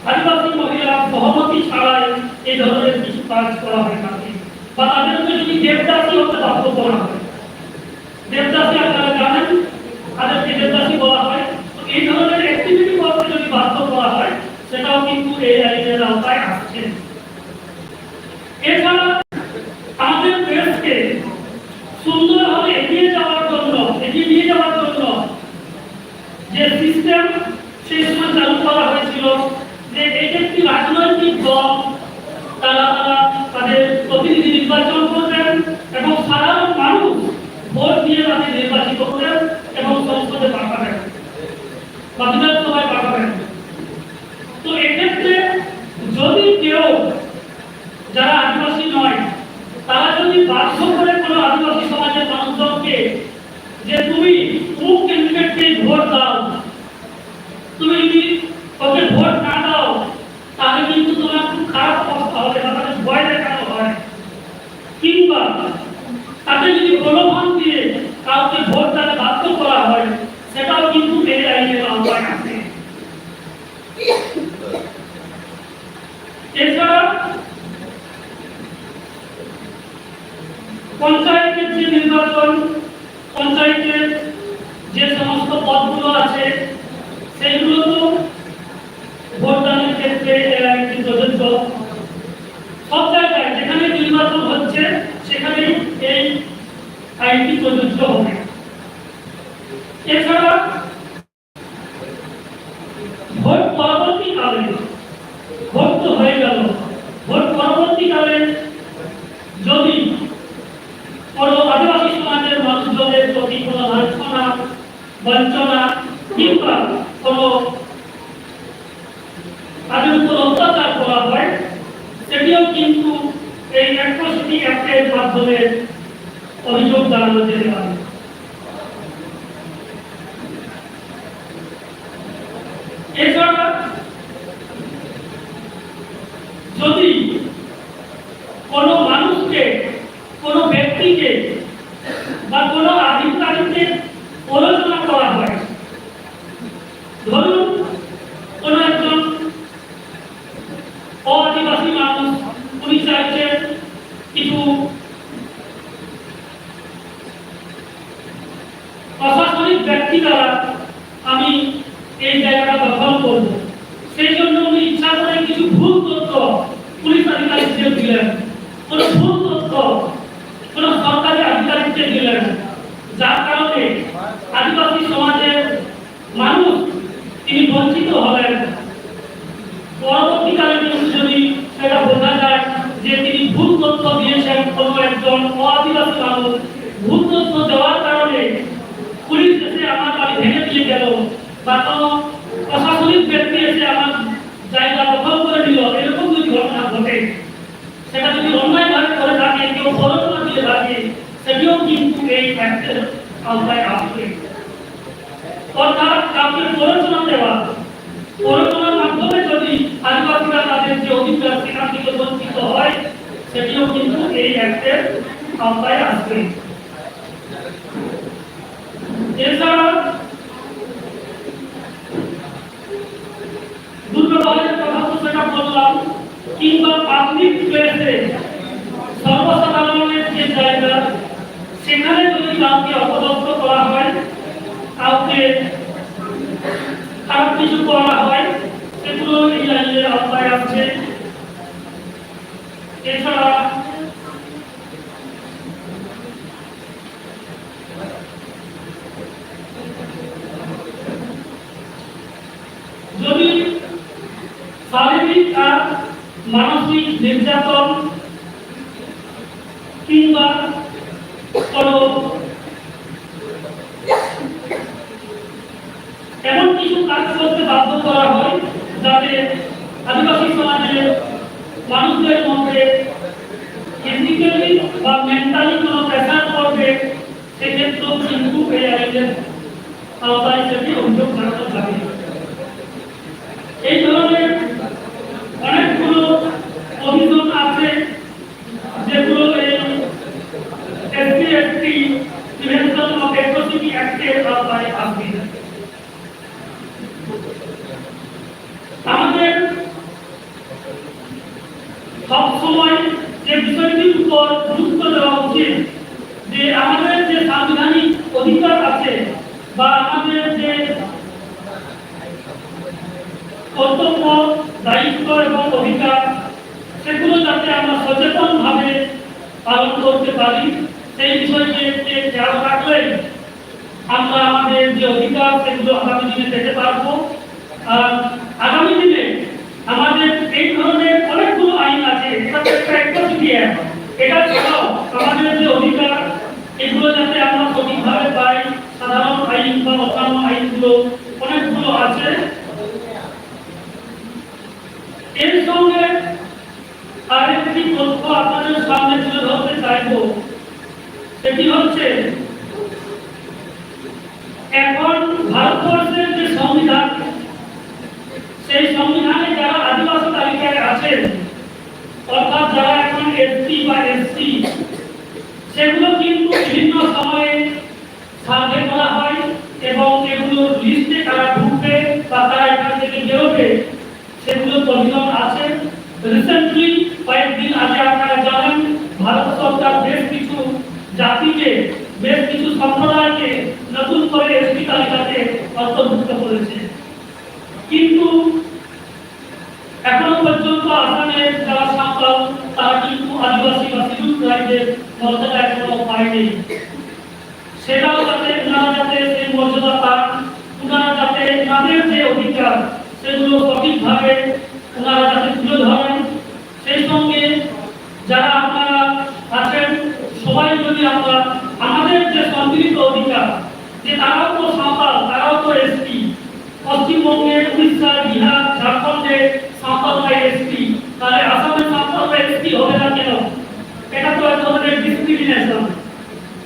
আদিবাসী মহিলা সহমতি ছাড়াই এই ধরনের কিছু কাজ করা হয়ে থাকে, বা তাদেরকে যদি দেবদাসী হতে বাধ্য করা হয়, দেবদাসী আপনারা জানেন তাদেরকে দেবদাসী বলা হয়, এই ধরনের অ্যাক্টিভিটি করতে যদি বাধ্য করা হয়, সেটাও কিন্তু এই আইনের আওতায় আসছে। এছাড়া আমাদের দেশকে সুন্দরভাবে এগিয়ে নিয়ে যাওয়ার জন্য যে সিস্টেম সেই সময় চালু করা হয়েছিল, যে একটি রাজনৈতিক দল তারা তাদের প্রতিনিধি নির্বাচন করবেন এবং সাধারণ মানুষ ভোট দিয়ে তাদের নির্বাচিত করবেন এবং সংসদে পাঠাবেন বা বিধানসভায় পাঠাবেন। তো এক্ষেত্রে যদি কেউ যারা আদিবাসী নয়, তারা যদি বাধ্য করে কোনো আদিবাসী সমাজের মানুষজনকে যে তুমি কোন ক্যান্ডিডেটকে ভোট দাও, তুমি যদি ওকে ভোট না দাও তাহলে কিন্তু তোমার খুব খারাপ অবস্থা হবে, তাদের ভয় দেখানো হয়, কিংবা তাকে যদি প্রলোভন দিয়ে কাউকে ভোট দিতে বাধ্য করা হয়, পঞ্চায়েতের যে নির্বাচন, পঞ্চায়েতের যে সমস্ত পদগুলো আছে সেগুলো তো ভোটদানের ক্ষেত্রে একটি প্রযোজ্য। সব জায়গায় যেখানে নির্বাচন হচ্ছে সেখানে এই আইনটি প্রযোজ্য হবে। এছাড়া ভোট পরবর্তীকালে, ভোট তো হয়ে গেল, ভোট পরবর্তীকালে যদি কোনো আদিবাসী সমাজের মানুষজনের প্রতি কোনো লাঞ্ছনা, বঞ্চনা কিংবা কোনো তাদের উপর অত্যাচার করা হয়, সেটিও কিন্তু এই অ্যাট্রসিটি অ্যাক্টের মাধ্যমে অভিযোগ জানানো যেতে পারে। এছাড়া যদি কোনো মানুষকে, কোনো ব্যক্তিকে বা কোনো আধিকারিককে প্ররোচনা করা হয়, ধরুন কোনো একজন আদিবাসী মানুষ উনি চাইছেন কিছু প্রশাসনিক ব্যক্তি দ্বারা আমি এই জায়গাটা দখল করব, সেই জন্য উনি ইচ্ছা করে কিছু ভুল তথ্য পুলিশ আধিকারিককে দিলেন, কোনো ভুল তথ্য কোনো সরকারি আধিকারিককে দিলেন, যার কারণে আদিবাসী সমাজের মানুষ তিনি বঞ্চিত হলেন। পরবর্তীকালে যদি সেটা বোঝা যায় যে তিনি ভুল তথ্য দিয়েছেন, কোনো একজন আদিবাসী মানুষ ভুল তথ্য দেওয়ার কারণে পুলিশ এসে আমার বাড়ি ভেঙে দিয়ে গেল বা কোনো প্রশাসনিক ব্যক্তি এসে আমার জায়গা দখল করে নিল, এরকম যদি ঘটনা ঘটে, সেটা যদি অন্যায়ভাবে করে থাকে, কেউ প্ররোচনা দিয়ে থাকে, সেটিও কিন্তু এই অ্যাক্টের আওতায় আসবে। অর্থাৎ কাউকে প্ররোচনা দেওয়া, প্ররোচনার মাধ্যমে যদি আদিবাসীরা তাদের যে অধিকার সেখান থেকে বঞ্চিত হয়, সেটিও কিন্তু এই অ্যাক্টের আওতায় আসবে। এছাড়া দুর্ব্যবহারের কথা তো সেটা বললাম, কিংবা পাবলিক প্লেসে সর্বসাধারণের যে জায়গা সেখানে যদি কাউকে অপদস্থ করা হয়, কাউকে খারাপ কিছু করা হয়, সেগুলো এই আইনের আওতায় আছে। এছাড়া যদি শারীরিক আর মানসিক নির্যাতন কিংবা কোনো এমন কিছু কাজ করতে বাধ্য করা হয় যাতে আদিবাসী সমাজের মানুষদের মধ্যে ফিজিক্যালি বা মেন্টালি কোনো প্রেসার পড়বে, সেক্ষেত্রেও কিন্তু এই আইনের আওতায় সেটি অভিযোগ জানানো যাবে। এই ধরনের অনেকগুলো অভিযোগ আছে যেগুলো এই SC ST prevention of atrocity অ্যাক্টের আওতায় আসবে। আমাদের সবসময় যে বিষয়টির উপর গুরুত্ব দেওয়া উচিত যে আমাদের যে সাংবিধানিক অধিকার আছে বা আমাদের যে কর্তব্য, দায়িত্ব এবং অধিকার, সেগুলো যাতে আমরা সচেতন ভাবে পালন করতে পারি, সেই বিষয়কে খেয়াল রাখলে আমরা আমাদের যে অধিকার সেগুলো আগামী দিনে পেতে পারবো। আর আগামী দিনে আমাদের এই ধরনের অনেকগুলো আইন আছে, এটা ছাড়াও আমাদের যে অধিকার এগুলো যাতে আমরা সঠিকভাবে পাই, সাধারণ আইন বা অন্যান্য আইনগুলো অনেকগুলো আছে। এর সঙ্গে আরেকটি তথ্য আপনাদের সামনে তুলে ধরতে চাইব, সেটি হচ্ছে এখন ভারতবর্ষের যে সংবিধান, সেই সংবিধানে যারা আদিবাসী তালিকায় আছেন, অর্থাৎ যারা এখন এসটি বা এসসি, সেগুলো কিন্তু বিভিন্ন সময়ে সার্ভে করা হয় এবং এগুলো লিস্টে তারা ঢুকবে বা তারা এখান থেকে বেরোবে, সেগুলো প্রভিশন আছে। রিসেন্টলি কয়েকদিন আগে আপনারা জানেন ভারত সরকার বেশ কিছু বেশ কিছু সম্প্রদায়কে নতুন করে এসটি তালিকাতে অন্তর্ভুক্ত করেছে। কিন্তু এখনো পর্যন্ত আসামের যারা সাঁওতাল তারা কিন্তু আদিবাসী বা শিডিউল ট্রাইবের মর্যাদা এখনো পায়নি। সেটাও যাতে ওনারা যাতে সেই মর্যাদা পান, ওনারা যাতে তাদের যে অধিকার সেগুলো সঠিকভাবে ওনারা যাতে তুলে ধরেন, সেই সঙ্গে যারা আপনারা আছেন সবাই যদি আমরা আমাদের যে সম্মিলিত অধিকার, যে তারাও তো সাঁওতাল, তারাও তো এসটি, পশ্চিমবঙ্গে, উড়িষ্যা, বিহার, ঝাড়খণ্ডে সাঁওতালরা এসটি, তাহলে আসামের সাঁওতালরা এসটি হবে না কেন? এটা তো এক ধরনের ডিসক্রিমিনেশন।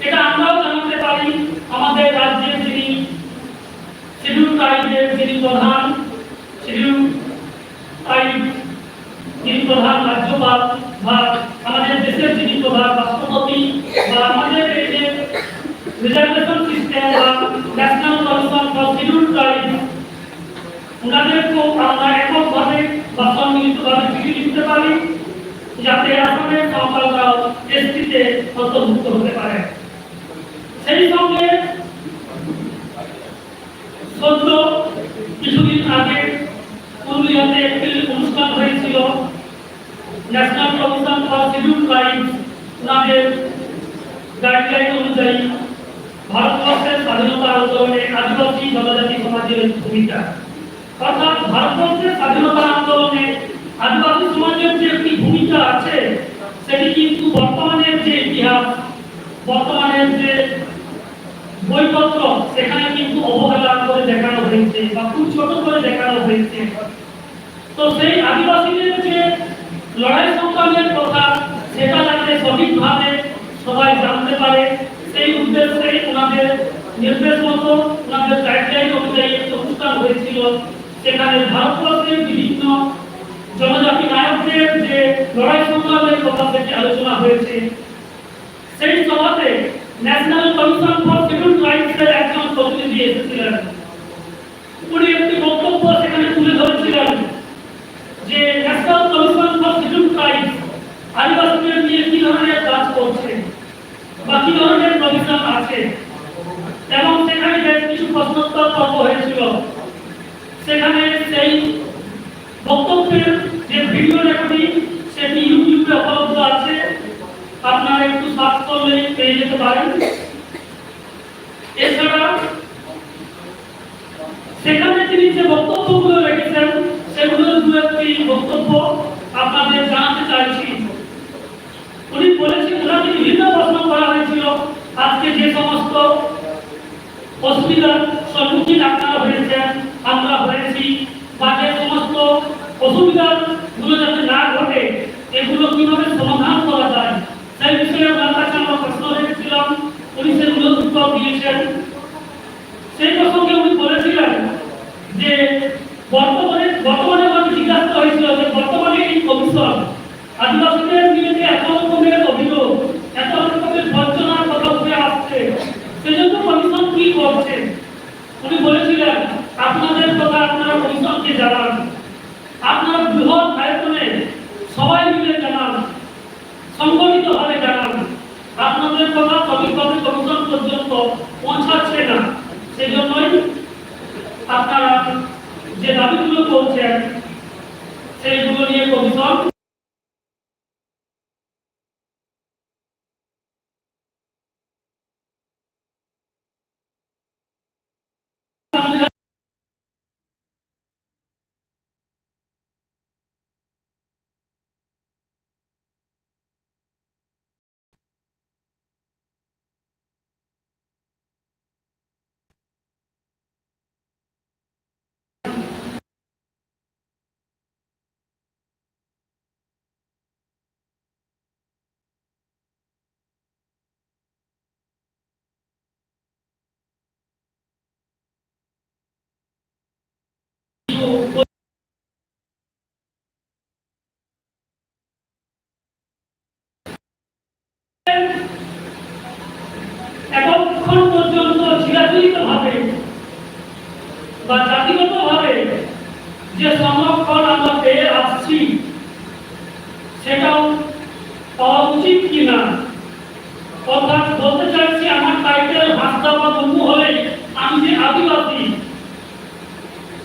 এটা আমরাও জানাতে পারি আমাদের রাজ্যের যিনি শিডিউল ট্রাইবের যিনি প্রধান, শিডিউল ট্রাইব যিনি প্রধান রাজ্যপাল বা আমাদের দেশের যিনি প্রধান রাষ্ট্রপতি বা আমাদের এই যে রিজার্ভেশন সিস্টেম বা national commission for schedule tribe, ওনাদেরকেও আমরা এককভাবে বা সম্মিলিতভাবে চিঠি লিখতে পারি যাতে আসামের সাঁওতালরাও এসটিতে অন্তর্ভুক্ত হতে পারে। সেই সঙ্গে সদ্য কিছুদিন আগে পুরুলিয়াতে একটি অনুষ্ঠান হয়েছিল, national commission for schedule tribe ওনাদের গাইডলাইন অনুযায়ী ভারতবর্ষের স্বাধীনতা আন্দোলনে আদিবাসী জনজাতি সমাজের ভূমিকা, অর্থাৎ ভারতবর্ষের স্বাধীনতা আন্দোলনে আদিবাসী সমাজের যে একটি ভূমিকা আছে সেটি কিন্তু বর্তমানের যে ইতিহাস, বর্তমানের যে বইপত্র সেখানে কিন্তু অবহেলা করে দেখানো হয়েছে বা খুব ছোট করে দেখানো হয়েছে। তো সেই আদিবাসীদের যে লড়াই সংগ্রামের কথা সেটা যাতে সঠিকভাবে সবাই জানতে পারে সেই উদ্দেশ্যে ওনাদের নির্দেশ মতো ওনাদের গাইডলাইন অনুযায়ী একটা অনুষ্ঠান হয়েছিল। সেখানে ভারতবর্ষের বিভিন্ন জনজাতি নায়কদের যে লড়াই সংগ্রামের কথা সেটি আলোচনা হয়েছে। সেই সভাতে ন্যাশনাল কমিশন ফর শিডিউল ট্রাইবসের একজন প্রতিনিধি এসেছিলেন। উনি একটি বক্তব্য সেখানে তুলে ধরেছিলেন যে national commission for schedule tribes আদিবাসীদের নিয়ে কি ধরনের কাজ করছে বা কি ধরনের প্রভিশন আছে, এবং সেখানে বেশ কিছু প্রশ্নোত্তর পর্ব হয়েছিল। সেখানে সেই বক্তব্যের যে ভিডিও রেকর্ডিং সেটি ইউটিউবে উপলব্ধ আছে, আপনারা একটু সার্চ করলে পেয়ে যেতে পারেন। এছাড়া সেখানে তিনি যে বক্তব্যগুলো রেখেছেন সেগুলোর দু একটি বক্তব্য আপনাদের জানাতে চাইছি। উনি বলেছেন, ওনাকে বিভিন্ন প্রশ্ন করা হয়েছিল আজকে যে সমস্ত অসুবিধার সম্মুখীন আপনারা হয়েছেন, আমরা হয়েছি, বা যে সমস্ত অসুবিধার গুলো যাতে না ঘটে এগুলো কিভাবে সমাধান করা যায় সেই বিষয়ে ওনার কাছে আমরা প্রশ্ন রেখেছিলাম। উনি সেগুলো উত্তর দিয়েছেন। সেই প্রসঙ্গে উনি বলেছিলেন যে বর্তমানে আমি জিজ্ঞাসা হয়েছিল যে বর্তমানে এই কমিশন আদিবাসীদের বিরুদ্ধে এত রকমের অভিযোগ, এত রকমের বঞ্চনার কথা উঠে আসছে, সেজন্য কমিশন কি করছে। উনি বলেছিলেন, আপনাদের কথা আপনারা কমিশনকে জানান, আপনারা বৃহৎ আয়তনে সবাই মিলে জানান, সংগঠিতভাবে জানান। আপনাদের কথা সঠিকভাবে কমিশন পর্যন্ত পৌঁছাচ্ছে না, সেজন্যই আপনারা যে দাবিগুলো করছেন সেইগুলো নিয়ে কমিশন এতক্ষণ পর্যন্ত চিরাচরিতভাবে বা জাতিগতভাবে যে সংরক্ষণ আমরা পেয়ে আসছি সেটাও পাওয়া উচিত কিনা, অর্থাৎ বলতে চাইছি টাইটেল ভাষা বা বন্ধু হলে আমি যে আদিবাসী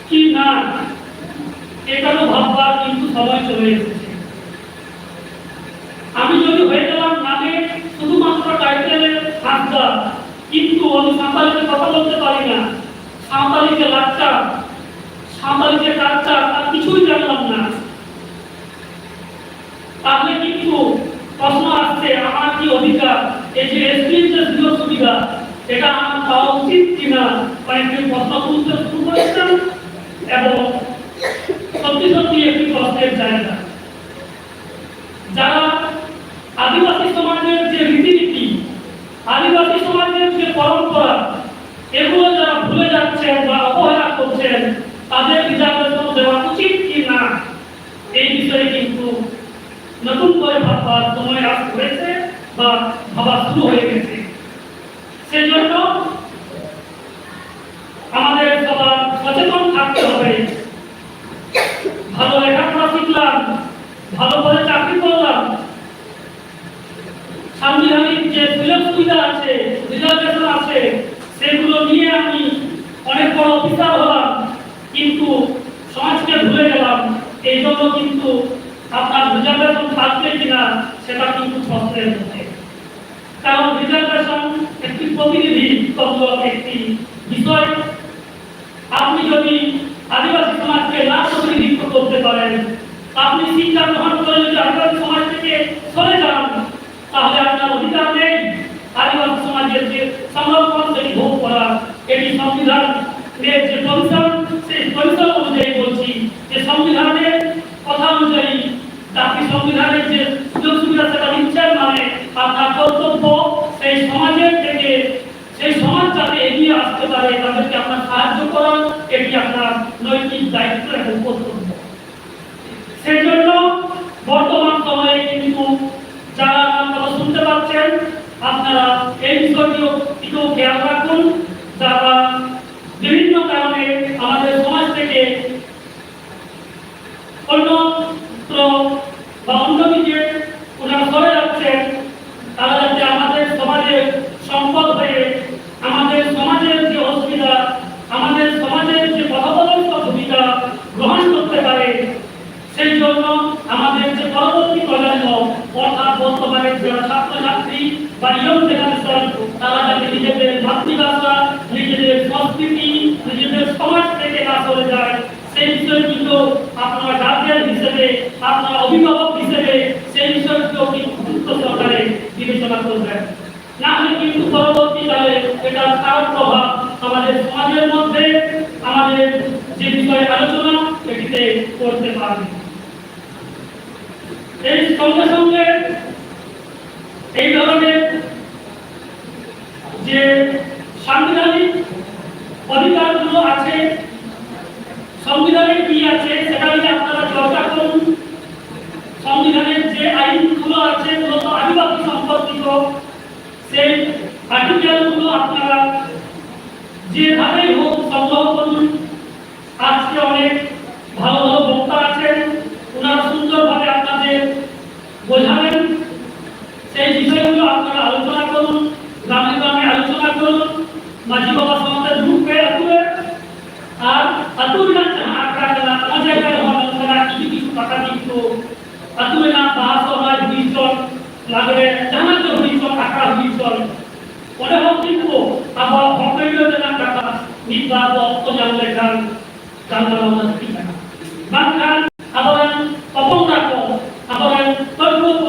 কি না, এটাও ভাববার কিন্তু সময় চলে এসেছে। আমি যদি হয়ে গেলাম নামে শুধুমাত্র টাইটেলের ভাষা, কিন্তু আমি সাঁওতালিতে কথা বলতে পারি না, সাঁওতালিতে লাচ্চা, সাঁওতালিতে কাচ্চা, আর কিছুই জানলাম না, তাহলে কিন্তু প্রশ্ন আসছে আমার কি অধিকার, এই যে এসপির যে সুযোগ সুবিধা এটা আমার পাওয়া উচিত কিনা, অনেকে প্রশ্ন তুলতে শুরু করেছেন এবং সত্যি সত্যি একটি প্রশ্নের জায়গা। যারা আদিবাসী সমাজের যে রীতিনীতি, আদিবাসী সমাজের যে পরম্পরা, এগুলো যারা ভুলে যাচ্ছেন বা অবহেলা করছেন, তাদের রিজার্ভেশন দেওয়া উচিত কি না, এই বিষয়ে কিন্তু নতুন করে ভাববার সময় হয়েছে বা ভাবা শুরু হয়ে গেছে। সেই জন্য আমাদের সবার সচেতন থাকতে হবে। ভালো লেখাপড়া শিখলাম, ভালো করে চাকরি করলাম, সাংবিধানিক যে সুযোগ সুবিধা আছে, রিজার্ভেশন আছে, সেগুলো নিয়ে আমি অনেক বড় অফিসার হলাম, কিন্তু সমাজকে ভুলে গেলাম। এই জন্য কিন্তু আপনার রিজার্ভেশন থাকবে কিনা সেটা কিন্তু প্রশ্নের মধ্যে। কারণ রিজার্ভেশন একটি প্রতিনিধি একটি বিষয়। আপনি যদি আদিবাসী সমাজকে না প্রতিনিধিত্ব করতে পারেন, আপনি শিক্ষা গ্রহণ করে যদি আদিবাসী সমাজ থেকে সরে যান, তাহলে আপনার অধিকার নেই আদিবাসী সমাজের যে সংরক্ষণ সেটি ভোগ করা। এটি সংবিধানের যে পরিসর, সেই পরিসর অনুযায়ী বলছি যে সংবিধানের কথা অনুযায়ী জাতি সংবিধানের যে সুযোগ সুবিধা সেটা দিচ্ছেন, মানে আপনার কর্তব্য সেই সমাজের থেকে, সেই সমাজ যাতে এগিয়ে আসতে পারে তাদেরকে আপনার সাহায্য করা, এটি আপনার নৈতিক দায়িত্ব এবং কর্তব্য। সেই জন্য বর্তমান সময়ে কিন্তু যারা আপনারা শুনতে পাচ্ছেন, আপনারা এই বিষয়টিও একটু খেয়াল রাখুন। যারা বিভিন্ন কারণে আমাদের সমাজ থেকে অন্যত্র বা অন্যদিকে ওনারা সরে যাচ্ছেন, তারা যাতে আমাদের সমাজের সম্পদ হয়ে আমাদের সমাজের যে অসুবিধা, আমাদের সমাজের যে পথপ্রদর্শক ভূমিকা গ্রহণ করতে পারে, সেই জন্য আমাদের যে পরবর্তী প্রজন্ম, অর্থাৎ বর্তমানে যারা ছাত্রছাত্রী বা ইয়ং জেনারেশন, তারা যাতে নিজেদের মাতৃভাষা, নিজেদের সংস্কৃতি, নিজেদের সমাজ থেকে না সরে যায়, সেই বিষয়ে কিন্তু আপনারা গার্জিয়ান হিসেবে, আপনারা অভিভাবক হিসেবে সেই বিষয়টিও কিন্তু গুরুত্ব সহকারে বিবেচনা করবেন। না হলে কিন্তু পরবর্তীকালে এটা খারাপ প্রভাব আমাদের সমাজের মধ্যে, আমাদের যে বিষয়ে আলোচনা এটিতে করতে পারবে। এই সঙ্গে সঙ্গে এই ধরনের যে সাংবিধানিক অধিকারগুলো আছে, সংবিধানে কি আছে সেটা নিয়ে আপনারা চর্চা করুন। সংবিধানের যে আইনগুলো আছে মূলত আদিবাসী সম্পর্কিত, সেই আর্টিকেলগুলো আপনারা যেভাবেই হোক সংগ্রহ করুন। আজকে অনেক ভালো ভালো বক্তা আছেন, ওনারা সুন্দরভাবে আপনাদের বোঝাবেন। সেই বিষয়গুলো আপনারা আলোচনা করুন, গ্রামে গ্রামে আলোচনা করুন, মাঝি বাবা সমাজের গ্রুপে আসবে। আর আতুরনা আকারনা অজায়গায় হওয়া কিছু কিছু কথা কিন্তু আতুরনা বাস হয় বিচল লাগবে, জানা তো বিচল আকার বিচল ওটা হোক কিন্তু আবার হকের না টাকা নিবা বক্ত জানলে গান জানলা কি টাকা বাংলার আবার অপংরা কো আবার তর্ক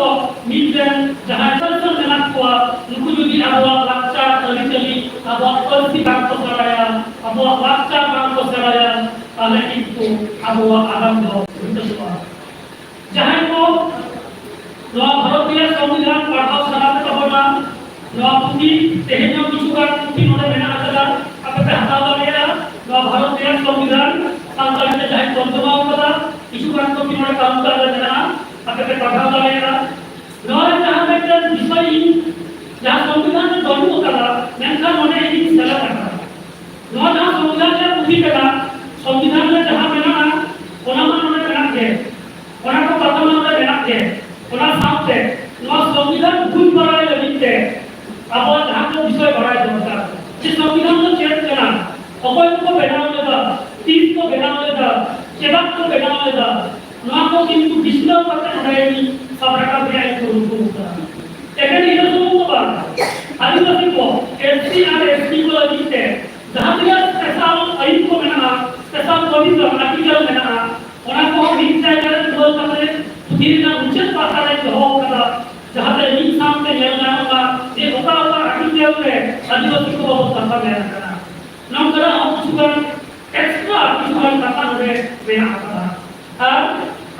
মিলবেন যাহার সরকার মেনাক কোয়া নুকু যদি আবার বাচ্চা তরিতলি আবার কলসি বাক্য সরায়া আবার বাচ্চা বাক্য সরায়া তাহলে কিন্তু আবার আরম্ভ হতে পারে। যাহাই কো নয়া ভারতীয় সংবিধান পাঠাও সারাতে হবনা নয়া পুঁথি তেহেন কিছু গান পুঁথি নোটে মেনা আছে আপনাকে হাতাও দাঁড়িয়ে নয়া ভারতীয় সংবিধান সান্তালিতে যাহাই তর্জমা করা কিছু গান পুঁথি নোটে কাউন্টার দেনা আপনাকে পাঠাও দাঁড়িয়ে নয় যাহা একটা বিষয় যাহা সংবিধানের জন্ম করা মেনখান মনে এই সেলা থাকা নয় যাহা সংবিধানের পুঁথি পেলা সংবিধানের যাহা মেনা ওনা মনে মেনাকে ওনা को पता मने मेनाके ওনা সাথে নয় সংবিধান ভুল করার লিখতে ᱟᱵᱚ ᱡᱟᱦᱟᱸ ᱠᱚ ᱵᱤᱥᱚᱭ ᱵᱟᱲᱟᱭ ᱫᱚᱨᱠᱟর যে সংবিধান তো চেঞ্জ করা অকল को বেনাও লেদা তিন को বেনাও লেদা চেদাক को বেনাও লেদা নয়া को কিন্তু বিষ্ণু করতে হয়নি সব টাকা ব্যয় করুন এখানে এটা সমস্ত বাদ আদিবাসী को एससी और एसटी को দিতে जहां दिया स्पेशल आइन को मेना स्पेशल पुलिस आर्टिकल मेना ओना को बीच जायगा बोल करते पुतिना उचित पाताले हो कदा जहां पे इन सामने लेना होगा ये होता होगा आर्टिकल में आदिवासी को बहुत संभव है नाम करा हम सुगर एक्स्ट्रा आर्टिकल कथा होवे मेना और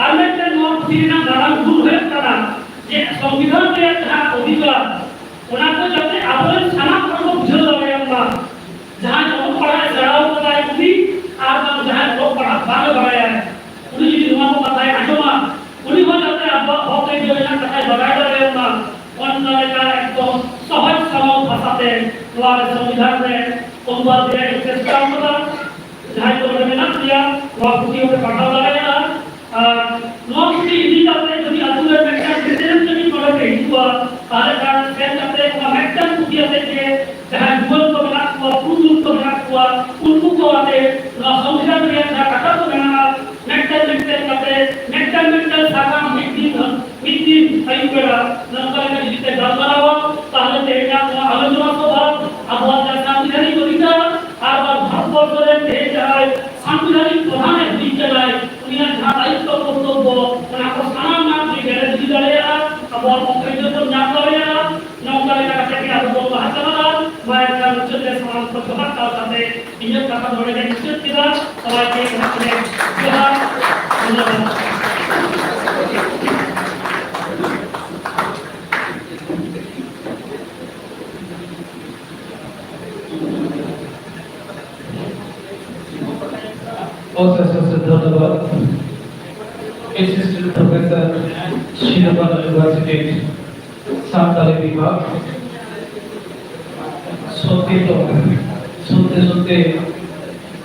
आर्मेंट नो पुतिना गाना गुरु है कदा ये संविधान के जहां अधिकार ओना को जाते आबोल साना को बुझो दवे আমরা जहां लोग पढ़ा जड़ाव बताए उनी और जहां लोग पढ़ा बाल बनाया है उनी जी दुआ को बताए आजमा उनी हो जाते अब बहुत के जो ना कथा बगाड़ रहे हैं उन का एकदम सहज सरल भाषा से हमारे संविधान में उनका दिया एक सिस्टम था जहां को मैंने ना दिया वह पुतियों पे पढ़ा लगाया नॉन की हिंदी करते यदि अधूरे मैक्टन सिटीजन से भी पढ़े के हुआ सारे कारण से करते को मैक्टन पुतिया से के जहां गोल को बना हुआ पुतुल को बना हुआ उनको को आते संविधान में था कथा को बना मैक्टन करते मैक्टन साका मिट्टी सही करा नंबर का जिससे दाल बनावा ताले तेजा आलोचना को बात अब वाला संविधानिक अधिकार আর ভারতবর্ষের দেশ যায় সাংবিধানিক প্রধানের দিক যায় উনি যা দায়িত্ব কর্তব্য ওনা को সামান নাম দিয়ে গেলে দিদি দাঁড়িয়েরা আবার মন্ত্রীদের তো না দাঁড়িয়েরা নৌকারে কাছে কি আর বলবো হাসানা মায়ের কাছে উচ্চতে সমান প্রতিভার সাথে ইঞ্জিন কথা ধরে গেছে উচিত কিনা সবাইকে জোহার ধন্যবাদ ধন্যবাদ অ্যাসিস্ট্যান্ট প্রফেসর শিলপাল ইউনিভার্সিটি সাঁওতালি বিভাগ সত্যি তো শুনতে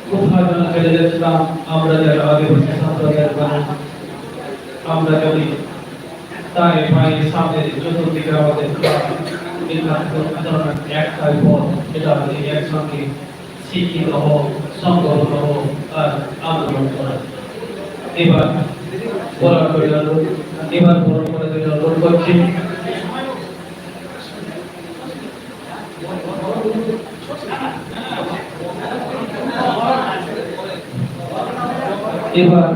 খুব ভালো লেগে যাচ্ছিলাম আমরা যারা আদিবাসী সম্প্রদায়ের মানুষ আমরা জানি তাই ভাই সামনে চতুর্দিকে আমাদের একটাই পথ এটা একসঙ্গে শিক্ষিত হোক সংগঠন হোক আর আন্দোলন করা এবার বলার করে এবার বড় করে অনুরোধ করছি এবার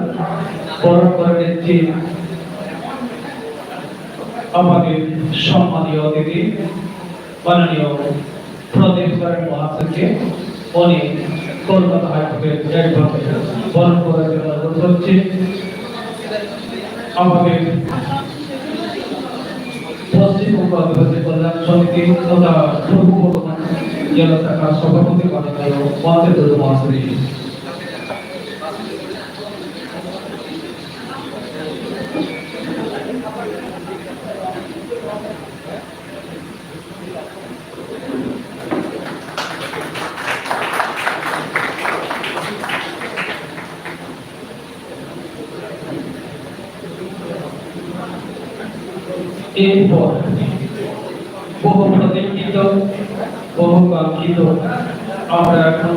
বড় করে দিচ্ছি আমাদের সম্মানীয় অতিথি মাননীয় প্রদীপ সরেন মহাশয়কে উনি কলকাতা হাইকোর্টের অ্যাডভোকেট বরণ করার জন্য অনুরোধ করছি আমাদের পশ্চিমবঙ্গ আদিবাসী কল্যাণ সমিতি তথা পূর্ব বর্ধমান জেলা শাখার সভাপতি মাননীয় মহাদেব মহাশয় এরপর বহু প্রতীক্ষিত বহু কাঙ্ক্ষিত আমরা এখন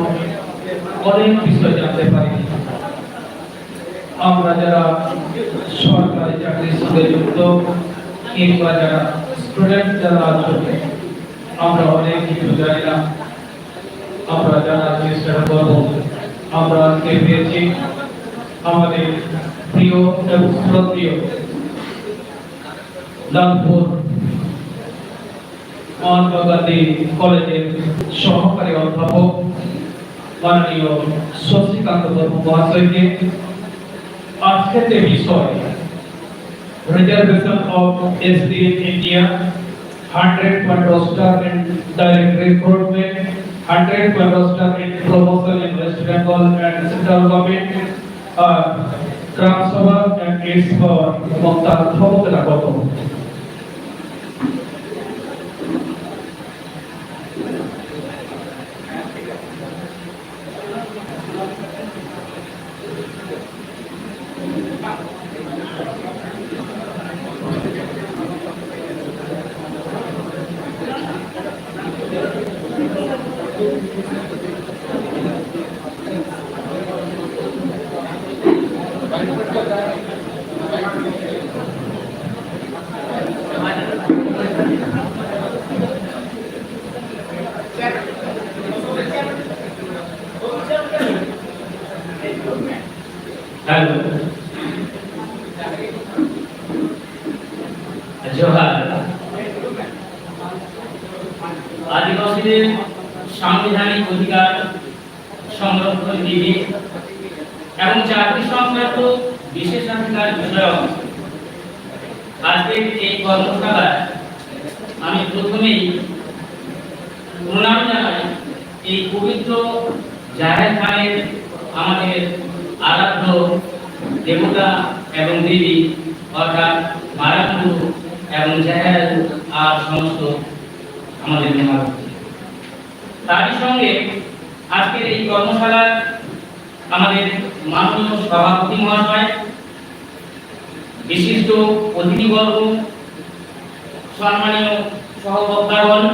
অনেক বিষয় জানতে পারি আমরা যারা সরকারি চাকরির সঙ্গে যুক্ত কিংবা যারা স্টুডেন্ট যারা আছেন আমরা অনেক কিছু জানি না আমরা জানার চেষ্টা করব আমরা আজকে পেয়েছি আমাদের প্রিয় এবং শ্রদ্ধেয় লালপুর মহাত্মা গান্ধী কলেজের সহকারী অধ্যাপক মাননীয় শশীকান্ত বর্মা মহাশয়কে আজকের যে বিষয় reservation of ST in India 100% roster in direct recruitment 100% roster in promotion in West Bengal and central government গ্রাম সভা and its power এবং তার ক্ষমতা কত জোহার। আদিবাসীদের সাংবিধানিক অধিকার সংরক্ষণ বিধি এবং চাকরি সংক্রান্ত বিশেষাধিকার বিষয়ক আজকের এই কর্মশালায় আমি প্রথমেই প্রণাম জানাই এই পবিত্র জাহের খানের আমাদের আরাধ্য দেবতা এবং দেবী অর্থাৎ মারাগুরু এবং জাহের আর সমস্ত আমাদের মহাভক্তি। তারই সঙ্গে আজকের এই কর্মশালার আমাদের মাননীয় সভাপতি মহাশয়, বিশিষ্ট অতিথিবর্গ, সম্মানীয় সহবক্তাগণ,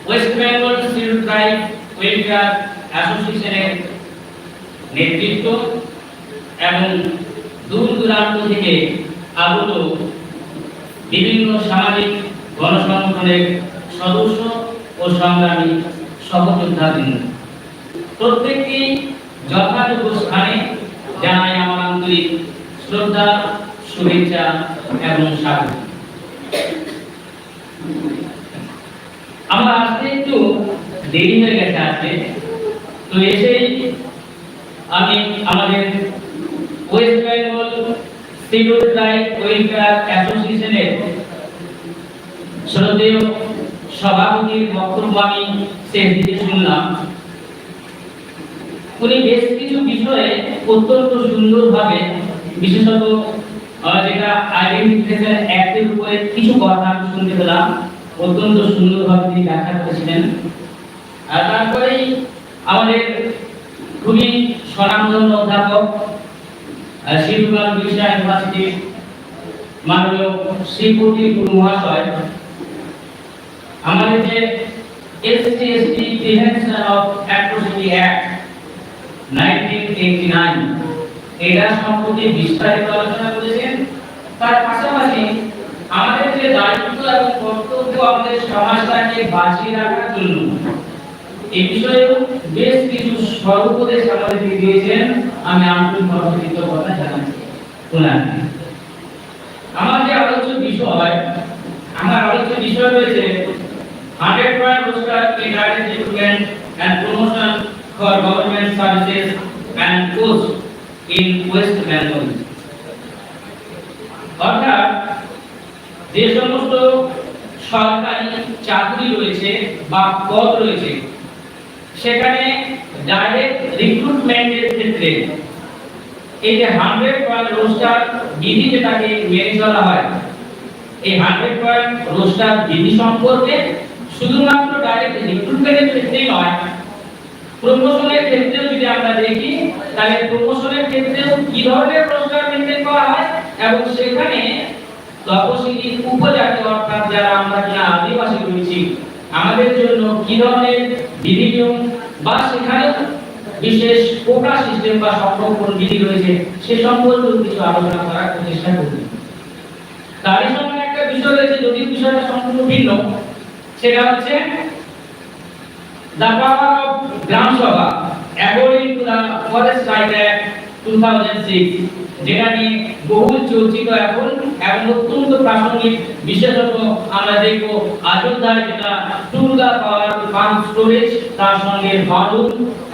West Bengal schedule tribe welfare অ্যাসোসিয়েশনের নেতৃত্ব এবং দূর দূরান্ত থেকে আগত বিভিন্ন সামাজিক গণসংগঠনের সদস্য ও সংগ্রামী সহযোদ্ধাবৃন্দ, প্রত্যেককেই যথাযোগ্য স্থানে জানাই আমার আন্তরিক শ্রদ্ধা, শুভেচ্ছা এবং স্বাগত। আমরা আসতে একটু দেরি হয়ে গেছে আজকে, তো এসেই আমি আমাদের West Bengal schedule tribe welfare অ্যাসোসিয়েশনের শ্রদ্ধেয় সভাপতির বক্তব্য আমি শেষ দিকে শুনলাম। উনি বেশ কিছু বিষয়ে অত্যন্ত সুন্দরভাবে, বিশেষত যেটা আইডেন্টিফিকেশন অ্যাক্টের উপরে কিছু কথা আমি শুনতে পেলাম, অত্যন্ত সুন্দরভাবে তিনি ব্যাখ্যা করেছিলেন। আর তারপরেই আমাদের খুবই স্বনামধন্য অধ্যাপক শিবকুমার বিরসা ইউনিভার্সিটির মাননীয় শ্রীপতি গুরু মহাশয় আমাদের যে এসসি/এসটি প্রিভেনশন অফ অ্যাট্রোসিটি অ্যাক্ট 1989 এটা সম্পর্কে বিস্তারিত আলোচনা করেছেন। তার পাশাপাশি আমাদের যে দায়িত্ব এবং কর্তব্য আমাদের সমাজটাকে বাঁচিয়ে রাখার জন্য এই বিষয়ে বেশ কিছু সর্বোপদেশ আমাদেরকে দিয়েছেন। আমি আন্তরিকভাবে কৃতজ্ঞতা জানাচ্ছি ওনাকে। আমার আলোচ্য বিষয় রয়েছে 100% roster in recruitment and promotion for government services and posts in West Bengal। অর্থাৎ যে সমস্ত সরকারি চাকরি রয়েছে বা পদ রয়েছে সেখানে ডাইরেক্ট রিক্রুটমেন্টের ক্ষেত্রে এই যে 100% রোস্টার বিধি যেটাকে মেনে চলা হয়, এই 100% রোস্টার বিধি সম্পর্কে শুধুমাত্র ডাইরেক্ট রিক্রুটমেন্টের ক্ষেত্রেই নয়, প্রমোশনের ক্ষেত্রেও যদি আমরা দেখি তাহলে প্রমোশনের ক্ষেত্রেও কি ধরনের রোস্টার মেনটেন করা হয় এবং সেখানে তপশিলি উপজাতি অর্থাৎ যারা আমরা কিনা আদিবাসী রয়েছি আমাদের জন্য কি ধরনের বিধি নিয়ম বা সেখানে বিশেষ কোটা সিস্টেম বা সংরক্ষণ বিধি রয়েছে সে সম্পর্কে কিছু আলোচনা করার চেষ্টা করব। তারই সঙ্গে একটা বিষয় রয়েছে, যদি বিষয়টা সম্পূর্ণ ভিন্ন, সেটা হচ্ছে the power of গ্রাম সভা according to the Forest Rights Act 2006, যেটা নিয়ে বহুল চর্চিত এখন এবং অত্যন্ত প্রাসঙ্গিক। বিশেষত আমরা দেখব অযোধ্যায় যেটা টু দা পাওয়ার পাম্প স্টোরেজ, তার সঙ্গে বালু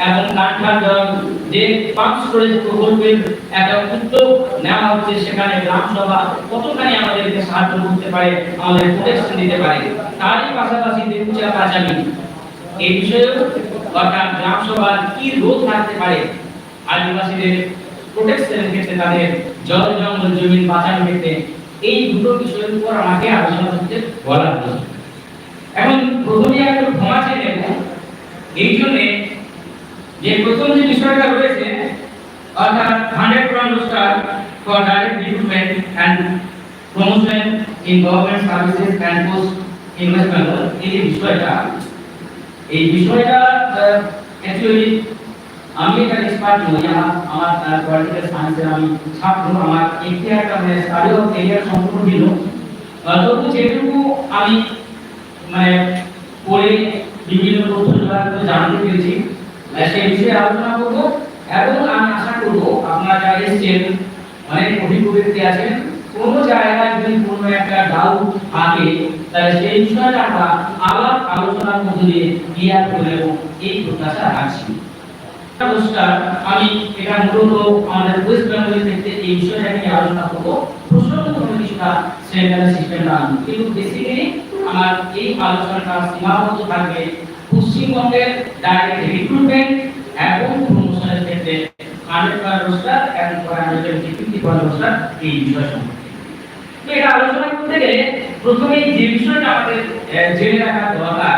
এবং কাঠখান জল যে পাম্প স্টোরেজ প্রকল্পের একটা উদ্যোগ নেওয়া হচ্ছে, সেখানে গ্রাম সভা কতখানি আমাদেরকে সাহায্য করতে পারে, আমাদের প্রোটেকশন দিতে পারে। তারই পাশাপাশি দেবুচা পাঁচামি এই বিষয়ে অর্থাৎ গ্রাম সভার কি রোধ থাকতে পারে আদিবাসীদের প্রোটেকশনের ক্ষেত্রে, তাদের জল জঙ্গল জমি বাঁচানোর ক্ষেত্রে, এই দুটো বিষয়ের উপর আমাকে আলোচনা করতে বলা হলো। এখন প্রথমে একটু ক্ষমা চেয়ে নেব এই জন্য যে প্রথম যে বিষয়টা রয়েছে অর্থাৎ 100% roster for direct recruitment and promotion in government services and post in West Bengal, এই বিষয়টা অ্যাকচুয়ালি আমি একটা এক্সপার্ট নই, আমার পলিটিক্যাল সায়েন্সের আমি ছাত্র, আমার একটা মানে স্টাডি অফ এরিয়ার সম্পূর্ণ ভিন্ন। তবু যেটুকু আমি মানে পড়ে বিভিন্ন তথ্য জোগাড় করে জানতে পেরেছি সেই বিষয়ে আলোচনা করবো এবং আমি আশা করবো আপনারা যারা এসেছেন অনেক অভিজ্ঞ ব্যক্তি আছেন, কোনো জায়গায় যদি কোনো একটা ডাউট থাকে তাহলে সেই বিষয়টা আমরা আলাপ আলোচনার মধ্যে দিয়ে ক্লিয়ার করে দেব, এই প্রত্যাশা রাখছি। নমস্কার, আমি এটা মূলত আমাদের ওয়েস্ট বেঙ্গলের ক্ষেত্রে এই বিষয়টা নিয়ে আলোচনা করবো। প্রশ্নপত্র কিছুটা সেন্টারের সিস্টেমটা আনবো, কিন্তু বেসিক্যালি আমার এই আলোচনাটা সীমাবদ্ধ থাকবে পশ্চিমবঙ্গের ডাইরেক্ট রিক্রুটমেন্ট এবং প্রমোশনের ক্ষেত্রে 100% রোস্টার এবং 50% রোস্টার এই বিষয় সম্পর্কে। তো এটা আলোচনা করতে গেলে প্রথমেই যে বিষয়টা আমাদের জেনে রাখা দরকার,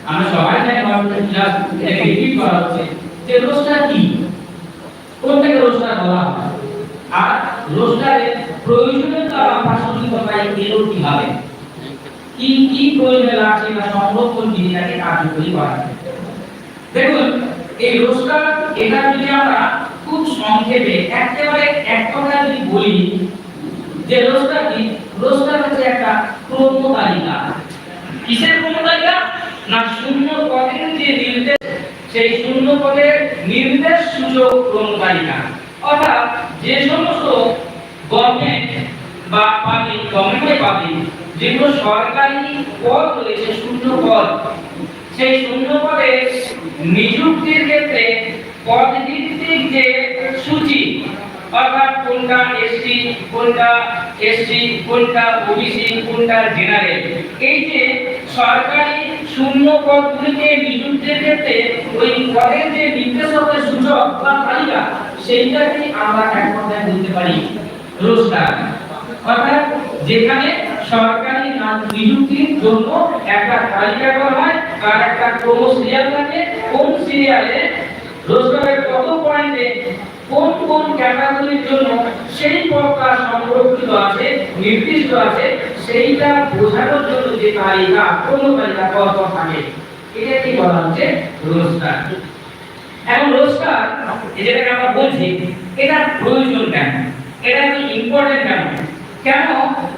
আমরা সবাই জানি জাস্ট এটাকে রিপিট করা হচ্ছে যে রোস্টার কি, কোনটাকে রোস্টার বলা হয়, আর রোস্টারের প্রয়োজনীয়তা বা প্রাসঙ্গিকতা এলো কিভাবে, কি কি প্রয়োজন আছে বা সংরক্ষণ বিধিটাকে কার্যকরী করা। দেখুন এই রোস্টার, এটা যদি আমরা খুব সংক্ষেপে একেবারে এক কথায় যদি বলি যে রোস্টার কি, রোস্টার হচ্ছে একটা ক্রম তালিকা। কিসের ক্রম তালিকা? না শূন্য পদের যে নির্দেশ, সেই শূন্য পদের নির্দেশ সূচক ক্রম তালিকা। অর্থাৎ যে সমস্ত গভর্নমেন্ট বা পাবলিক, গভর্নমেন্ট পাবলিক যেগুলো সরকারি পদ রয়েছে শূন্য পদ, সেই শূন্য পদে নিযুক্তির ক্ষেত্রে পদভিত্তিক যে সূচি, অর্থাৎ কোনটা এসটি, কোনটা এসসি, কোনটা ওবিসি, কোনটা জেনারেল, এই যে সরকারি শূন্য পদগুলিতে নিযুক্তির ক্ষেত্রে ওই পদের যে নির্দেশকের সূচক বা তালিকা, সেইটাকে আমরা এক কথায় বলতে পারি রোস্টার। অর্থাৎ যেখানে সরকারি নিযুক্তির জন্য একটা তালিকা করা হয়, আর একটা ক্রম সিরিয়াল থাকে, কোন সিরিয়ালে রোস্টারের কত পয়েন্টে কোন কোন ক্যাটাগরির জন্য সেই পদটা সংরক্ষিত আছে, নির্দিষ্ট আছে, সেইটা বোঝানোর জন্য যে তালিকা, কোন তালিকা কত থাকে, এটাকে বলা হচ্ছে রোস্টার। এখন রোস্টার যেটাকে আমরা বলছি, এটা প্রয়োজন কেন, এটা কি ইম্পর্টেন্ট কেন, কেন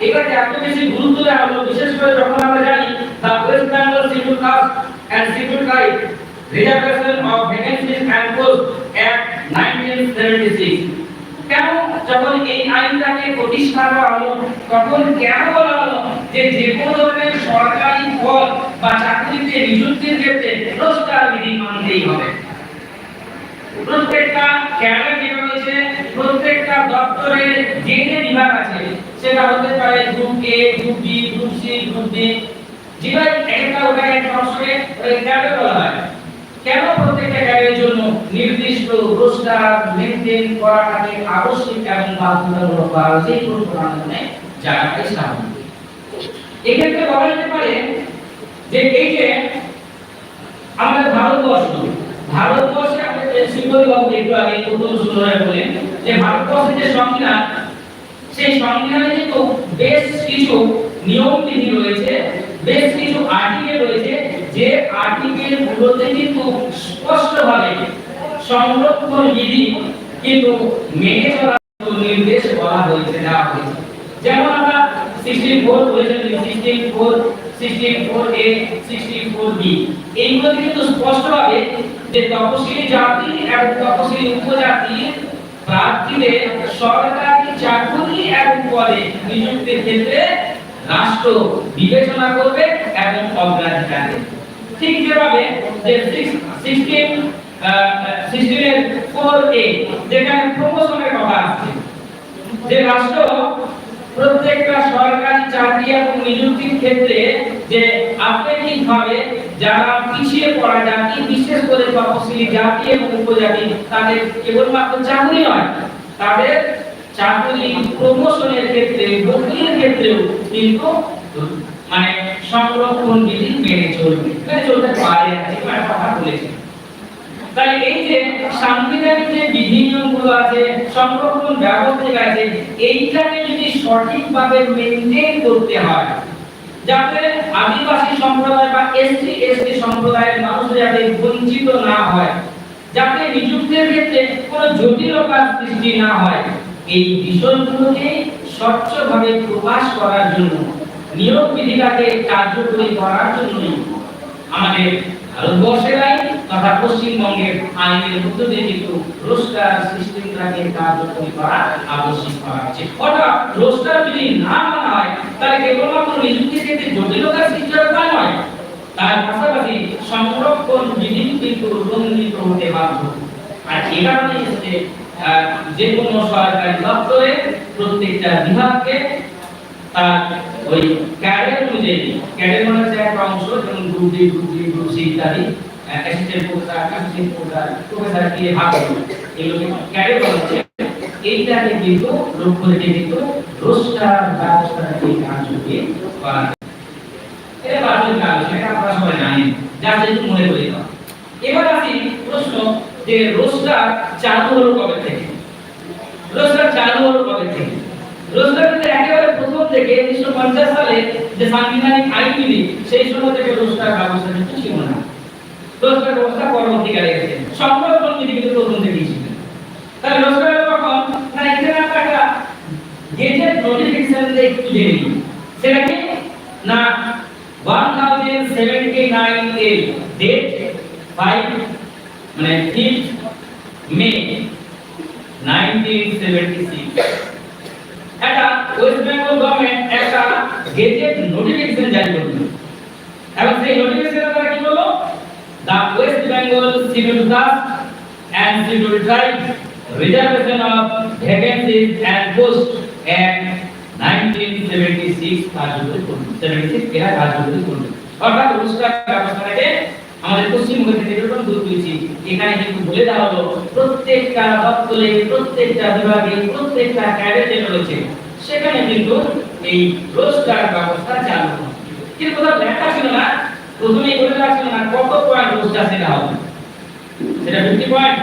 এটাকে এত বেশি গুরুত্ব দেওয়া হলো, বিশেষ করে যখন আমরা জানি the West Bengal schedule caste and schedule tribe reservation of vacancies and post act 1976। কেন যখন এই আইনটাকে প্রতিষ্ঠা করা হলো, তখন কেন বলা হলো যে যে কোনো ধরনের সরকারি পদ বা চাকরিতে নিযুক্তির ক্ষেত্রে রোস্টার বিধি মানতেই হবে। প্রত্যেকটা ক্যাডার যেটা রয়েছে, প্রত্যেকটা দপ্তরের যে যে বিভাগ আছে, সেটা হতে পারে group A, group B, group C, group D, যেটা একটা ওটাকে একটা অংশকে ক্যাডার বলা হয়। কেন প্রত্যেকটা ক্যাডারের জন্য নির্দিষ্ট রোস্টার মেইনটেইন করাটাকে আবশ্যক এবং বাধ্যতামূলক করা হয়েছে, এই প্রশ্নে জায়গাটা স্বাভাবিক। এক্ষেত্রে বলা যেতে পারে যে এই যে আমাদের ভারতবর্ষে আমাদের সিম্বলি বাবু একটু আগে প্রথম শুরুয় বলেন যে ভারতবর্ষের যে সংবিধান, সেই সংবিধানে কিন্তু বেশ কিছু নিয়ম বিধি রয়েছে, বেশ কিছু আর্টিকেল রয়েছে, যে আর্টিকেল গুলোতে কিন্তু স্পষ্টভাবে সংরক্ষণ বিধি কিন্তু মেনে চলার নির্দেশ করা হয়েছে, দেওয়া হয়েছে। যেমন আমরা 64 বলেছেন, 64, 64A, 64B, এইগুলো কিন্তু স্পষ্টভাবে যে তপশিলি জাতি এবং তপশিলি উপজাতির প্রার্থীদের সরকারি চাকরি এবং পদে নিযুক্তির ক্ষেত্রে রাষ্ট্র বিবেচনা করবে এবং অগ্রাধিকার দেবে। ঠিক যেভাবে যে 16-4A যেখানে প্রমোশনের কথা আছে, যে রাষ্ট্র প্রত্যেকটা সরকারি চাকরি এবং নিযুক্তির ক্ষেত্রে যে আপেক্ষিকভাবে যারা পিছিয়ে পড়া জাতি, বিশেষ করে তপশিলি জাতি এবং উপজাতি, তাদের কেবলমাত্র চাকরি নয়, তাদের চাকরি প্রমোশনের ক্ষেত্রে, বদলির ক্ষেত্রেও কিন্তু মানে সংরক্ষণ বিধি মেনে চলতে পারে, একটা কথা বলেছে। তাই এই যে সাংবিধানিক যে বিধি নিয়মগুলো আছে, সংরক্ষণ ব্যবস্থা আছে, এইটাকে যদি সঠিকভাবে মেইনটেইন করতে হয়, যাতে আদিবাসী সম্প্রদায় বা এসসি এসটি সম্প্রদায়ের মানুষ যাতে বঞ্চিত না হয়, যাতে নিযুক্তির ক্ষেত্রে কোনো জটিলতার সৃষ্টি না হয়, এই বিষয়গুলোকে স্বচ্ছভাবে প্রকাশ করার জন্য, নিয়োগ বিধিটাকে কার্যকরী করার জন্য আমাদের ভারতবর্ষের আইন তথা পশ্চিমবঙ্গের আইনের মধ্য দিয়ে কিন্তু রোস্টার সিস্টেমটাকে কার্যকরী করা আবশ্যক করা হচ্ছে। অর্থাৎ রোস্টার যদি না মানা হয় তাহলে কেবলমাত্র নিযুক্তি ক্ষেত্রে জটিলতার সৃষ্টি হবে তা নয়, তার পাশাপাশি সংরক্ষণ বিধি কিন্তু লঙ্ঘিত হতে বাধ্য। আর এই কারণে হচ্ছে যে কোনো সরকারি দপ্তরে প্রত্যেকটা বিভাগকে তার ওই ক্যাডার অনুযায়ী, ক্যাডার মানে হচ্ছে একটা অংশ, যেমন গ্রুপ ডি, গ্রুপ সি ইত্যাদি, অ্যাসিস্ট্যান্ট প্রফেসর দিয়ে ভাগ করে এগুলোকে ক্যাডার বলা হচ্ছে। এইটাকে কিন্তু লক্ষ্য রেখে কিন্তু রোস্টার ব্যবস্থাটাকে কার্যকরী করা। এটা বাস্তবিক আলোচনা, এটা আপনারা সবাই জানেন, যা যেহেতু মনে করে দাও। এবার আসি প্রশ্ন যে রোস্টার চালু হলো কবে থেকে? রোস্টার চালু হলো কবে থেকে? রোস্টার কিন্তু একেবারে প্রথম থেকে 1950 সালে যে সাংবিধানিক আইন বিধি, সেই সময় থেকে রোস্টার ব্যবস্থা কিন্তু ছিল না। রোস্টার ব্যবস্থা পরবর্তীকালে এসেছে, সংরক্ষণ বিধি কিন্তু প্রথম থেকেই ছিল। তাহলে রোস্টার কখন না, এখানে আমরা একটা গেজেট নোটিফিকেশন একটু জেনে নিই। সেটা কি না 1079 এর ডেট 5 মানে 5 মে 1976 এটা ওয়েস্ট বেঙ্গল গভর্নমেন্ট একটা গেজেট নোটিফিকেশন জারি করলো, এবং সেই নোটিফিকেশনের দ্বারা কি হলো, the West Bengal schedule caste and schedule tribe reservation of vacancies and post act 1976 কার্যকরী করলো। 76 এরা কার্যকরী করলো। অর্থাৎ রোস্টার ব্যবস্থাটাকে আমাদের পশ্চিমবঙ্গ থেকে যখন দূর করেছি, এখানে কিন্তু বলে দেওয়া হলো প্রত্যেকটা দপ্তরে, প্রত্যেকটা বিভাগে, প্রত্যেকটা ক্যাডারে রয়েছে সেখানে কিন্তু এই রোস্টার ব্যবস্থা চালু হবে। কিন্তু কোথাও লেখা ছিল না, প্রথমেই বলে দেওয়া ছিল না কত পয়েন্ট রোস্টার সেটা হবে, সেটা 50 পয়েন্ট,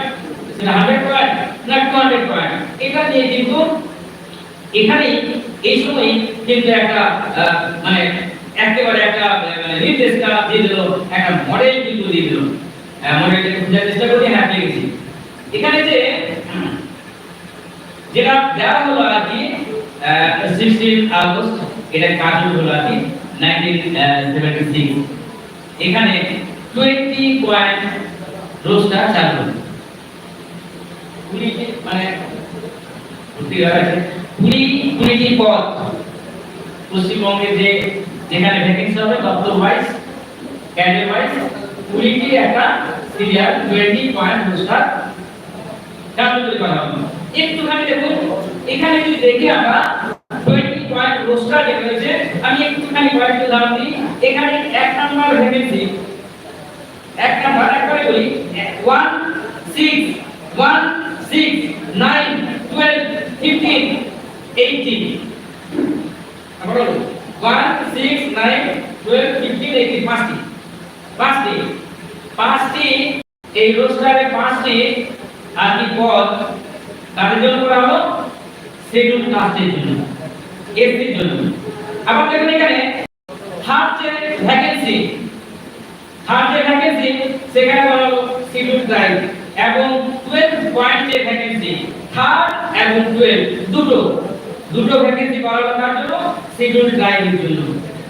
সেটা 100 পয়েন্ট না 200 পয়েন্ট। এটা নিয়ে কিন্তু এখানে এই সময় কিন্তু একটা মানে একেবারে একটা মানে নির্দেশটা দিয়ে দিল, একটা মডেল কিন্তু দিয়ে দিল। মডেলটাকে বোঝার চেষ্টা করি, হ্যাঁ পেয়েছি। এখানে যে যেটা দেওয়া হলো আর কি 16 আগস্ট, এটা কার্যকরী হলো আর কি 1976। এখানে 20 পয়েন্ট রোস্টার চালু হলো। 20 মানে 20টি পদ পশ্চিমবঙ্গে যে যেখানে ভ্যাকেন্সি হবে দপ্তর ওয়াইজ, ক্যাডার ওয়াইজ 20টি একটা সিরিয়াল 20 পয়েন্ট রোস্টার কার্যকরী করা হবে। একটুখানি দেখুন, এখানে যদি দেখি আমরা 20 পয়েন্ট রোস্টার যেটা রয়েছে, আমি একটুখানি কয়েকটা উদাহরণ দিই। এখানে 1 নাম্বার ভ্যাকেন্সি, 1 নাম্বার একবারে বলি 1 6 1 6 9 12 15 18 আমরা 1 6 9 12 15 18 পাঁচটি এই রোস্টারে 5টি আর কি পদ তাদের জন্য করা হলো শিডিউল কাস্টের জন্য, এসসির জন্য। আবার দেখুন এখানে থার্ড যে ভ্যাকেন্সি সেখানে করা হলো শিডিউল ট্রাইব, এবং 12 পয়েন্ট যে ভ্যাকেন্সি থার্ড এবং 12 দুটো ভ্যাকেন্সি করা হলো তার জন্য শিডিউল ট্রাইবের জন্য।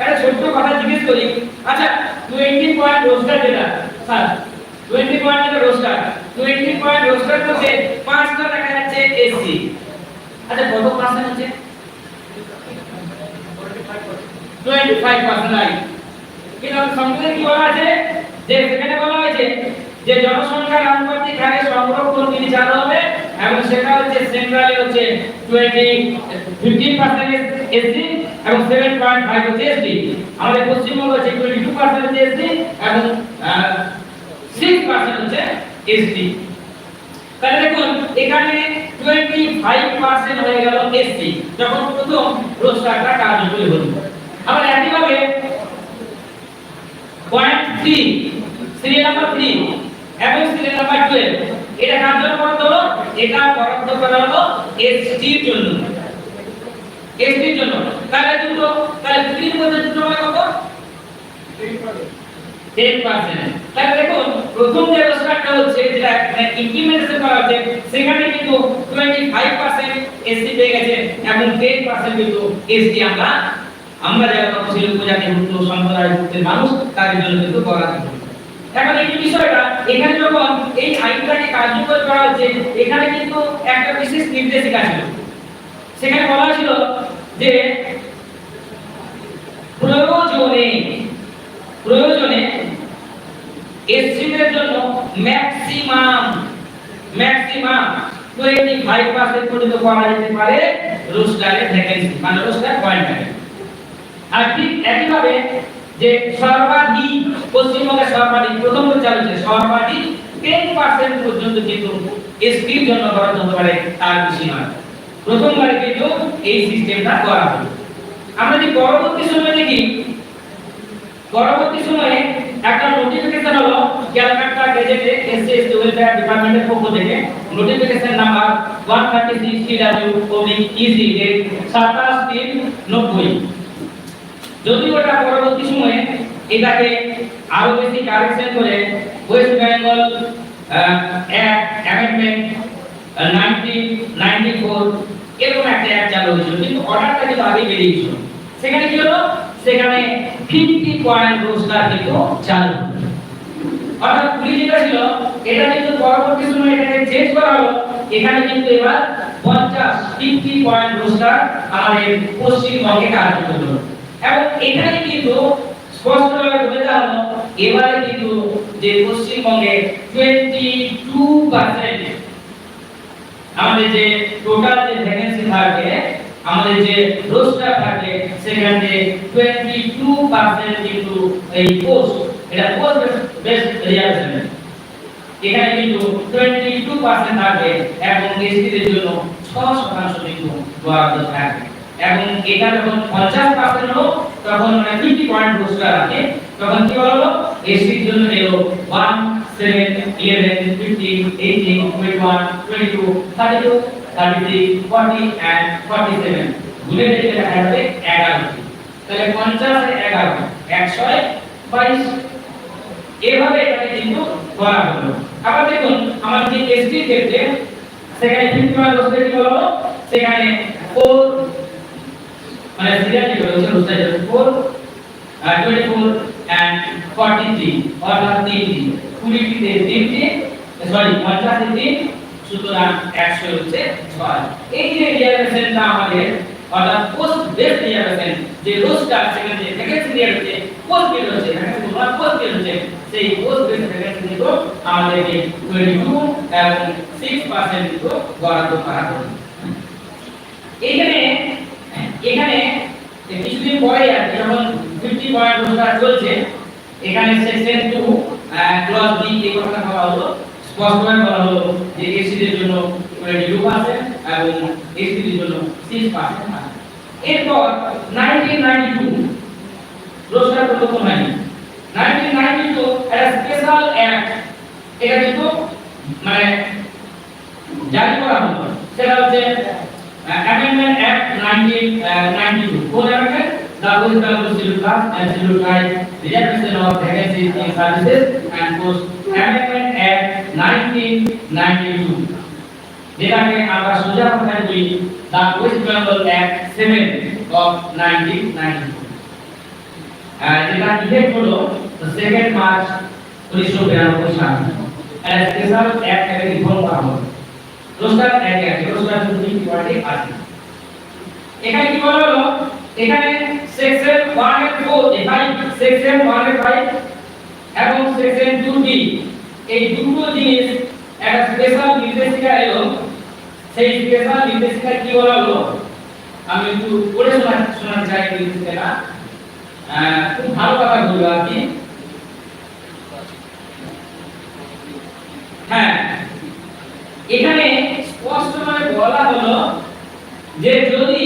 একটা ছোট্ট কথা জিজ্ঞেস করি, আচ্ছা 20 পয়েন্ট রোস্টার যেটা স্যার 20 পয়েন্ট যেটা রোস্টার, 20 পয়েন্ট রোস্টার মধ্যে 5টা দেখা যাচ্ছে এসসি। আচ্ছা কত পার্সেন্ট আছে? 25% রাইট। কিন্তু সংবিধানে কি বলা আছে, যে সেখানে বলা হয়েছে যে জনসংখ্যার আনুপাতিক হারে সংরক্ষণ বিধি চালু হবে, এবং সেটা হচ্ছে সেন্ট্রালে হচ্ছে 15% এসসি এবং 7.5 হচ্ছে এসটি। আমাদের পশ্চিমবঙ্গ হচ্ছে 22% হচ্ছে এসসি এবং 6% হচ্ছে এসটি। তাহলে দেখুন এখানে 25% হয়ে গেল এসসি যখন প্রথম রোস্টারটা কার্যকরী হলো। আবার একইভাবে পয়েন্ট 3 সিরিয়াল নাম্বার 3 এবং সিরিয়াল নাম্বার 12 এটা কার জন্য বরাদ্দ হলো? এটা বরাদ্দ করা হলো এসটির জন্য, এসটির জন্য। তাহলে দুটো, তাহলে 3 মধ্যে দুটো হবে কত? 10%। তাহলে দেখুন প্রথম যে রোস্টারটা হচ্ছে যেটা মানে ইমপ্লিমেন্টেশন করা হচ্ছে সেখানে কিন্তু 25% এসসি পেয়ে গেছে এবং 10% কিন্তু এসটি আমরা যারা তফসিলি উপজাতি ভুক্ত সম্প্রদায়ভুক্ত মানুষ তাদের জন্য কিন্তু বরাদ্দ। এখন এই বিষয়টা এখানে যখন এই আইনটাকে কার্যকর করা হচ্ছে, এখানে কিন্তু একটা বিশেষ নির্দেশিকা ছিল। সেখানে বলা ছিল যে প্রয়োজনে এসসিদের জন্য ম্যাক্সিমাম 25% পর্যন্ত করা যেতে পারে রোস্টারের ভ্যাকেন্সি, মানে রোস্টার পয়েন্টটাকে। আর ঠিক একইভাবে যে সর্বাধিক পশ্চিমবঙ্গের সর্বাধিক প্রথম চালু হচ্ছে সর্বাধিক 10% পর্যন্ত কিন্তু এসপির জন্য বরাদ্দ হতে পারে, তার বেশি নয়। প্রথমবারে কিন্তু এই সিস্টেমটা করা হলো। আমরা যদি পরবর্তী সময়ে দেখি, পরবর্তী সময়ে একটা নোটিফিকেশন হলো ক্যালকাটা গেজেটে এসসি ওয়েলফেয়ার ডিপার্টমেন্টের পক্ষ থেকে নোটিফিকেশন নাম্বার 136 TW/EC এর 27/3/90। যদি ওটা পরবর্তী সময়ে এটাকে আরো বেশি কারেকশন করে ওয়েস্ট বেঙ্গল অ্যামেন্ডমেন্ট 1994 এরকম একটা অ্যাক্ট চালু হয়েছিল, কিন্তু অর্ডারটা কিন্তু আগে বেরিয়ে গেছিল। সেখানে কি হলো, সেখানে 50 পয়েন্ট রোস্টার কিন্তু চালু হলো। অর্থাৎ পুলিশ যেটা ছিল এটা কিন্তু পরবর্তী সময়ে এটাকে চেঞ্জ করা হলো, এখানে কিন্তু এবার 50 পয়েন্ট রোস্টার আমাদের পশ্চিমবঙ্গে কার্যকর হলো। এবং এখানে কিন্তু স্পষ্টভাবে বলে দেওয়া হলো এবারে কিন্তু যে পশ্চিমবঙ্গে 22% আমাদের যে টোটাল যে ভ্যাকেন্সি থাকবে, আমাদের যে রোস্টার থাকবে, সেখানে 22% কিন্তু এই পোস্ট, এটা পোস্ট বেসড রিজার্ভেশন, এখানে কিন্তু 22% থাকবে এবং এসটিদের জন্য 6% কিন্তু বরাদ্দ থাকবে। এবং এটা যখন 50% হলো তখন মানে 50 পয়েন্ট রোস্টার আছে, তখন কি হলো এসটির জন্য এলো 1 7 11 15 18 21 22 32 33 40 and 47 গুণে দিলে দেখা যাবে 11। তাহলে 50 এর 11 122। এভাবে এটাকে কিন্তু করা হলো। আবার দেখুন আমাদের যে এসটি ক্ষেত্রে সেখানে 51 রোস্টার কি হলো, সেখানে 4 মানে সিরিয়ালি রয়েছে রোস্টার 4 24 and 43 অর্থাৎ 3টি 20টিতে 3টি, সরি 50 এ 3, সুতরাং 100 হচ্ছে 6। এই যে রিজার্ভেশনটা আমাদের অর্থাৎ পোস্ট বেস রিজার্ভেশন, যে রোস্টার সেখানে যে ভ্যাকেন্সি দেওয়া হচ্ছে, পোস্ট বেস হচ্ছে, এখানে তোমরা পোস্ট বেস হচ্ছে, সেই পোস্ট বেস ভ্যাকেন্সি কিন্তু আমাদেরকে 22 এবং 6% কিন্তু বরাদ্দ করা হবে। এখানে কিছুদিন পরে আর যখন 50 পয়েন্ট রোস্টার চলছে, এখানে সেকশন 2 ক্লজ বি এই কথা বলা হলো, স্পষ্টভাবে বলা হলো যে এসসিদের জন্য 22% এবং এসটিদের জন্য 6% আছে। এরপর 1992 রোস্টার প্রবর্তন হয়নি। 1992 একটা স্পেশাল অ্যাক্ট এটা কিন্তু মানে জারি করা হলো, সেটা হচ্ছে Amendment Act 1992. কোন amendment? The West Bengal Scheduled Caste and Scheduled Tribe Reservation of Vacancies in Services and Post Amendment Act 1992. যেটাকে আমরা সোজা কথায় বলি The West Bengal Act 7 of 1992. যেটা ইফেক্ট হলো 2 মার্চ 1992 সালে। আর স্পেশাল অ্যাক্ট এর রিফর্ম করা হলো। রোস্টার এক আছে, রোস্টার দুটি পার্টি আছে। এখানে কি বলা হলো, এখানে সেকশন 1 এর 5, সেকশন 1 এর 5 এবং সেকশন 2D এই দুটো জিনিস একটা স্পেশাল নির্দেশিকা এলো। সেই স্পেশাল নির্দেশিকা কি বলা হলো, আমি একটু পড়ে শোনাতে চাই নির্দেশিকাটা। খুব ভালো কথা বলবো আপনি। হ্যাঁ, এখানে স্পষ্টভাবে বলা হলো যে যদি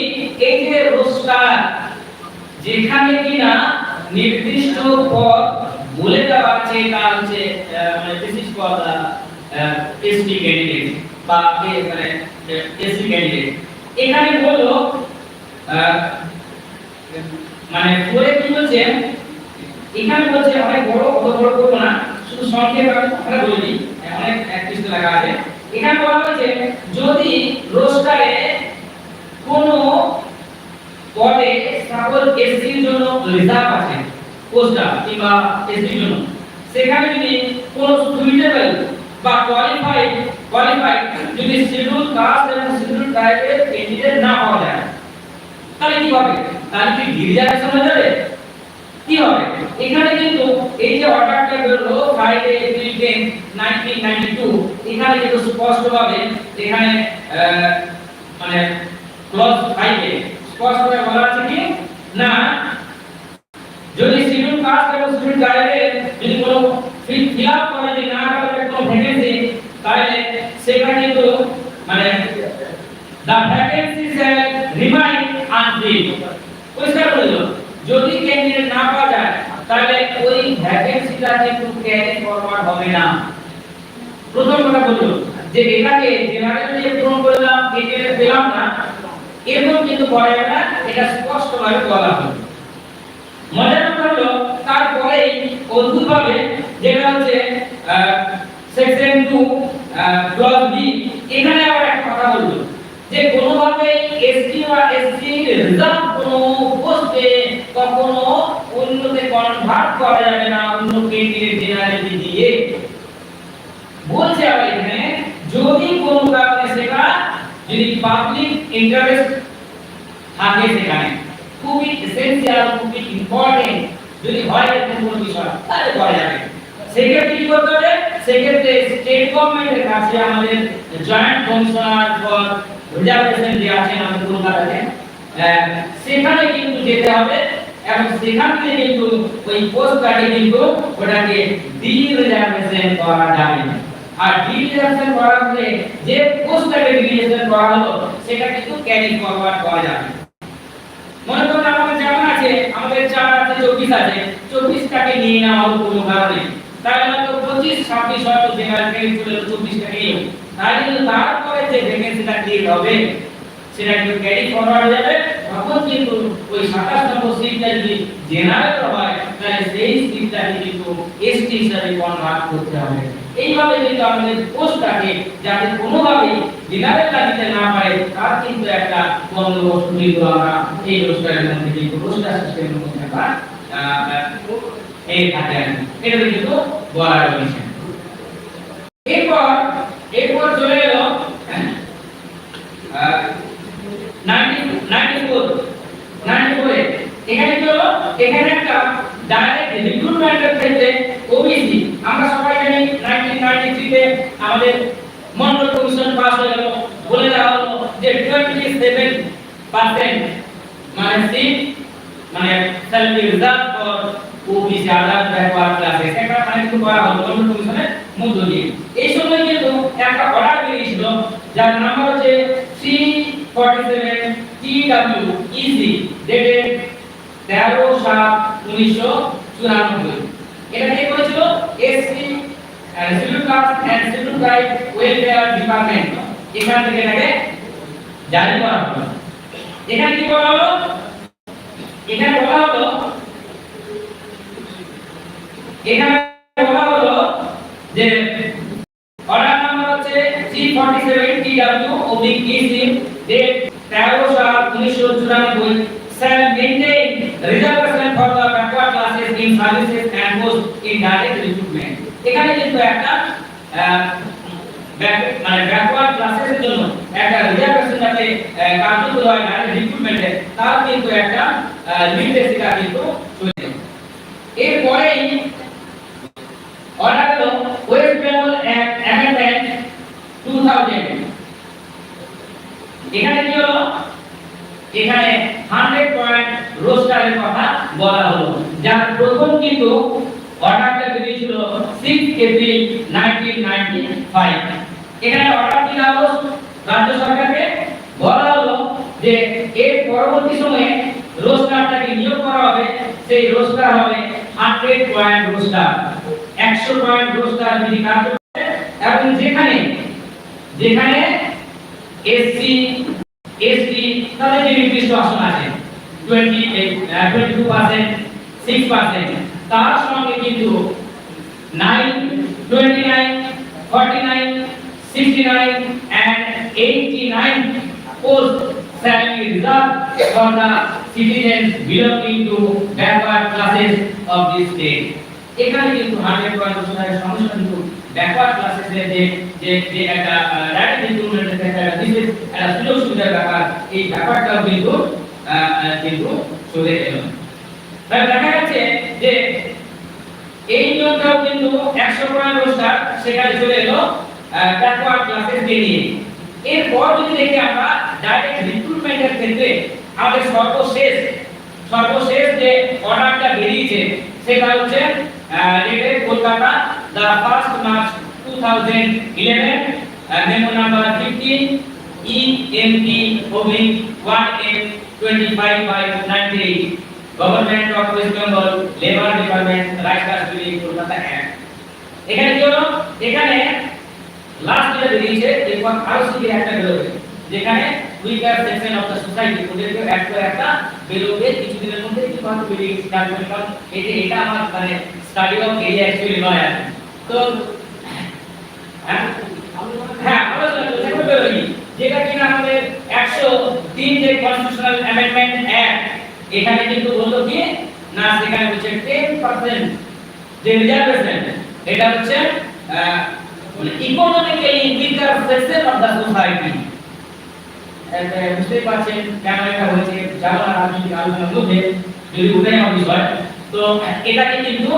এই যে রোস্টার যেখানে কিনা নির্দিষ্ট পদ বলে দেওয়া আছে, তা হচ্ছে মানে বিশেষ পদ এসটি ক্যান্ডিডেট বা মানে এসসি ক্যান্ডিডেট, এখানে বললো মানে পরে কি বলছে, এখানে বলছে অনেক বড়, অত বড় করবো না, শুধু সংক্ষেপে আমরা বলি, অনেক পৃষ্ঠ লেখা আছে। এখানে বলা হয়েছে যদি রোস্টারে কোনো পদে সাপোজ এসসির জন্য রিজার্ভ আছে পোস্টটা কিংবা এসসির জন্য, সেখানে যদি কোনো সুইটেবল বা কোয়ালিফাইড যদি শিডিউল কাস্ট এবং শিডিউল ট্রাইবের ক্যান্ডিডেট না পাওয়া যায়, তাহলে কি হবে? তাহলে কি রিজার্ভেশন হয়ে যাবে? কি হবে? এখানে কিন্তু এই যে অর্ডারটা বেরোলো 5 এপ্রিল 10 1992, এখানে কিন্তু স্পষ্টভাবে এখানে মানে ক্লজ 5 এ স্পষ্টভাবে বলা আছে কি না, যদি শিডিউল কাস্ট এবং শিডিউল ট্রাইবের যদি কোনো ফিল আপ করা যদি না করে কোনো ভ্যাকেন্সি, তাহলে সেটা কিন্তু মানে the vacancy shall remain unfilled। পরিষ্কার করে দিল, যদি ক্যান্ডিডেট না পাওয়া যায় তাহলে ওই ভ্যাকেন্সিটা কিন্তু ক্যারি ফরওয়ার্ড হবে না। প্রথম কথা বললো যে এটাকে জেনারেলি পূরণ করলাম, ক্যান্ডিডেট পেলাম না, এরকম কিন্তু করা যাবে না, এটা স্পষ্টভাবে বলা হলো। মজার কথা হলো তারপরেই অদ্ভুতভাবে যেটা হচ্ছে সেকশন 2 ক্লজ বি, এখানে আবার একটা কথা বললো যে কোনোভাবে এসটি বা এসসি রিজার্ভ কোনো পোস্টে কখনো অন্যতে কনভার্ট করা যাবে না অন্য ক্যান্ডিডেট জেনারেলি দিয়ে। বলছে আবার এখানে যদি কোনো কারণে সেটা যদি পাবলিক ইন্টারেস্ট থাকে, সেখানে খুবই এসেনশিয়াল খুবই ইম্পর্টেন্ট যদি হয় এরকম কোনো বিষয়, তাহলে করা যাবে। সেক্ষেত্রে কি করতে হবে? সেক্ষেত্রে স্টেট গভর্নমেন্টের কাছে আমাদের জয়েন্ট কমিশনার ফর রিজার্ভেশন যে আছেন আমাদের কলকাতাতে, সেখানে কিন্তু যেতে হবে এবং সেখান থেকে কিন্তু ওই পোস্টটাকে কিন্তু ওটাকে ডি রিজার্ভেশন করা যাবে না। আর ডি রিজার্ভেশন করার পরে যে পোস্টটাকে রিজার্ভেশন করা হলো সেটা কিন্তু ক্যারি ফরওয়ার্ড করা যাবে। মনে করুন আমাদের যেমন আছে, আমাদের 4 আছে 24 আছে, 24টাকে নিয়ে নেওয়া হলো কোনো কারণে, তাহলে হয়তো 25 26 হয়তো জেনারেল ক্যারি চলে 24টাকে নিয়ে, তাহলে কিন্তু তারপরে যে ভ্যাকেন্সিটা ক্রিয়েট হবে সেটা কিন্তু ক্যারি ফরওয়ার্ড হয়ে যাবে। তখন কিন্তু ওই 27 নম্বর সিটটা যদি জেনারেল হয় তাহলে সেই সিটটাকে কিন্তু এসটি হিসাবে কনভার্ট করতে হবে। এইভাবে কিন্তু আমাদের পোস্টটাকে যাতে কোনোভাবেই জেনারেলটা দিতে না পারে তার কিন্তু একটা বন্দোবস্ত কিন্তু আমরা এই রোস্টারের মধ্যে কিন্তু রোস্টার সিস্টেমের মধ্যে আমরা এই থাকে এটা কিন্তু বলা রয়েছে। এরপর চলে গেল 94 এখানে কি হলো? এখানে একটা ডাইরেক্ট রিক্রুটমেন্টের ক্ষেত্রে ওবিসি আমরা সবাই জানি 1993 তে আমাদের মন্ডল কমিশন পাস হয়ে গেল, বলে দেওয়া হলো যে 27% মানে সিট মানে salary reserve for OBC other backward classes, একটা মানে কিন্তু করা হলো মন্ডল কমিশনের মধ্য দিয়ে। এই সময় কিন্তু একটা অর্ডার বেরিয়েছিল যার নাম হচ্ছে C47 TWEC ডেটেড 13/7/1994। এটা কে করেছিল? SC schedule caste and schedule tribe welfare department, এখান থেকে এটাকে জারি করা হলো। এখানে কি বলা হলো? এখানে বলা হলো যে অর্ডার নাম্বার হচ্ছে C47 TWEC date 13/7/1994 shall maintain reservation for the backward classes in services and post in direct recruitment। এখানে কিন্তু একটা মানে ব্যাকওয়ার্ড ক্লাসের জন্য একটা রিজার্ভেশন যাতে কার্যকর হয় ডাইরেক্ট রিক্রুটমেন্টে, তার কিন্তু একটা নির্দেশিকা কিন্তু চলে। এরপরেই অর্ডার হলো ওয়েস্ট বেঙ্গল অ্যামেন্ডমেন্ট 2000। এখানে কি হলো? এখানে 100 পয়েন্ট রোস্টারের কথা বলা হলো, যার প্রথম কিন্তু অর্ডারটা বেরিয়েছিল 6 এপ্রিল 1995। এখানে অর্ডার দেওয়া হলো রাজ্য সরকারকে, বলা হলো যে এর পরবর্তী সময়ে রোস্টারটাকে নিয়োগ করা হবে, সেই রোস্টার হবে 100 পয়েন্ট রোস্টার, 100 পয়েন্ট রোস্টার যদি কাজ করে এবং যেখানে এসসি এসটি তাদের যে নির্দিষ্ট আসন আছে 22% 6%, তার সঙ্গে কিন্তু 9 29 49 69 and 89 post salary reserved for the citizens belonging to backward classes of this state। এখানে কিন্তু 100% সমস্যা কিন্তু ব্যাকওয়ার্ড ক্লাসেসে যে একটা ডাইরেক্ট রিক্রুটমেন্টের একটা বিশেষ একটা সুযোগ সুবিধার ব্যাপার, এই ব্যাপারটাও কিন্তু চলে এলো। তাই দেখা যাচ্ছে যে এই নিয়মটাও কিন্তু 100% রোস্টার সেখানে চলে এলো ব্যাকওয়ার্ড ক্লাসেস নিয়ে। এরপর যদি দেখি আমরা ডাইরেক্ট রিক্রুটমেন্টের ক্ষেত্রে আমাদের সর্বশেষ যে অর্ডারটা বেরিয়েছে সেটা হচ্ছে dated Kolkata the 1st March 2011 memo number 15 EMP/1M25/98 government of West Bengal labour department right custody Kolkata act. এখানে কি হলো, এখানে লাস্ট যেটা বেরিয়েছে এরপর আরো সিটি একটা বেরোবে যেখানে weaker section of the society ওদেরকে একটা বেরোবে কিছুদিনের মধ্যে, কিন্তু হয়তো বেরিয়ে স্টার্ট করে। কারণ এটা আমার মানে স্টাডি অফ এরিয়া অ্যাকচুয়ালি নয় আর তো হ্যাঁ আলোচনা করতে বেরোই যেটা কিনা আমাদের 103 যে কনস্টিটিউশনাল অ্যামেন্ডমেন্ট অ্যাক্ট এখানে কিন্তু বললো কি না, সেখানে হচ্ছে 10% যে রিজার্ভেশন এটা হচ্ছে মানে economically weaker section of the society. বুঝতেই পারছেন কেন এটা হয়েছে, যারা রাজনৈতিক আলোচনার মধ্যে যদি উঠে নেওয়া বিষয়, তো এটাকে কিন্তু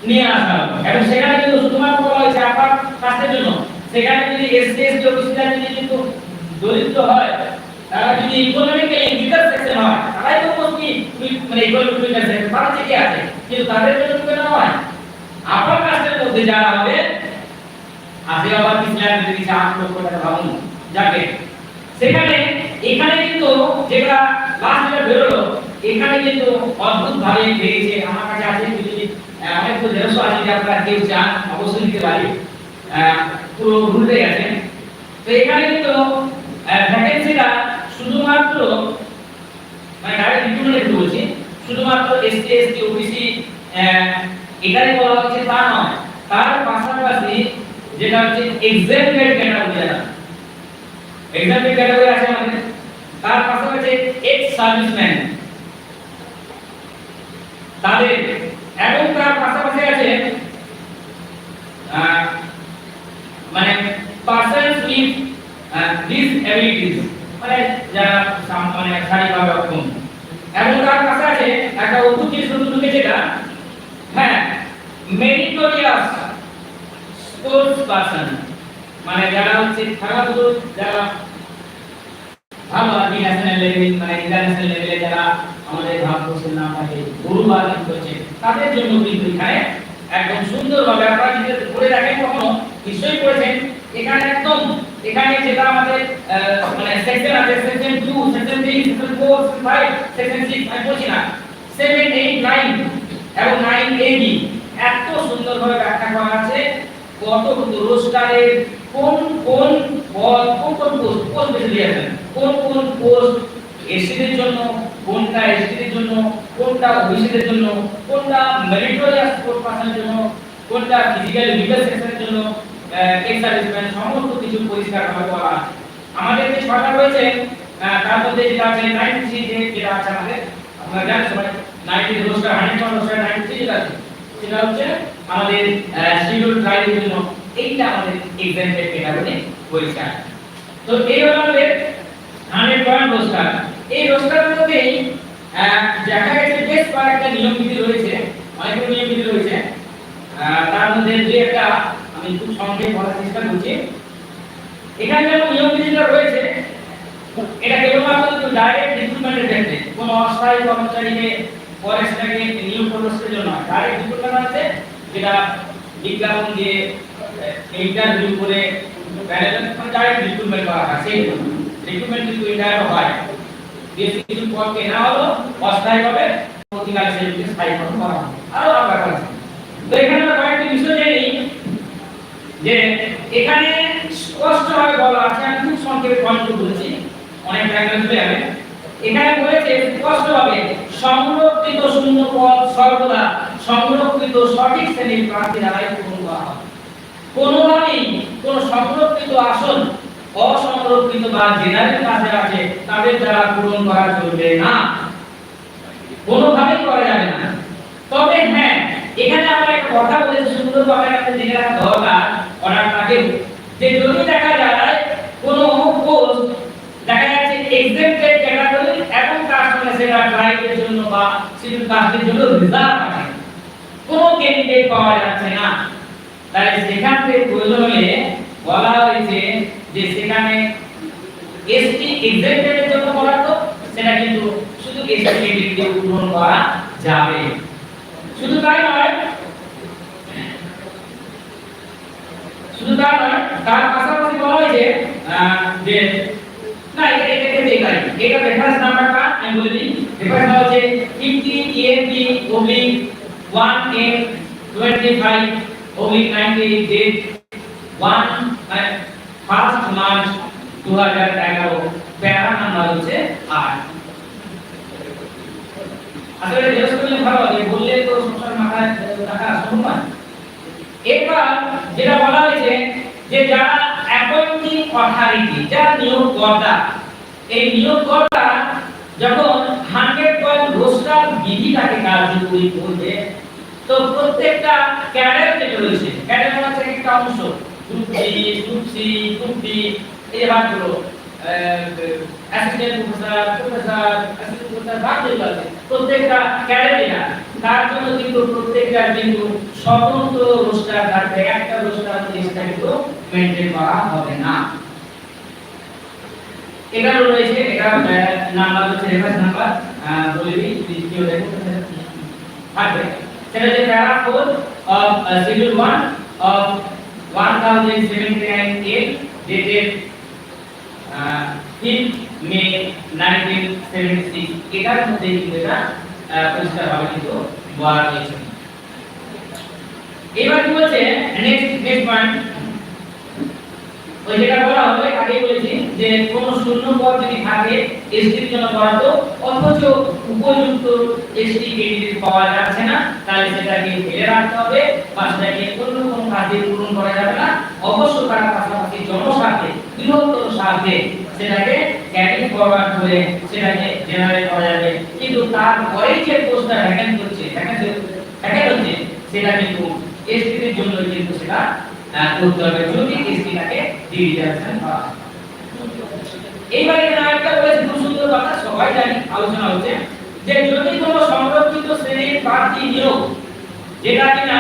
নিয়ে আসা হবে। এবং সেখানে কিন্তু শুধুমাত্র বলা হয়েছে আপনার কাজের জন্য, সেখানে যদি এসসি অফিসার যদি কিন্তু দরিদ্র হয়, তারা যদি ইকোনমিক্যালি উইকার সেকশন হয়, তারাই তো কি মানে ইকোনমিক উইকার সেকশন তারা ঠিকই আছে, কিন্তু তাদের জন্য কেন হয় আপনার কাজের মধ্যে যারা হবে আজকে আবার ইসলাম যদি 8 লক্ষ টাকা ভাবুন যাকে সেখানে এখানে কিন্তু যেটা লাস্ট যেটা বেরোলো এখানে কিন্তু অদ্ভুত ভাবে বেরিয়েছে। আমার কাছে আছে যদি অনেক তো 150 আছে, যে আপনারা কেউ চান অবশ্যই নিতে পারি, পুরো ভুলতে গেছেন। তো এখানে কিন্তু ভ্যাকেন্সিটা শুধুমাত্র মানে ডাইরেক্ট রিক্রুটমেন্ট একটু বলছি, শুধুমাত্র এসসি এসটি ওবিসি এটাই বলা হচ্ছে তা নয়, তার পাশাপাশি যেটা হচ্ছে এক্সাম্পটেড ক্যাটাগরি আছে আমাদের, তার পাশাপাশি এক্স সার্ভিসম্যান তাদের, এবং তার পাশাপাশি আছে মানে পারসনস উইথ ডিসএবিলিটিস মানে যারা মানে শারীরিকভাবে অক্ষম, এবং তার পাশে আছে একটা অদ্ভুত জিনিস যেটা হ্যাঁ মেরিটোরিয়াস স্পোর্টস পারসন মানে যারা হচ্ছে খেলাধুলো যারা ভালো আর কি ন্যাশনাল লেভেল মানে ইন্টারন্যাশনাল লেভেলে যারা আমাদের ভারতবর্ষের নাম থাকে গৌরব করছে, তাদের জন্য কিন্তু এখানে একদম সুন্দরভাবে আপনারা যদি পড়ে রাখেন কখনো নিশ্চয়ই পড়েছেন, এখানে একদম এখানে যেটা আমাদের মানে সেকশন আছে, section 2 section 3 section 4 section 5 section 6 আমি বলছি না 7 8 9 এবং 9A বি এত সুন্দরভাবে ব্যাখ্যা করা আছে কত রোস্টারের কোন কোন পদ কোন পোস্ট বেশি দিয়েছেন, কোন পোস্ট এসসিদের জন্য, কোনটা এসটিদের জন্য, কোনটা ওবিসিদের জন্য, কোনটা মেরিটোরিয়াস পোস্ট পার্সনের জন্য, কোনটা ফিজিক্যাল উইকার সেকশনের জন্য, এক্স সার্ভিসম্যান সমস্ত কিছু পরিষ্কারভাবে বলা আছে। আমাদের যে ছয়টা রয়েছে তার মধ্যে যেটা আছে 93 যেটা আছে আমাদের আপনারা জানেন সবাই 90 রোস্টার 100 রোস্টার 93 যেটা আছে সেটা হচ্ছে আমাদের শিডিউল ট্রাইবের জন্য, এইটা আমাদের এক্সাম্পটেড ক্যাটাগরি পরিষ্কার। তো এই হলো আমাদের 100% রোস্টার। এই রোস্টারের মধ্যেই দেখা গেছে বেশ কয়েকটা নিয়মবিধি রয়েছে, অনেকগুলো নিয়মবিধি রয়েছে, তার মধ্যে যে একটা আমি খুব সংক্ষেপে বলার চেষ্টা করছি। এখানে যে নিয়মবিধিটা রয়েছে এটা কেবলমাত্র ডাইরেক্ট রিক্রুটমেন্টের ক্ষেত্রে, কোনো অস্থায়ী কর্মচারীকে পরে সেটাকে নিয়োগ প্রবেশের জন্য ডাইরেক্ট রিক্রুটমেন্ট আছে, যেটা বিজ্ঞাপন দিয়ে ইন্টারভিউ করে প্যানেল ডাইরেক্ট রিক্রুটমেন্ট করা হয়, সেই রিক্রুটমেন্ট কিন্তু ইন্টারভিউ হয়, বেশ কিছু পদ কেনা হলো অস্থায়ীভাবে প্রতিকালে সেটাকে স্থায়ী করা হয়। আরো ব্যাপার আছে। তো এখানে কয়েকটি বিষয় জানি যে এখানে স্পষ্টভাবে বলা আছে, আমি খুব সংক্ষেপে পয়েন্ট বলেছি, অনেক জায়গায় চলে যাবে। এখানে বলেছে স্পষ্টভাবে সংরক্ষিত শূন্য পদ সর্বদা সংরক্ষিত সঠিক শ্রেণীর প্রার্থী দ্বারাই পূরণ করা হবে। কোনোভাবেই কোনো সংরক্ষিত আসন অসংরক্ষিত বা জেনারেল কাজে আছে তাদের দ্বারা পূরণ করা চলবে না, কোনোভাবেই করা যাবে না। তবে হ্যাঁ যতটুকু আপনার কাছে জেনে রাখা দরকার অর্ডারটাকে, যে যদি দেখা যায় কোনো পোস্ট দেখা যাচ্ছে এক্সেপ্টেড ক্যাটাগরি এবং তার সঙ্গে সেটা ট্রাইবের জন্য বা শিডিউল কাস্টের জন্য রিজার্ভ আছে, কোনো ক্যান্ডিডেট পাওয়া যাচ্ছে না, তাহলে সেখান থেকে প্রয়োজন হলে বলা হয়েছে যে সেখানে এসটি এক্সেপ্টেড এর জন্য বরাদ্দ, সেটা কিন্তু শুধু এসটি ক্যান্ডিডেটকে পূরণ করা যাবে। শুধু তাই নয়, তার পাশাপাশি বলা হয়েছে যে না এটা রেফারেন্স নাম্বারটা আমি বলে দিই। রেফারেন্স হচ্ছে 50AD/1M25/98 date 1 মার্চ 2011, প্যারা নাম্বার হচ্ছে 8। আসলে জিজ্ঞেস করলে ভালো হবে, বললে তো সংসার মাথায় রাখা সম্ভব নয়। এবার যেটা বলা হয়েছে যে যারা অ্যাপয়েন্টিং অথরিটি, যারা নিয়োগকর্তা, এই নিয়োগকর্তা যখন 100% রোস্টার বিধিটাকে কার্যকরী করবে, তো প্রত্যেকটা ক্যাডার যেটা রয়েছে, ক্যাডার মানে হচ্ছে একটা অংশ, group B, group C, group D, এই ভাগগুলো অ্যাসিস্ট্যান্ট প্রফেসর, অ্যাসিস্ট্যান্ট প্রফেসর ভাগ যেগুলো আছে, প্রত্যেকটা ক্যাডারেরা তার জন্য কিন্তু প্রত্যেকটা কিন্তু স্বতন্ত্র রোস্টার থাকবে, একটা রোস্টার লিস্টটা কিন্তু মেইনটেইন করা হবে না। এটা রয়েছে, এটা নাম্বার হচ্ছে রেফারেন্স নাম্বার, বলে দিই দ্বিতীয় দেখুন থাকবে, সেটা যে প্যারা 4 of schedule 1 of 1079 dated 5 May 1976, এটার মধ্যে কিন্তু এটা পরিষ্কার ভাবে কিন্তু বলা হয়েছে। এবার কি বলছে নেক্সট পয়েন্ট, ওই যেটা বলা হবে আগে বলেছি যে কোন শূন্য পদ যদি থাকে এসটির জন্য বরাদ্দ, অথচ উপযুক্ত এসটি ক্যান্ডিডেট পাওয়া যাচ্ছে না, তাহলে সেটাকে ফেলে রাখতে হবে বা সেটাকে অন্য কোনো কাজে পূরণ করা যাবে না। অবশ্য তার পাশাপাশি জনস্বার্থে, বৃহত্তর স্বার্থে সেটাকে ক্যাডার ফরওয়ার্ড করে সেটাকে জেনারেট করা যাবে, কিন্তু তারপরে যে পোস্টটা ভ্যাকেন্ট হচ্ছে সেটা কিন্তু এসটির জন্য কিন্তু সেটা করতে হবে, যদি এসটিটাকে রিজার্ভেশন করা হয়। এইবার এখানে আরেকটা বলেছে খুব সুন্দর কথা, সবাই জানি, আলোচনা হচ্ছে যে যদি কোনো সংরক্ষিত শ্রেণীর প্রার্থী নিয়োগ, যেটা কিনা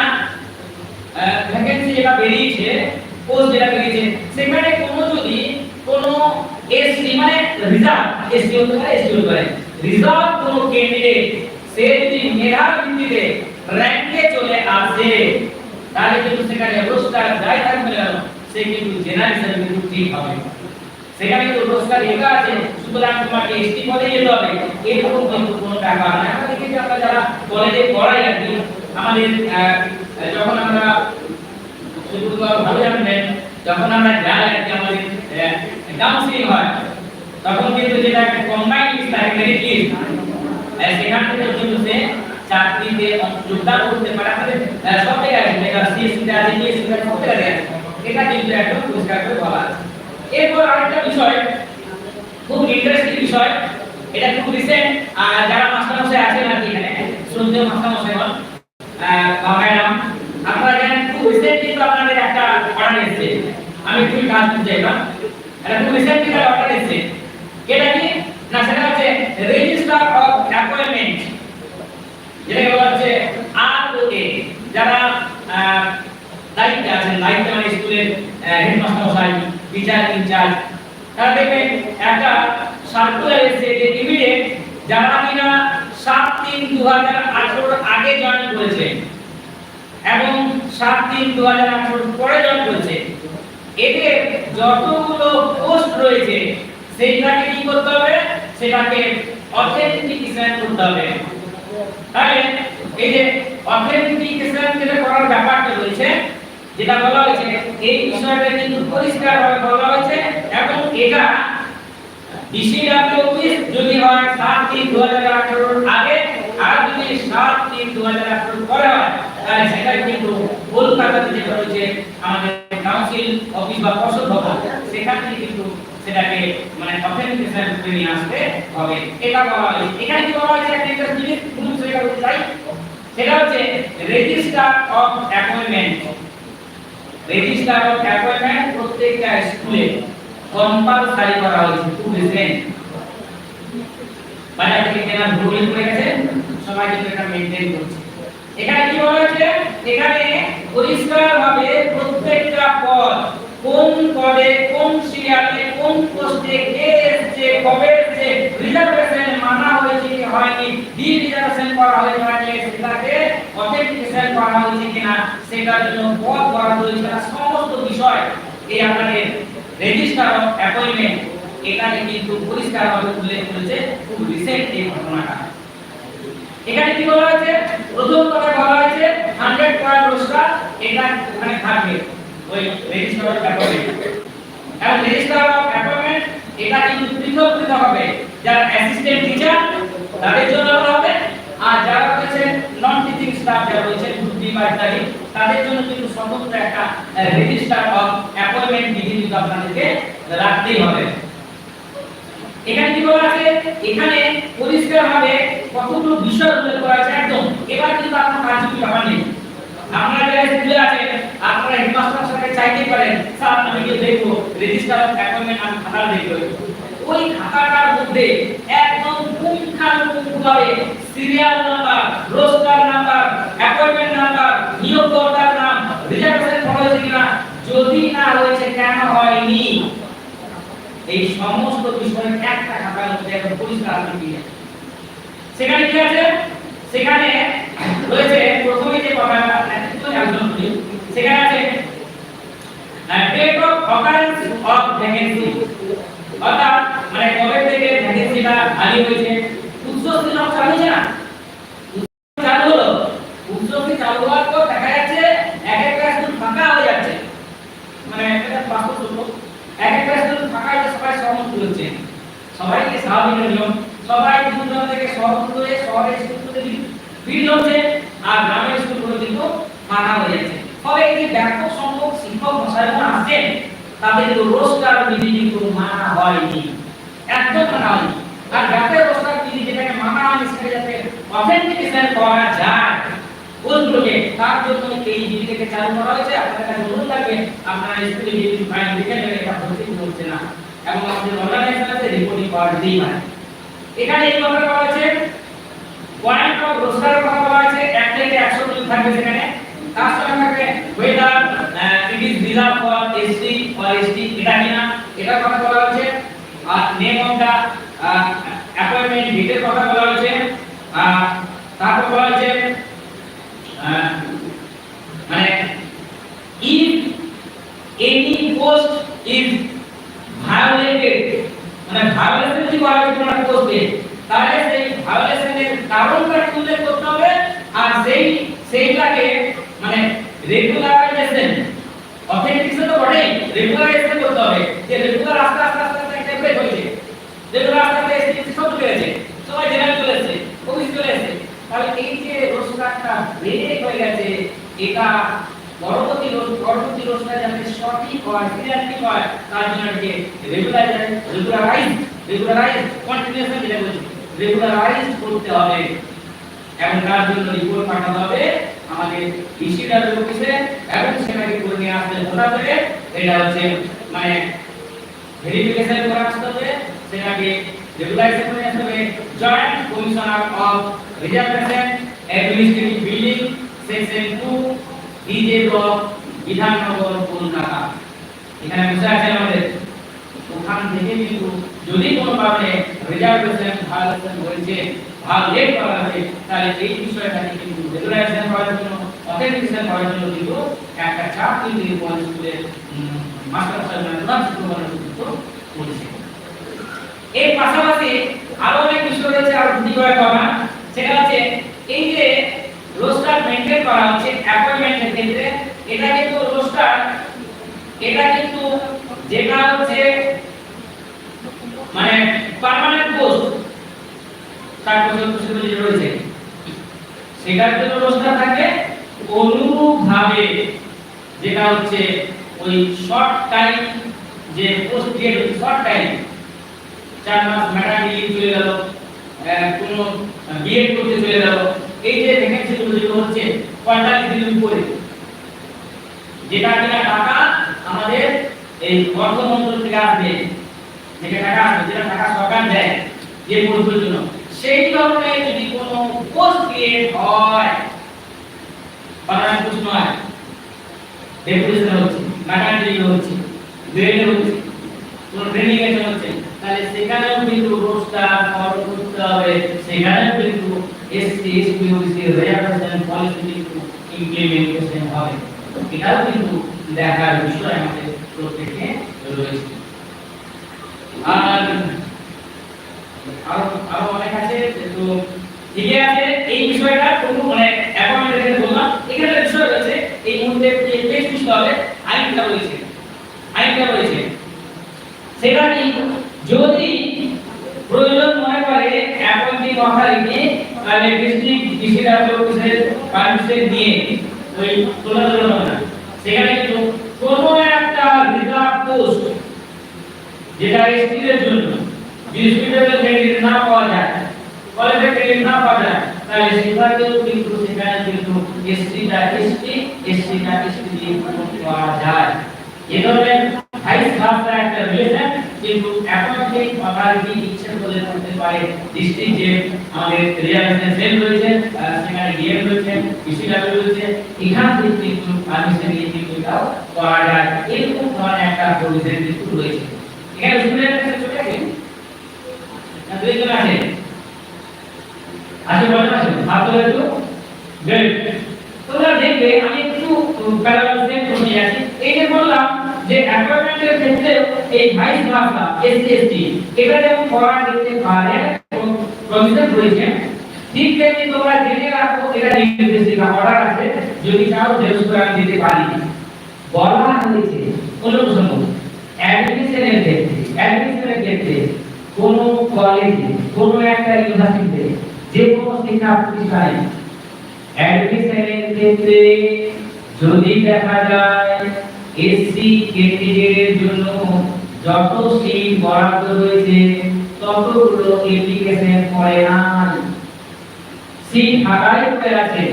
ভ্যাকেন্সি যেটা বেরিয়েছে, পোস্ট যেটা বেরিয়েছে, সেখানে কোনো যদি কোনো এসটি মানে রিজার্ভ, এসটি হতে পারে, এসটি হতে পারে, রিজার্ভ কোনো ক্যান্ডিডেট সে যদি মেধার ভিত্তিতে র্যাঙ্কে চলে আসে, তাহলে কিন্তু সেখানে রোস্টার যাই থাকবে না সে কিন্তু জেনারেল হিসেবে কিন্তু ঠিক হবে। সেখানে কিন্তু রোস্টার লেখা আছে, সুতরাং তোমাকে এসটি পদে যেতে হবে, এরকম কিন্তু কোনো ব্যাপার না। আমরা দেখেছি আমরা যারা কলেজে পড়াই আর কি, আমাদের যখন আমরা শুধু ভালো জানবেন, যখন আমরা যাই আর কি আমাদের কাউন্সিলিং হয়, তখন কিন্তু যেটা একটা কম্বাইন্ড লিস্ট থাকে, মেরিট লিস্ট, সেখান থেকে কিন্তু সে চাকরিতে যোগদান করতে পারে। আমাদের সব জায়গায় যেটা সিএসসিতে আছে, ডিএসসিতে আছে, সব জায়গায় আছে, এটা কিন্তু একদম পরিষ্কার করে বলা আছে। এরপর আরেকটা বিষয়, খুব ইন্টারেস্টিং বিষয়, এটা খুব রিসেন্ট, যারা মাস্টারমশাই আছেন আর কি এখানে, শ্রদ্ধেয় মাস্টারমশাইগণ বা ম্যাডাম, আপনারা জানেন খুব রিসেন্ট কিন্তু আপনাদের একটা অর্ডার এসেছে, আমি একটু কাজ করতে চাইলাম, এটা খুব রিসেন্ট একটা অর্ডার এসেছে, এটা কি না, সেটা হচ্ছে রেজিস্টার অফ অ্যাপয়েন্টমেন্ট, যেটাকে বলা হচ্ছে ROA, যারা দায়িত্বে আছেন, দায়িত্বে মানে স্কুলের হেডমাস্টার মশাই, টিচার ইনচার্জ, তারা দেখবেন একটা সার্কুলার এসেছে যে ইমিডিয়েট যারা কিনা 7/3/2018 আগে জয়েন করেছে এবং 7/3/2018 পরে জয়েন করেছে, এদের যতগুলো পোস্ট রয়েছে সেইটাকে কি করতে হবে, সেটাকে অথেন্টিকেশন করতে হবে। তাহলে এই যে অথেন্টিকেশন যেটা করার ব্যাপারটা রয়েছে, যেটা বলা হয়েছে, এই বিষয়টা কিন্তু পরিষ্কারভাবে বলা হয়েছে এবং এটা ডিসিডব্লিউ অফিস যদি হয় 7/3/2018 আগে, আর যদি 7/3/2018 পরে হয়, তাহলে সেটা কিন্তু কলকাতাতে যেটা রয়েছে আমাদের কাউন্সিল অফিস বা পর্ষদ ভবন, সেখানে কিন্তু সেটাকে মানে অথেন্টিকেশন করে নিয়ে আসতে হবে, এটা বলা হয়েছে। এখানে কি বলা হয়েছে, একটা জিনিস কোন বিষয়টা বলতে চাই, সেটা হচ্ছে register of appointment. Register of appointment প্রত্যেকটা স্কুলে কম্পালসারি করা হয়েছে, খুব রিসেন্ট বাজার থেকে কেনা ভুল করে গেছে, সবাই কিন্তু এটা মেইনটেইন করছে। এখানে কি বলা হয়েছে, এখানে পরিষ্কারভাবে প্রত্যেকটা পদ, কোন পদে কোন সিরিয়ালে কোন পোস্টে কে এসেছে, কবে এসেছে, রিজার্ভেশন মানা হয়েছে কি হয়নি, ডি রিজার্ভেশন করা হয়েছে নাকি, সেটাকে অথেন্টিকেশন করা হয়েছে কিনা, সেটার জন্য পদ বরাদ্দ হয়েছে, সমস্ত বিষয় এই আপনাদের রেজিস্টার অফ অ্যাপয়েন্টমেন্ট এখানে কিন্তু পরিষ্কারভাবে উল্লেখ করেছে, খুব রিসেন্ট এই ঘটনাটা। এখানে কি বলা হয়েছে, প্রথম কথা বলা হয়েছে 100 পয়েন্ট রোস্টার, এটা ওখানে থাকবে ওই রেজিস্টার অফ অ্যাপয়েন্টমেন্ট। এবং রেজিস্টার অফ অ্যাপয়েন্টমেন্ট এটা কিন্তু পৃথক পৃথক হবে, যারা অ্যাসিস্ট্যান্ট টিচার তাদের জন্য হবে, আর যারা হচ্ছে নন টিচিং স্টাফ যারা রয়েছে ডিউটি বা ইত্যাদি তাদের জন্য কিন্তু স্বতন্ত্র একটা রেজিস্টার অফ অ্যাপয়েন্টমেন্ট বিধি কিন্তু আপনাদেরকে রাখতেই হবে। এখানে কি বলা আছে, এখানে পরিষ্কারভাবে কতগুলো বিষয় উল্লেখ করা আছে একদম। এবার কিন্তু আপনার কার্যকরী ব্যাপার নেই, আপনারা যারা স্কুলে আছেন আপনারা হেডমাস্টারের সাথে চাইতে পারেন, স্যার আমি কি দেখবো রেজিস্টার অফ অ্যাপয়েন্টমেন্ট, আমি খাতা দেখব। ওই খাতাটার মধ্যে একদম পুঙ্খানুপুঙ্খভাবে serial number, roster number, appointment number, নিয়োগকর্তার নাম, রিজার্ভেশন করা হয়েছে কিনা, যদি না হয়েছে কেন হয়নি, এই সমস্ত বিষয় একটা খাতার মধ্যে একদম পরিষ্কার লিখে। সেখানে কি আছে, সেখানে রয়েছে প্রথমে যে কথাটা একটু আলোচনা করি, সেখানে আছে date of occurrence of vacancy, অর্থাৎ মানে কবে থেকে ভ্যাকেন্সিটা খালি হয়েছে। উচ্চশিক্ষা নাম চালু হয়েছে না, চালু হলো, উচ্চশিক্ষা চালু হওয়ার পর দেখা যাচ্ছে এক একটা স্কুল ফাঁকা হয়ে যাচ্ছে, মানে এটা বাস্তব সত্য, এক একটা স্কুল ফাঁকা হয়ে সবাই সহমত হচ্ছে, সবাইকে স্বাভাবিক নিয়ম, সবাই দূর থেকে শহর হয়ে শহরের স্কুলগুলোতে ভিড় হচ্ছে, আর গ্রামের স্কুলগুলো কিন্তু ফাঁকা হয়ে যাচ্ছে। ফলে এই যে ব্যাপক সংখ্যক শিক্ষক মশাইরা আসছেন তাদের রোস্টার বিধি কিন্তু মানা হয়নি, একদম মানা হয়নি। আর যাতে রোস্টার বিধি যেটাকে মানা হয়নি সেটা যাতে অথেন্টিকেশন করা যায় ওইগুলোকে, তার জন্য এই বিধিটাকে চালু করা হয়েছে। আপনাদের কাছে অনুরোধ থাকবে আপনারা স্কুলে গিয়ে ফাইল লিখে নেবেন, এটা ভর্তি করছে না, এবং আমাদের অর্গানাইজেশন আছে রিপোর্টিং পাওয়ার দিই না। এখানে এই কথা বলা আছে পয়েন্ট অফ রোস্টারের কথা বলা আছে, 1 থেকে 100 পর্যন্ত থাকবে সেখানে। তার সঙ্গে থাকবে whether it is reserved for SC or ST, এটা কিনা এটার কথা বলা হচ্ছে। আর নেম অফ দা অ্যাপয়েন্টমেন্ট ডেটের কথা বলা হচ্ছে। তারপর বলা হচ্ছে মানে if any post is violated, মানে ভায়োলেশন যদি করা হয় কোনো পোস্টে, তাহলে সেই ভায়োলেশনের কারণটা উল্লেখ করতে হবে, আর সেইটাকে মানে রেগুলারাইজেশন, অথেন্টিকেশন তো বটেই, রেগুলারাইজেশন করতে হবে, যে রেগুলার আস্তে আস্তে আস্তে আস্তে একটা ব্রেক হয়েছে, রেগুলার আস্তে আস্তে এসে সব চলে গেছে, সবাই জেনারেল চলে এসেছে, অফিস চলে এসেছে, তাহলে এই যে রোস্টারটা ব্রেক হয়ে গেছে, এটা পরবর্তী রোস্টার যাতে সঠিক হয়, ক্লিয়ারিটি হয়, তার জন্য এটাকে রেগুলারাইজ কন্টিনিউয়াসলি যেটা বলছি রেগুলারাইজ করতে হবে, এবং তার জন্য রিপোর্ট পাঠাতে হবে আমাদের ডিসিডাব্লিউ অফিসে, এবং সেটাকে করে নিয়ে আসতে হবে। এটা হচ্ছে মানে ভেরিফিকেশন করা আসতে হবে, সেটাকে রেগুলারাইজেশন করে আসতে হবে। Joint commissioner of reservation administrative building section 2 DJ block Bidhannagar Kolkata, এখানে বসে আছে আমাদের। ওখান থেকে কিন্তু যদি কোনো কারণে রিজার্ভেশন ভায়োলেশন হয়েছে, ভায়োলেট করা হয়েছে, তাহলে এই বিষয়টাকে কিন্তু রেগুলারাইজেশন করার জন্য, অথেন্টিকেশন করার জন্য কিন্তু একটা চাপ কিন্তু এই স্কুলের মাস্টার সাহেবরা প্রধান শিক্ষকরা কিন্তু করেছে। এর পাশাপাশি আরো অনেক বিষয় রয়েছে, আর দুটি করে কথা, সেটা হচ্ছে এই যে রোস্টার মেইনটেইন করা হচ্ছে অ্যাপয়েন্টমেন্টের ক্ষেত্রে, এটা কিন্তু রোস্টার, এটা কিন্তু যেটা হচ্ছে মানে পার্মানেন্ট পোস্ট, তার পোস্ট যেটা রয়েছে সেটার জন্য রোস্টার থাকে। অনুরূপভাবে যেটা হচ্ছে ওই শর্ট টাইম যে পোস্ট গ্রেড, শর্ট টাইম 4 মাস ম্যাটারনিটি লিভ চলে গেল, কোনো বিএড করতে চলে গেল, এই যে ভ্যাকেন্সি যেগুলো হচ্ছে 45 দিনের উপরে, যেটা কিনা টাকা আমাদের এই অর্থ মন্ত্রক থেকে আসবে, যেটা টাকা আসবে, যেটা টাকা সরকার দেয় যে পোস্টের জন্য, সেই ধরনের যদি কোনো পোস্ট ক্রিয়েট হয়, পার্মানেন্ট পোস্ট নয়, ডেপুটেশন হচ্ছে, ম্যাটারনিটি হচ্ছে, গ্রেড হচ্ছে, কোন ট্রেনিং এর জন্য হচ্ছে, তাহলে সেখানেও কিন্তু রোস্টার ফলো করতে হবে, সেখানেও কিন্তু SC ST OBC reservation policy কিন্তু ইমপ্লিমেন্টেশন হবে। এটাও কিন্তু দেখার বিষয় আমাদের প্রত্যেকে রয়েছে। আর আরো অনেক আছে, তো ঠিক আছে, এই বিষয়টা কোনো মানে অ্যাপয়েন্টমেন্ট এখানে বললাম, এখানে বিষয় রয়েছে এই মুহূর্তে টেস্ট বিষয় হবে আইনটা রয়েছে, সেটা কি যদি প্রয়োজন মনে করে অ্যাপয়েন্টিং অথরিটি, তাহলে ডিস্ট্রিক্ট অফিসের পারমিশন নিয়ে ওই তোলা হবে না, সেখানে কিন্তু কোনো একটা রিজার্ভ পোস্ট যেটা এসটি এর জন্য ডিস্ট্রিক্টেবল ক্যান্ডিডেট না পাওয়া যায়, কোয়ালিফাইড ক্যান্ডিডেট না পাওয়া যায়, তাহলে সেটাকেও কিন্তু সেখানে কিন্তু এসটিটা এসটি, এসটিটা এসটি দিয়ে পূরণ করা যায়। এই ধরনের ভাইস ভার্সা একটা রিলেশন কিন্তু অ্যাপয়েন্টিং অথরিটি ইচ্ছে করলে করতে পারে। ডিস্ট্রিক্ট যে আমাদের রিজার্ভেশন সেল রয়েছে, সেখানে ডিএম রয়েছে, পিসিডব্লিউ রয়েছে, এখান থেকে কিন্তু পারমিশন নিয়ে কিন্তু এটাও করা যায়। এরকম ধরনের একটা প্রভিশন কিন্তু রয়েছে। এখানে স্টুডেন্টের কাছে চলে আসেন না, দুইজন আছে আজকে বলেন আছে হাত ধরে একটু গ্রেট। তোমরা দেখবে আমি একটু প্যারাগ্রাফে করে আছি। এই যে বললাম যে অ্যাপয়েন্টমেন্টের ক্ষেত্রে এই ভাইস ভার্সা এসসি এটা যেমন করা যেতে পারে প্রভিশন রয়েছে, ঠিক তেমনি তোমরা জেনে রাখো এটা নির্দেশিকা অর্ডার আছে, যদি চাও জেরক্স করে আমি দিতে পারি। বলা হয়েছে কোনো প্রসঙ্গ অ্যাডমিশনের ক্ষেত্রে কোনো কলেজে, কোনো একটা ইউনিভার্সিটিতে, যে কোনো শিক্ষা প্রতিষ্ঠানে অ্যাডমিশনের ক্ষেত্রে যদি দেখা যায় এসসি ক্যান্ডিডেটের জন্য যত সিট বরাদ্দ রয়েছে ততগুলো অ্যাপ্লিকেশন করে না, সিট ফাঁকাই পড়ে আছে,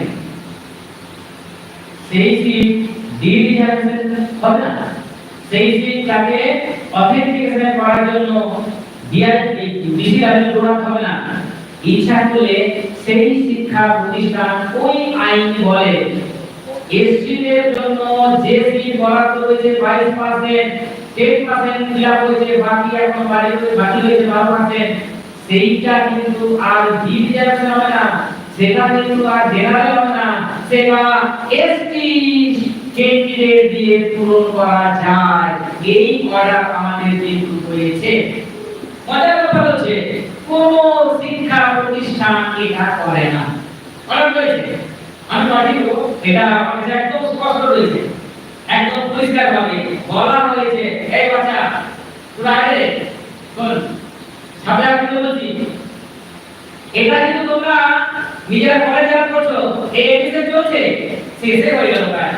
সেই সিট ডিরিজার্ভেশন হবে না, সেই সিটটাকে অথেন্টিকেশন করার জন্য ডিসিডব্লিউ প্রোগ্রাম হবে না। ইচ্ছা করলে সেই শিক্ষা প্রতিষ্ঠান ওই আইন বলে এসসি এর জন্য যে সিট বরাদ্দ রয়েছে 22%, 10% ফিলআপ হয়েছে, বাকি এখন বাকি রয়েছে 12%, সেইটা কিন্তু আর ডিরিজার্ভেশন হবে না, সেটা কিন্তু আর জেনারেল হবে না, সেটা এসটি ক্যান্ডিডেট দিয়ে পূরণ করা যায়। এই অর্ডার আমাদের কিন্তু হয়েছে। মজার কথা হচ্ছে কোন শিক্ষা প্রতিষ্ঠান এটা করে না, অর্ডার হয়েছে। আমি পাঠিয়ে দেবো, এটা আমাদের একদম স্পষ্ট রয়েছে, একদম পরিষ্কার ভাবে বলা হয়েছে। এই বাচ্চা তোরা আগে শোন, সামনে আমি বলছি, এটা কিন্তু তোমরা নিজেরা কলেজে করছো, এই এডিশন চলছে, শেষে হয়ে গেল কাজ।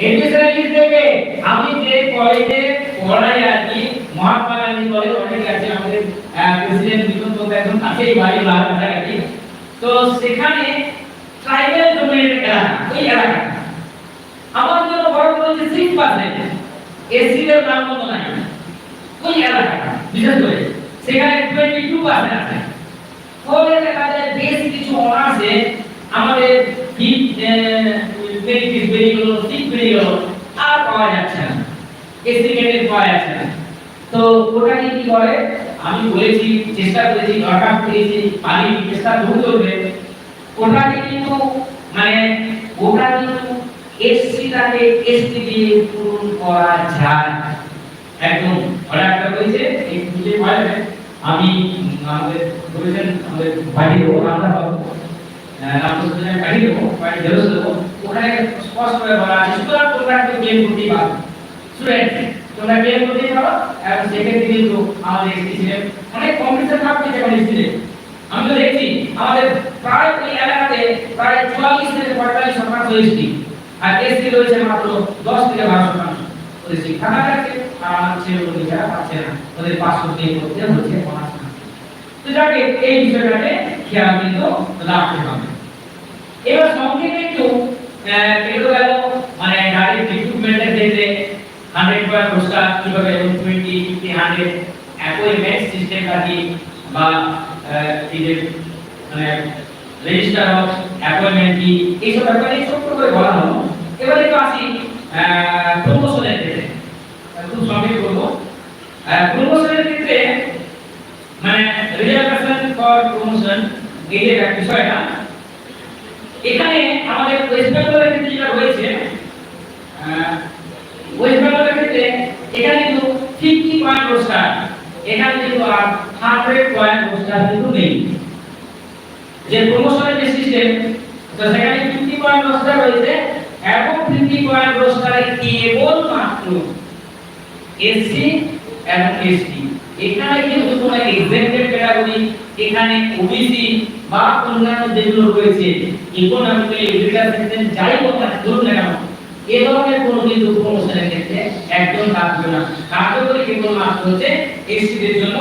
এডিশনাল লিস্ট দেবে, আমি যে কলেজে পড়াই আর কি, মহাত্মা গান্ধী কলেজ অনেক আছে, আমাদের প্রেসিডেন্ট বিজন তো একদম কাছেই বাড়ি কাছাকাছি, তো সেখানে ট্রাইবাল ডোমিনেটেড এলাকা, ওই এলাকা আমার জন্য বড় বলছে 6%, এসসি এর নাম মতো নাই, ওই এলাকা বিশেষ করে সেখানে 22% আছে। ফলে দেখা যায় বেশ কিছু অনার্সে আমাদের বেনিফিট বেরিয়ে গেল, সিট বেরিয়ে গেল, আর পাওয়া যাচ্ছে না, এসসি ক্যান্ডিডেট পাওয়া যাচ্ছে না। তো ওটাকে কি করে, আমি বলেছি, চেষ্টা করেছি, দরখাস্ত দিয়েছি, আমি চেষ্টা করবে, ওটাকে কিন্তু মানে ওটা কিন্তু এসসিটাকে এসটি দিয়ে পূরণ করা যায়। একদম অর্ডারটা হয়েছে, এই বুঝে পারবে। আমি আমাদের বলেছেন আমাদের বাড়ি দেবো, আমরা পাবো নামটা কাটি দেবো, বাড়ি জেরক্স দেবো, ওখানে স্পষ্ট করে বলা আছে সুতরাং তোমরা একটু ক্লেম করতেই পারো, স্টুডেন্ট তোমরা ক্লেম করতেই পারো। এবং সেক্ষেত্রে কিন্তু আমাদের এসটি ছিলেন অনেক কম্পিটিশন থাকছে যখন এসটি, আমি তো দেখছি আমাদের প্রায় ওই এলাকাতে প্রায় 44 থেকে 45% এসটি, আর এসটি রয়েছে মাত্র 10 থেকে 12%। ওদের শিক্ষা না আছে, আর আমার ছেলেগুলো নিজেরা পাচ্ছে না, ওদের 500 দিয়ে করতে হচ্ছে পড়াশোনা। তো যাকে এই বিষয়টাকে খেয়াল কিন্তু রাখতে হবে। এবার সংক্ষেপে একটু পেলো গেল মানে গাড়ির রিক্রুটমেন্টের ক্ষেত্রে 100 পয়েন্ট পুরস্কার কিভাবে 20 50 100 অ্যাপয়েন্টমেন্ট সিস্টেমটা কি বা এই যে মানে রেজিস্টার অফ অ্যাপয়েন্টমেন্ট কি এইসব ব্যাপারে ছোট্ট করে বলা হলো। এবার একটু আসি প্রমোশনের ক্ষেত্রে, খুব সংক্ষেপে বলবো। প্রমোশনের ক্ষেত্রে মানে রিজার্ভেশন ফর প্রমোশন এই যে বিষয়টা, এখানে আমাদের ওয়েস্ট বেঙ্গলের ক্ষেত্রে যেটা রয়েছে, ওয়েস্ট বেঙ্গলের ক্ষেত্রে এখানে কিন্তু 50 পয়েন্ট পুরস্কার, এখানে কিন্তু আর 100 পয়েন্ট পুরস্কার কিন্তু নেই। যে প্রমোশনের যে সিস্টেম, তো সেখানে 50 পয়েন্ট পুরস্কার রয়েছে এবং 50 পয়েন্ট পুরস্কারে কেবল মাত্র এসসি এবং এসটি, এখানে কিন্তু কোনো এক্সেম্পটেড ক্যাটাগরি, এখানে ওবিসি বা অন্যান্য যেগুলো রয়েছে ইকোনমিক্যালি এডুকেটেড সেকশন যাই কথা ধরুন না কেন, এই ধরনের কোনো কিন্তু প্রমোশনের ক্ষেত্রে একদম থাকবে না। কার্যকরী কেবল মাত্র হচ্ছে এসসি দের জন্য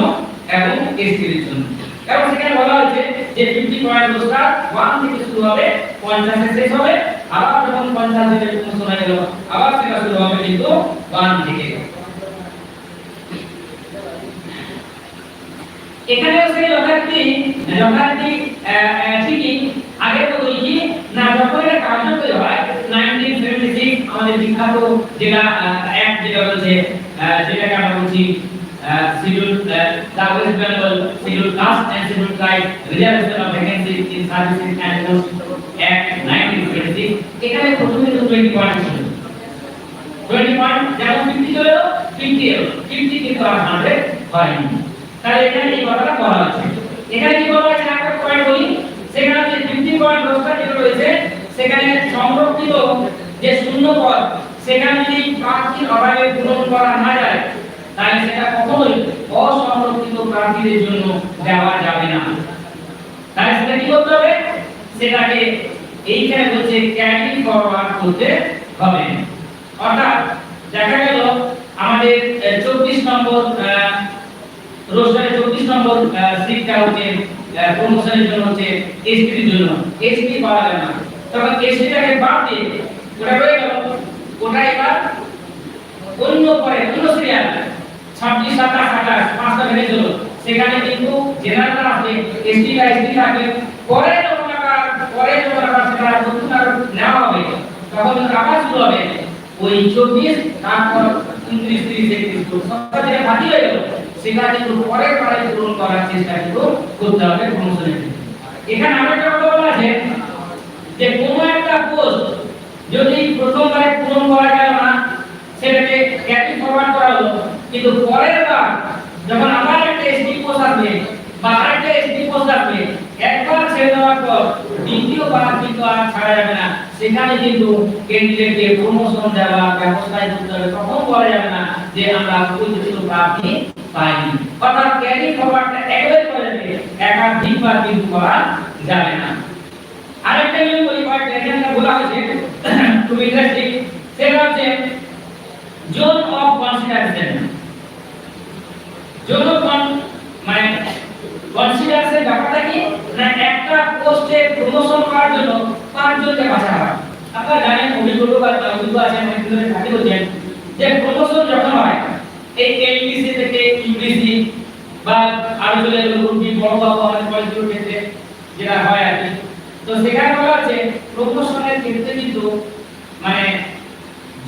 এবং এসটি দের জন্য। কারণ সেখানে বলা হয়েছে যে 50 পয়েন্ট পুরস্কার 1 থেকে শুরু হবে, 50 এ শেষ হবে, আবার যখন 50 থেকে প্রমোশন হয়ে গেল আবার সেটা শুরু হবে কিন্তু 1 থেকে। এখানেও সেই যথারীতি ঠিকই আগের মতোই কি না, যখন এটা কার্যকরী হয় 1976 আমাদের বিখ্যাত যেটা অ্যাক্ট যেটা বলছে, যেটাকে আমরা বলছি schedule the West Bengal schedule caste and schedule tribe reservation of vacancies in services and post act 1976, এখানে প্রথমে 20 পয়েন্ট ছিল, 20 পয়েন্ট যেমন 50 ছিল 50 এলো, 50 কিন্তু আর 100 হয়নি। তাহলে এখানে এই কথাটা বলা আছে। এখানে কি বলা আছে একটা পয়েন্ট বলি, সেখানে যে 50 পয়েন্ট পুরস্কার যেটা রয়েছে সেখানে সংরক্ষিত যে শূন্য পদ সেখানে যদি প্রার্থীর অভাবে পূরণ করা না যায় তাহলে সেটা কখনোই অসংরক্ষিত প্রার্থীদের জন্য দেওয়া যাবে না। তাহলে সেটা কি করতে হবে, সেটাকে এইখানে বলছে ক্যারি ফরওয়ার্ড করতে হবে। অর্থাৎ দেখা গেল আমাদের 24 নম্বর রোস্টারে 24 নম্বর সিটটা হচ্ছে প্রমোশনের জন্য হচ্ছে এসটির জন্য, এসটি পাওয়া যায় না, তখন এসটিটাকে বাদ দিয়ে ওটা রয়ে গেল, ওটা এবার অন্য পরে অন্য সিরিয়াল 26 27 28 পাঁচটা ভেঙে গেল, সেখানে কিন্তু জেনারেল আছে, এসটি বা এসটি থাকবে, পরে যখন আবার সেটা নতুন আর নেওয়া হবে তখন আবার শুরু হবে ওই 24 তারপর 29 30 31 সবটা যেটা বাকি হয়ে গেল সেটা কিন্তু পরের বারে পূরণ করার চেষ্টা কিন্তু করতে হবে প্রমোশনের ক্ষেত্রে। এখানে আরেকটা কথা বলা আছে যে কোনো একটা পোস্ট যদি প্রথমবারে পূরণ করা গেল না সেটাকে ক্যারি ফরওয়ার্ড করা হলো, কিন্তু পরের বার যখন আবার একটা এসডি পোস্ট আসবে বা আরেকটা এসডি পোস্ট আসবে, একবার ছেড়ে দেওয়ার পর দ্বিতীয়বার কিন্তু আর ছাড়া যাবে না, সেখানে কিন্তু ক্যান্ডিডেটকে প্রমোশন দেওয়ার ব্যবস্থায় করতে হবে, তখন বলা যাবে না যে আমরা উপযুক্ত প্রার্থী পাইনি। অর্থাৎ ক্যারি ফরওয়ার্ডটা একবারে করা যাবে, একাধিকবার কিন্তু করা যাবে না। আরেকটা নিয়ম বলি, কয়েকটা এখানে বলা হয়েছে খুব ইন্টারেস্টিং, সেটা হচ্ছে zone of consideration. Zone of মানে কনসিডারেশন ব্যাপারটা কি না, একটা পোস্টে প্রমোশন করার জন্য 5 জনকে বাছা হয়। আপনারা জানেন অভিজ্ঞতা আছে অনেক দিনের কাছে বলছেন যে প্রমোশন যখন হয় এই এলডিসি থেকে ইউডিসি বা আরো চলে গেল গ্রুপি বড় বড় আমাদের কলেজগুলোর ক্ষেত্রে যেটা হয় আর কি, তো সেখানে বলা আছে প্রমোশনের ক্ষেত্রে কিন্তু মানে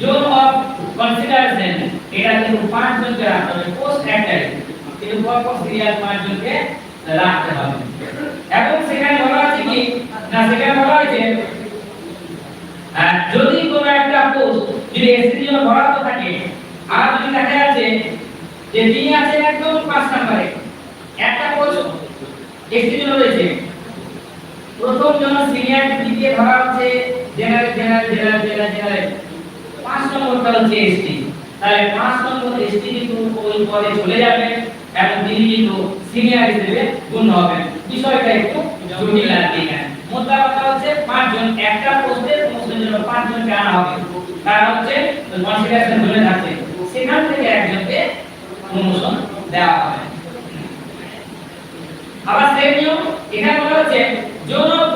জোন অফ কনসিডারেশন এটা কিন্তু 5 জনকে রাখতে হবে, পোস্ট একটাই কিন্তু পরপর সিরিয়াল 5 জনকে রাখতে হবে। এবং সেখানে বলা আছে কি না, সেখানে বলা আছে যদি কোনো একটা পোস্ট যদি এসসি জন্য বরাদ্দ থাকে আর যদি দেখা যাচ্ছে যে তিনি আছেন একদম 5 নম্বরে, একটা পোস্ট এসসি জন্য রয়েছে, প্রথম জন সিনিয়র দ্বিতীয় ধরা হচ্ছে জেনারেল 5 নম্বরটা হচ্ছে এসটি, তাহলে 5 নম্বর এসটি কিন্তু ওই পদে চলে যাবে এবং তিনি কিন্তু সিনিয়র হিসেবে গণ্য হবেন। বিষয়টা একটু জটিল আছে এখানে। মোদ্দা কথা হচ্ছে 5 জন একটা পোস্টে প্রমোশনের জন্য 5 জনকে আনা হবে, তারা হচ্ছে কনসিডারেশন জোনে থাকছে, সেখান থেকে একজনকে প্রমোশন দেওয়া হবে। আবার সেম নিয়ম এখানে বলা হচ্ছে জোন অফ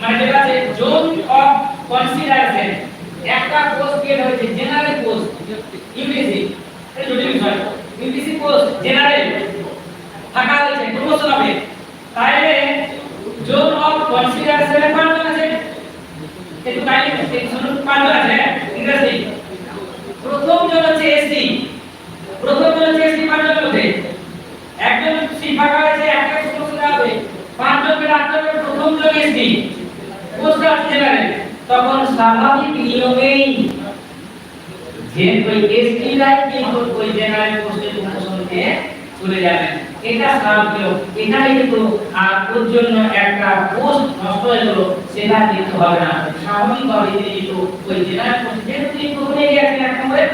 মানে যেটা আছে জোন কনসিডারেশন একটা পোস্ট ক্রিয়েট হয়েছে জেনারেল পোস্ট ইউপিসি এই দুটি বিষয় ইউপিসি পোস্ট জেনারেল থাকা হয়েছে প্রমোশন হবে তাইলে জোন অফ কনসিডারেশন পাঁচজন আছে একটু কাইন্ডলি শুনুন পাঁচজন আছে ইন্টারেস্টিং প্রথম জন হচ্ছে এসসি পাঁচজনের মধ্যে একজন সি ফাঁকা আছে একটা প্রমোশন হবে পাঁচজনকে রাখতে হবে প্রথম জন এসসি পোস্ট অফ জেনারেল তখন স্বাভাবিক নিয়মেই যে ওই এসটি রাই কিন্তু ওই জেনারেল পোস্টে প্রমোশনকে চলে যাবেন এটা স্বাভাবিক এখানে কিন্তু আর ওর জন্য একটা পোস্ট নষ্ট হয়ে গেল সেটা দিতে হবে না স্বাভাবিকভাবে তিনি কিন্তু ওই জেনারেল পোস্ট যেহেতু তিনি প্রথমে গিয়েছেন এক নম্বরে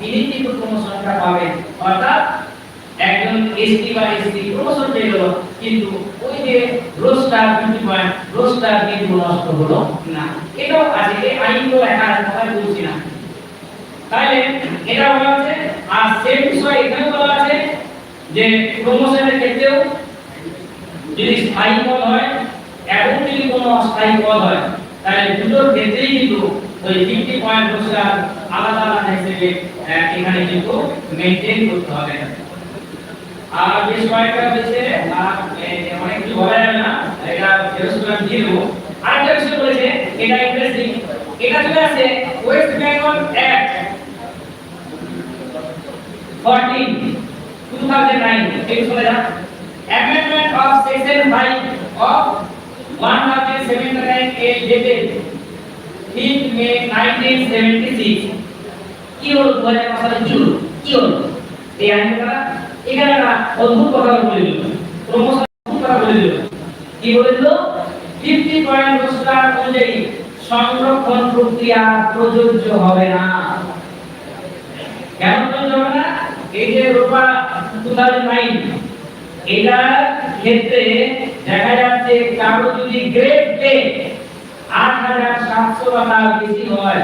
তিনি কিন্তু প্রমোশনটা পাবেন অর্থাৎ একজন এসটি বা এসসি প্রমোশন পেয়ে গেল কিন্তু ওই যে রোস্টার 50 পয়েন্ট রোস্টার কিন্তু নষ্ট হলো না এটাও আছে এই আইনগুলো লেখা আছে কথা বলছি না তাহলে এটা বলা আছে আর সেম বিষয় এখানে বলা আছে যে প্রমোশনের ক্ষেত্রেও যদি স্থায়ী পদ হয় এবং যদি কোনো অস্থায়ী পদ হয় তাহলে দুটোর ক্ষেত্রেই কিন্তু ওই 50 পয়েন্ট রোস্টার আলাদা আলাদা হিসেবে এখানে কিন্তু মেইনটেইন করতে হবে আর বেশ কয়েকটা হচ্ছে অনেক কিছু বলা যাবে না এটা ফেরোজপুর দিয়ে দেবো আরেকটা বিষয় বলেছে এটা ইন্টারেস্টিং এটা চলে আসে ওয়েস্ট বেঙ্গল অ্যাক্ট 14 2009 এই শুনে যা amendment of section 5 of 1979 A dated 5 May 1976 কি হলো 2005 সালে জুন কি হলো এই আইনটা এখানে একটা অদ্ভুত কথা বলে দিল প্রমোশন কথা বলে দিল কি বলে দিল 50 পয়েন্ট রোস্টার অনুযায়ী সংরক্ষণ প্রক্রিয়া প্রযোজ্য হবে না কেন প্রযোজ্য হবে না এই যে রূপা 2009 এটার ক্ষেত্রে দেখা যাচ্ছে কারো যদি গ্রেড পে 8700 টাকা বেশি হয়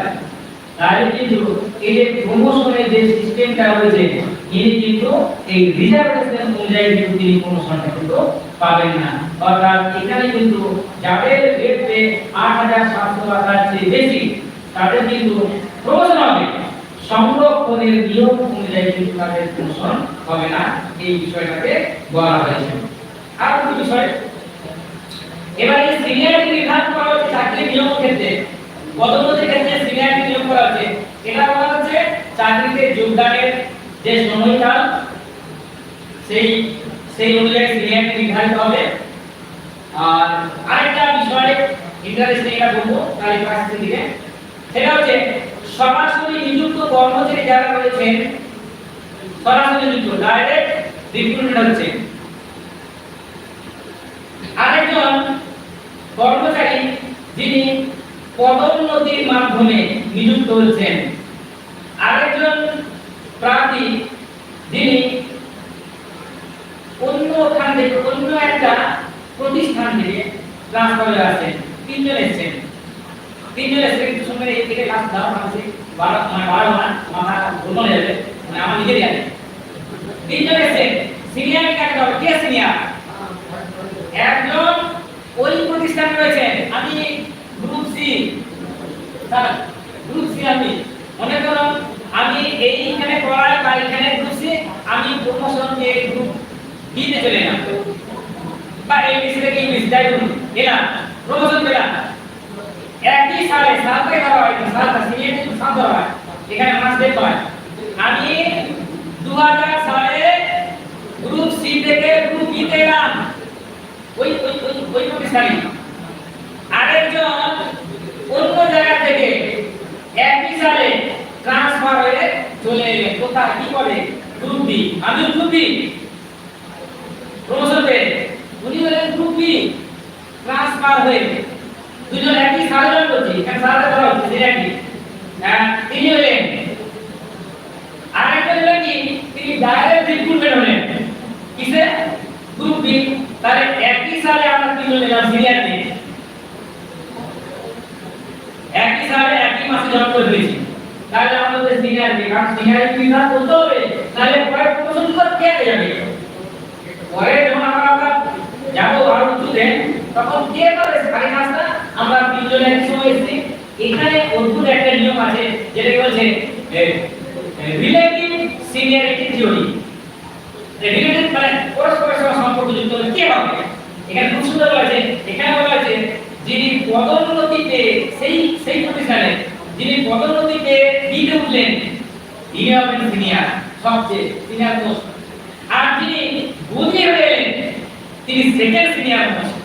তাহলে কিন্তু এই যে প্রমোশনের যে সিস্টেমটা রয়েছে তিনি কিন্তু এই রিজার্ভেশন অনুযায়ী কিন্তু তিনি প্রমোশনটা কিন্তু পাবেন না অর্থাৎ এখানে কিন্তু যাদের রেট পে 8700 টাকার চেয়ে বেশি তাদের কিন্তু প্রমোশন হবে সংরক্ষণের নিয়ম অনুযায়ী কিন্তু তাদের প্রমোশন হবে না এই বিষয়টাকে বলা হয়েছে আর একটা বিষয় এবারে সিনিয়রিটি নির্ধারণ করা হচ্ছে চাকরির নিয়ম ক্ষেত্রে পদোন্নতির ক্ষেত্রে সিনিয়রিটি নিয়োগ করা হচ্ছে এটা বলা হচ্ছে চাকরিতে যোগদানের যে সময়কাল সেই অনুযায়ী সিনিয়রিটি নির্ধারিত হবে আর আরেকটা বিষয় ইন্টারেস্টিং এটা বলবো তাহলে ক্লাসের দিকে সেটা হচ্ছে সরাসরি নিযুক্ত কর্মচারী যারা রয়েছেন সরাসরি নিযুক্ত ডাইরেক্ট রিক্রুটমেন্ট হচ্ছে আরেকজন কর্মচারী যিনি পদোন্নতির মাধ্যমে নিযুক্ত হচ্ছেন আরেকজন প্রার্থী যিনি অন্য একটা প্রতিষ্ঠান থেকে ট্রান্সফার হয়ে আসছেন তিনজন এসেছেন কিছু সময় এই থেকে কাজ দাও আছে 12 না মাথা ঘুমো যাবে মানে আমার নিজেরই আছে তিনজন এসেছেন সিনিয়র কাকে দাও কে সিনিয়র একজন ওই প্রতিষ্ঠানে রয়েছেন আমি group C sir group C আমি মনে করো আমি এইখানে পড়াই বা এখানে গ্রুপ সি আমি প্রমোশন দিয়ে গ্রুপ বি তে চলে গেলাম বা এবিসি থেকে ইংলিশ যাই বলুন এলাম প্রমোশন পেলাম একই সালে সাথে করা হয় সাথে সিনিয়র কিন্তু সাথে হয় এখানে মাস দেখতে হয় আমি 2000 সালে গ্রুপ সি থেকে গ্রুপ বি তে এলাম ওই প্রতিষ্ঠানে আরেকজন অন্য জায়গা থেকে একই সালে ট্রান্সফার হয়ে চলে এলেন কোথায় কি করে গ্রুপ বি আমি গ্রুপ বি প্রমোশন পেয়ে উনি হলেন গ্রুপ বি ট্রান্সফার হয়ে দুজন একই সালে জয়েন করছে এখানে সালে করা হচ্ছে সেটা কি তিনি হলেন আরেকজন হলেন কি তিনি ডাইরেক্ট রিক্রুটমেন্ট হলেন কিসে গ্রুপ বি তাহলে একই সালে আমরা তিনজন এলাম সিনিয়র নিয়ে একই সালে একই মাসে জয়েন করে দিয়েছি তাহলে আমাদের সিনিয়র কে কারণ সিনিয়র বিভাগ বলতে হবে তাহলে পরে প্রমোশন করে কে যাবে পরে যখন আমরা যাবো আরো উঁচুতে তখন কে পাবে খালি কাজটা আমরা তিনজন একই সময় এসেছি এখানে অদ্ভুত একটা নিয়ম আছে যেটা বলছে রিলেটিভ সিনিয়রিটি থিওরি। রিলেটিভ মানে পরস্পরের সঙ্গে সম্পর্কযুক্ত কে হবে, এখানে খুব সুন্দর বলা আছে। এখানে বলা আছে যিনি পদোন্নতিতে সেই প্রতিষ্ঠানে যিনি পদোন্নতিতে দিতে উঠলেন তিনি হবেন সিনিয়র, সবচেয়ে সিনিয়র মোস্ট। আর যিনি বুঝিয়ে হলেন তিনি সেকেন্ড সিনিয়র মোস্ট।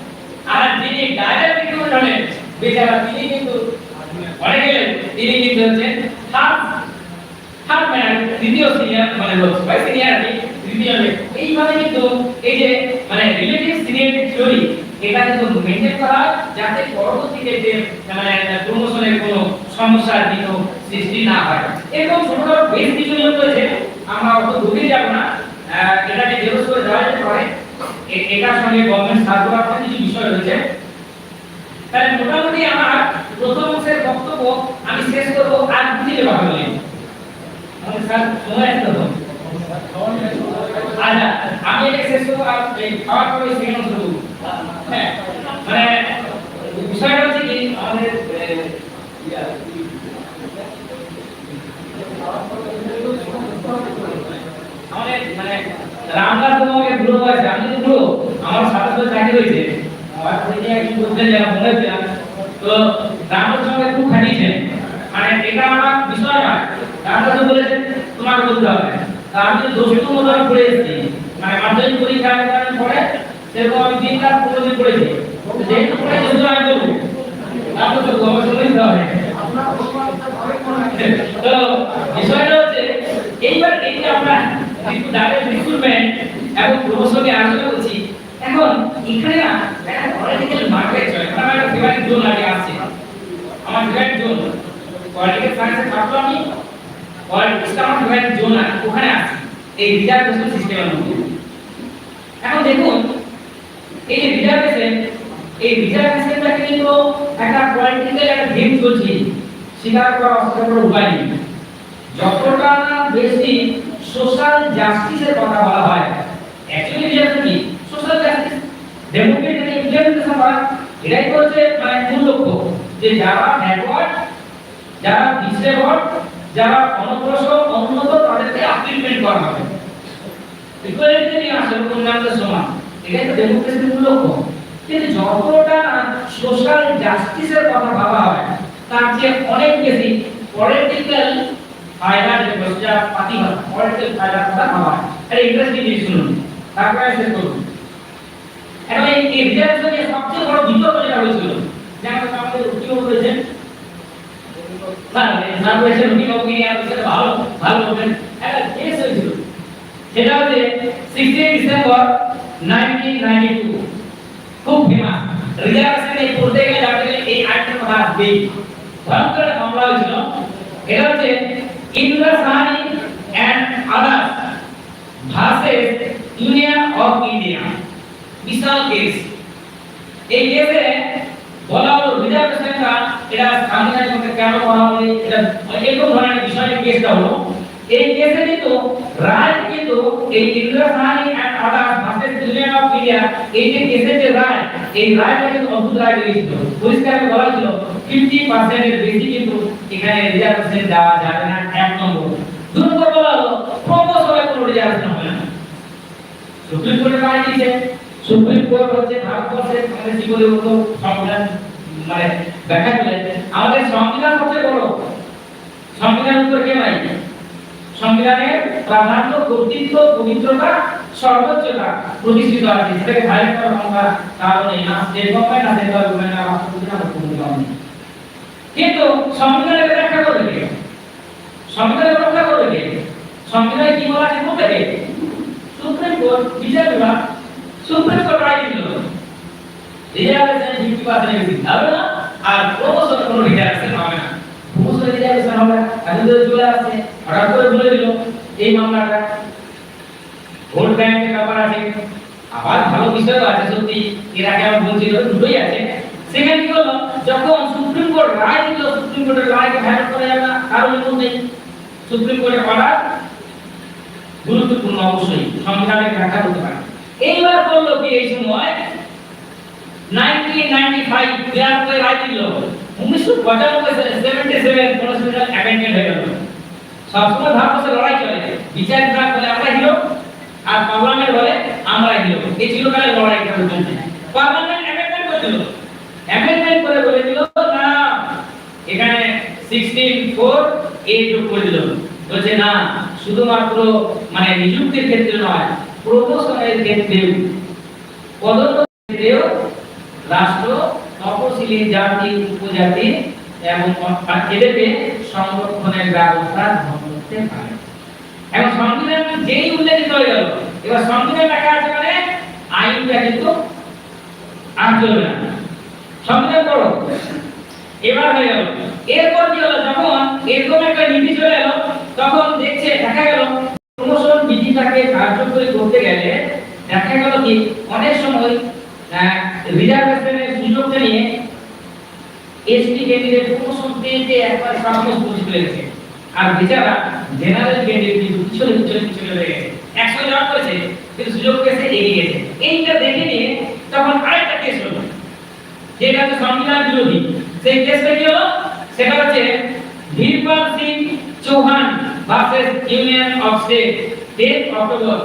আর যিনি ডাইরেক্ট হলেন বেচারা তিনি কিন্তু পরে গেলেন, তিনি কিন্তু হচ্ছেন থার্ড ম্যান, তৃতীয় সিনিয়র মানে লোক ভাই সিনিয়র তৃতীয় লোক। এইভাবে কিন্তু এই যে মানে রিলেটিভ সিনিয়রিটি থিওরি এটা কিন্তু মেইনটেইন করা হয় যাতে পরবর্তীতে যে মানে প্রমোশনের কোনো সমস্যার কিন্তু সৃষ্টি না হয়। এরকম ছোটখাটো বেশ কিছু নিয়ম রয়েছে, আমরা অত গভীরে যাব না। এটাকে জেরক্স করে দেওয়া যেতে পারে, এটার সঙ্গে গভর্নমেন্ট সার্কুলার কিছু বিষয় রয়েছে। তাহলে মোটামুটি আমার প্রথম অংশের বক্তব্য আমি শেষ করব আর দিকে ভাবে বলি। আমাদের স্যার সময় আছে তো? আচ্ছা, আমি এটা শেষ করব আর এই খাওয়ার পরে সেকেন্ড অংশ করব। হ্যাঁ, মানে বিষয়টা হচ্ছে কি আমাদের আমাদের মানে রামদাস তোমাকে গুরু হয়েছে, আমি তো গুরু আমার সাথে সাথে চাকরি হয়েছে আমার থেকে একটু বলতে যারা বলেছে তো রামদাস তোমাকে খুব খাটিয়েছেন, মানে এটা আমার বিষয় না। রামদাস বলেছেন তোমাকে বলতে হবে, তা আমি তো দোষটুকু মতো পড়ে এসেছি, মানে মাধ্যমিক পরীক্ষা পরে সেরকম আমি 3 ক্লাস 15 দিন পড়েছি, যেহেতু পড়েছি সেটা আমি বলবো তারপর তো গবেষণা দিতে হবে। তো বিষয়টা হচ্ছে এইবার এই যে আমরা একটু ডাইরেক্ট রিক্রুটমেন্ট এবং প্রমোশনে আলোচনা করছি, এখন এখানে না একটা পলিটিক্যাল মার্কেট চলে। আমার একটা ফেভারিট জোন আগে আসছে, আমার ফেভারিট জোন পলিটিক্যাল সায়েন্সে থাকলো, আমি পলিটিক্সটা আমার ফেভারিট জোন আছে, ওখানে আসছি এই রিজার্ভেশন সিস্টেমের মধ্যে। এখন দেখুন এই যে রিজার্ভেশন, এই রিজার্ভেশনটাকে কিন্তু একটা পলিটিক্যাল একটা গেম চলছে, স্বীকার করা অস্বীকার করার উপায় নেই। যতটা না বেশি সোশ্যাল জাস্টিসের কথা বলা হয়, অ্যাকচুয়ালি যেটা কি সোশ্যাল জাস্টিস ডেমোক্রেটিক ইমপ্লিমেন্টেশন করা, এটাই হচ্ছে মানে মূল লক্ষ্য, যে যারা ব্যাকওয়ার্ড, যারা ডিসেবলড, যারা অনগ্রসর অনুন্নত তাদেরকে আপলিফমেন্ট করা হবে, ইকুয়ালিটি নিয়ে আসলে উন্নয়নের সমান, এটাই তো ডেমোক্রেসির মূল লক্ষ্য। কিন্তু যতটা সোশ্যাল জাস্টিসের কথা ভাবা হয় তার চেয়ে অনেক বেশি পলিটিক্যাল ফায়দার যে বসা পাতি হয়, পলিটিক্যাল ফায়দার কথা ভাবা হয়। আরে ইন্টারেস্টিং জিনিস শুনুন, তারপরে শেষ করুন। এখন এই রিজার্ভেশনের সবচেয়ে বড় বিতর্ক যেটা হয়েছিল, যেমন আমাদের উকিল বলেছেন না বলেছেন উকিল আর ভালো ভালো বলবেন, একটা কেস হয়েছিল, সেটা হচ্ছে 16 ডিসেম্বর 1992, খুব ফেমাস। রিজার্ভেশন এই পড়তে গেলে জানতে গেলে এই আইনটার কথা আসবেই। ভয়ঙ্কর মামলা হয়েছিল, এটা হচ্ছে Indira Sawhney and others versus union of India, বিশাল কেস। এই কেসে বলা হলো রিজার্ভেশনটা এটা সাংবিধানিক মতে কেন করা হবে, এটা এরকম ধরনের বিষয়ে কেসটা হলো। এই কেসে কিন্তু রায় কিন্তু এই Indira Sawhney and others versus union of India, এই যে কেসের যে রায়, এই রায়টা কিন্তু অদ্ভুত রায় দিয়েছিল। পরিষ্কার বলা ছিল 50% এর বেশি কিন্তু এখানে রিজার্ভেশন দেওয়া যাবে না, 1 নম্বর। 2 নম্বর বলা হলো প্রমোশনে কোনো রিজার্ভেশন হবে না। সুপ্রিম কোর্টের রায় দিয়েছে, সুপ্রিম কোর্ট হচ্ছে ভারতবর্ষের আমাদের জীবনের মতো সংবিধান মানে ব্যাখ্যা করে আমাদের সংবিধান সবচেয়ে বড়। সংবিধান উপর কে নাই? সংবিধানের প্রাধান্য, কর্তৃত্ব, পবিত্রতা, সর্বোচ্চতা প্রতিষ্ঠিত আছে, সেটাকে ভাইলেট করার কোনো কারণ নেই। না স্টেট গভর্নমেন্ট, না সেন্ট্রাল গভর্নমেন্ট, না রাষ্ট্রপতি, না মুখ্যমন্ত্রী। কিন্তু সংবিধানের ব্যাখ্যা করবে কে? সংবিধানের ব্যাখ্যা করবে কে? সংবিধানে কি বলা আছে বলবে কে? সুপ্রিম কোর্ট, বিচার বিভাগ। সুপ্রিম কোর্ট রায় দিল রিজার্ভেশন 50% এর বেশি হবে না, আর প্রমোশন কোনো রিজার্ভেশন হবে না। প্রমোশন রিজার্ভেশন হবে না, এখন তো চলে আসছে, হঠাৎ করে বলে দিল এই মামলাটা ভোট ব্যাংকের ব্যাপার আছে, আবার ভালো বিষয় আছে। সত্যি এর আগে আমি বলছিল দুটোই আছে। সেখানে কি হলো, যখন সুপ্রিম কোর্ট রায় দিল, সুপ্রিম কোর্টের রায়কে ভায়োলেট করা যাবে না, কারণ নেই। সুপ্রিম কোর্টের অর্ডার গুরুত্বপূর্ণ, অবশ্যই সংবিধানের ব্যাখ্যা করতে পারে। এইবার বললো কি এই সময় 1995 দেওয়ার পরে রায় দিল 1997 কনস্টিটিউশনাল অ্যামেন্ডমেন্ট হয়ে গেল। সবসময় ভারতবর্ষে লড়াই চলে, বিচার বিভাগ বলে আমরা হিরো আর পার্লামেন্ট বলে আমরা হিরো, এই চিরকালের লড়াই চলছে। পার্লামেন্ট অ্যামেন্ডমেন্ট করেছিল, অ্যামেন্ডমেন্ট করে বলে দিল না এখানে 16(4) এ যোগ করে দিল, বলছে না শুধুমাত্র মানে নিযুক্তির ক্ষেত্রে নয়, প্রমোশনের ক্ষেত্রেও পদোন্নতির ক্ষেত্রেও রাষ্ট্র তপশিলি জাতি উপজাতি এবং এদেরকে সংরক্ষণের ব্যবস্থা গ্রহণ করতে পারে। এবং সংবিধান যেই উল্লেখিত হয়ে গেল, এবার সংবিধান লেখা আছে মানে আইনটা কিন্তু আর চলবে না, সংবিধান পড়ো এবার হয়ে গেল। এরপর কি হলো, যখন এরকম একটা নীতি চলে এলো তখন দেখা গেল প্রমোশন বিধিটাকে কার্যকরী করতে গেলে দেখা গেল কি অনেক সময় রিজার্ভেশনের সুযোগটা নিয়ে এসটি ক্যান্ডিডেট প্রমোশন পেতে একবার সাহস বুঝতে পেরেছে, আর বেচারা জেনারেল ক্যান্ডিডেট কিন্তু পিছনে রয়ে গেছে, 100 জব করেছে কিন্তু সুযোগ পেয়েছে এগিয়ে গেছে। এইটা দেখে নিয়ে তখন আরেকটা কেস হলো যেটা হচ্ছে সংবিধান বিরোধী। সেই কেসটা কি হলো, সেটা হচ্ছে Dhirpal Singh Chauhan versus union of state 10 October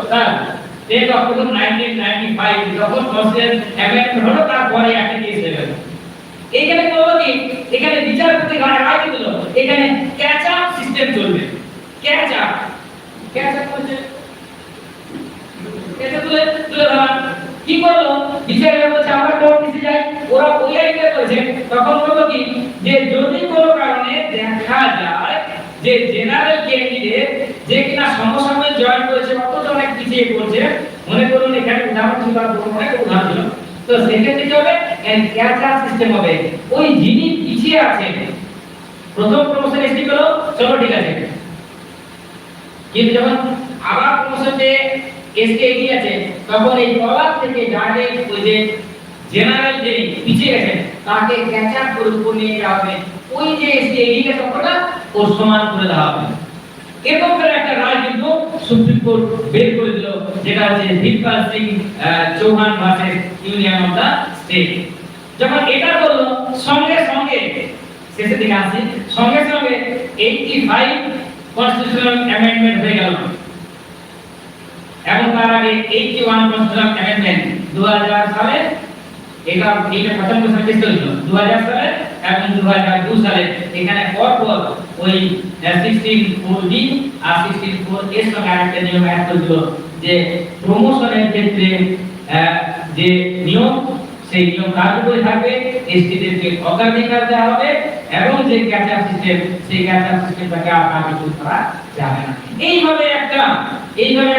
1995 যখন কনস্টিটিউশন অ্যামেন্ডমেন্ট হলো তারপরে একটা কেস হয়ে গেল। এইখানে বললো কি, এখানে বিচারপতি রায় দিল এখানে ক্যাচ আপ সিস্টেম চলবে। ক্যাচ আপ হচ্ছে কেসে তুলে ধরা। কি করলো বিচারক বলছে আমরা কোর্ট নিতে যাই, ওরা ওই আইনে করেছে। তখন বললো কি যে যদি কোনো কারণে দেখা যায় যে জেনারেল ক্যান্ডিডেট যে কিনা সমসাময়িক জয়েন করেছে অথচ অনেক পিছিয়ে পড়ছে, মনে করুন এখানে উদাহরণ ছিল অনেক উদাহরণ ছিল, তো সেক্ষেত্রে কি হবে ক্যাচ আপ সিস্টেম হবে। ওই যিনি পিছিয়ে আছে প্রথম প্রমোশন এসটি পেলো, চলো ঠিক আছে, কিন্তু যখন আবার প্রমোশনে এসকে এগিয়ে আছে তখন এই তলার থেকে ডাইরেক্ট ওই যে জেনারেল যে পিছিয়ে গেছে তাকে ক্যাচ আপ করে উপর নিয়ে যাওয়া হবে, ওই যে এসকে এগিয়ে গেছে ওটা ওর সমান করে দেওয়া হবে। এরকম করে একটা রায় কিন্তু সুপ্রিম কোর্ট বের করে দিল, যেটা হচ্ছে Dhirpal Singh Chauhan versus union of the state. যখন এটা করলো সঙ্গে সঙ্গে শেষের দিকে আসি, সঙ্গে সঙ্গে 85 কনস্টিটিউশনাল অ্যামেন্ডমেন্ট হয়ে গেল এবং তার আগে 81 কনস্টিটিউশনাল অ্যামেন্ডমেন্ট 2000 সালে, এটা প্রথম বছর কেস হয়েছিল 2000 সালে এবং 2002 সালে। এখানে পরপর ওই 16(4)(d) আর 16(4)(s) সঙ্গে আরেকটা নিয়ম অ্যাড করেছিল যে প্রমোশনের ক্ষেত্রে যে নিয়ম সেই নিয়ম কার্যকরী থাকবে, এসটিদেরকে অগ্রাধিকার দেওয়া হবে এবং যে ক্যাচ আপ সিস্টেম সেই ক্যাচ আপ সিস্টেমটাকে আর কার্যকরী করা যাবে না। এইভাবে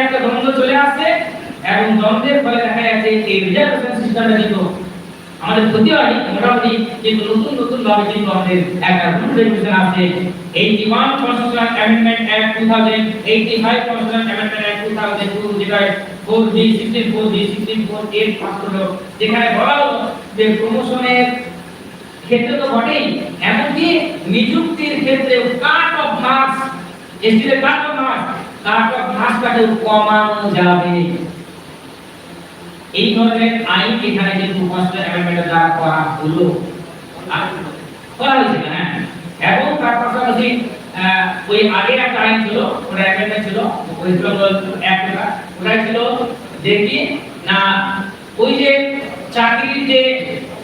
একটা দ্বন্দ্ব চলে আসছে এবং দ্বন্দ্বের ফলে দেখা যাচ্ছে এই রিজার্ভেশন সিস্টেমটা কিন্তু আমাদের ক্ষতি হয়নি মোটামুটি, কিন্তু নতুন ভাবে কিন্তু আমাদের একটা রুল রেগুলেশন আছে। 81 constitutional amendment act 2000, 85 constitutional amendment act 2002, যেটা 4D 16(4)(d) 16(4)(a) পাস হলো, যেখানে বলা হলো যে প্রমোশনের ক্ষেত্রে তো বটেই, এমনকি নিযুক্তির ক্ষেত্রে কাট অফ মার্কস এসটির কাট অফ মার্কসটাকে কমানো যাবে। এই ধরনের আইন এখানে কিন্তু কনস্টিটিউশনাল অ্যামেন্ডমেন্টে দ্বারা করা হলো, করা হয়েছিল। হ্যাঁ, এবং তার পাশাপাশি ওই আগে একটা আইন ছিল, ওটা অ্যামেন্ডমেন্ট ছিল, ওই ছিল একটা, ওটা ছিল যে কি না ওই যে চাকরির যে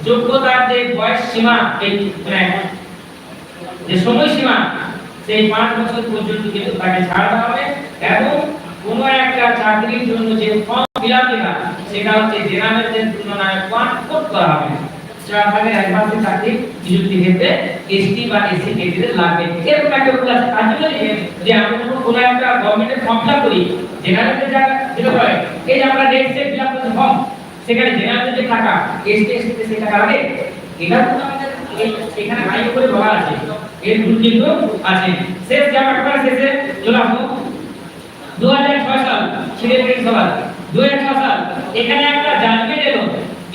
যোগ্যতার যে বয়স সীমা, এই যে সময়সীমা সেই 5 বছর পর্যন্ত কিন্তু তাকে ছাড় দেওয়া হবে এবং কোনো একটা চাকরির জন্য যে ফর্ম ফিল আপ করা সেটা হচ্ছে জেনারেলদের তুলনায় 1 কোট করা হবে। চাকরির অ্যাডভান্স চাকরি নিযুক্তি ক্ষেত্রে এসটি বা এসসি ক্যান্ডিডেট লাগবে। এরকম একটা রুল আছে। তার জন্য যে আমরা কোনো একটা গভর্নমেন্টের ফর্ম ফিল আপ করি, জেনারেলদের যেটা হয় এই যে আমরা নেট সেট ফিল আপ করতে ফর্ম, সেখানে জেনারেলদের যে টাকা এসটি এসসি সেই টাকা লাগে, এটা তো আমাদের এখানে হাই করে বলা আছে, এর রুল কিন্তু আছে। শেষ জায়গাটা শেষে চলে আসবো 2006 সাল, সিলেক্টেড সবার 2006 সাল, এখানে একটা জাজমেন্ট এলো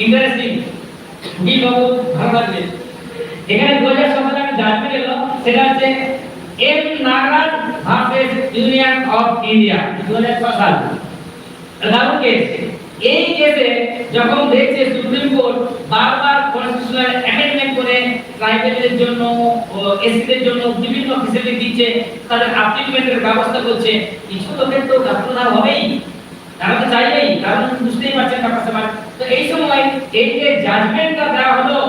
ইন্টারেস্টিং, খুবই ভালো লাগবে। এখানে 2006 সালে একটা জাজমেন্ট এলো, সেটা হচ্ছে M Nagaraj versus union of India 2006 সাল। দারুণ কেস, এই কেসে যখন দেখছে সুপ্রিম কোর্ট বারবার কনস্টিটিউশনাল অ্যামেন্ডমেন্ট করে ট্রাইবেলের জন্য এসসিদের জন্য বিভিন্ন ফ্যাসিলিটি দিচ্ছে, তাদের আপলিমেন্টের ব্যবস্থা করছে, কিছু লোকের তো গাফলতা হবেই, তারা তো চাইবেই, কারণ বুঝতেই পারছেন ব্যাপারটা। তো এই সময় এই যে জাজমেন্টটা দেওয়া হলো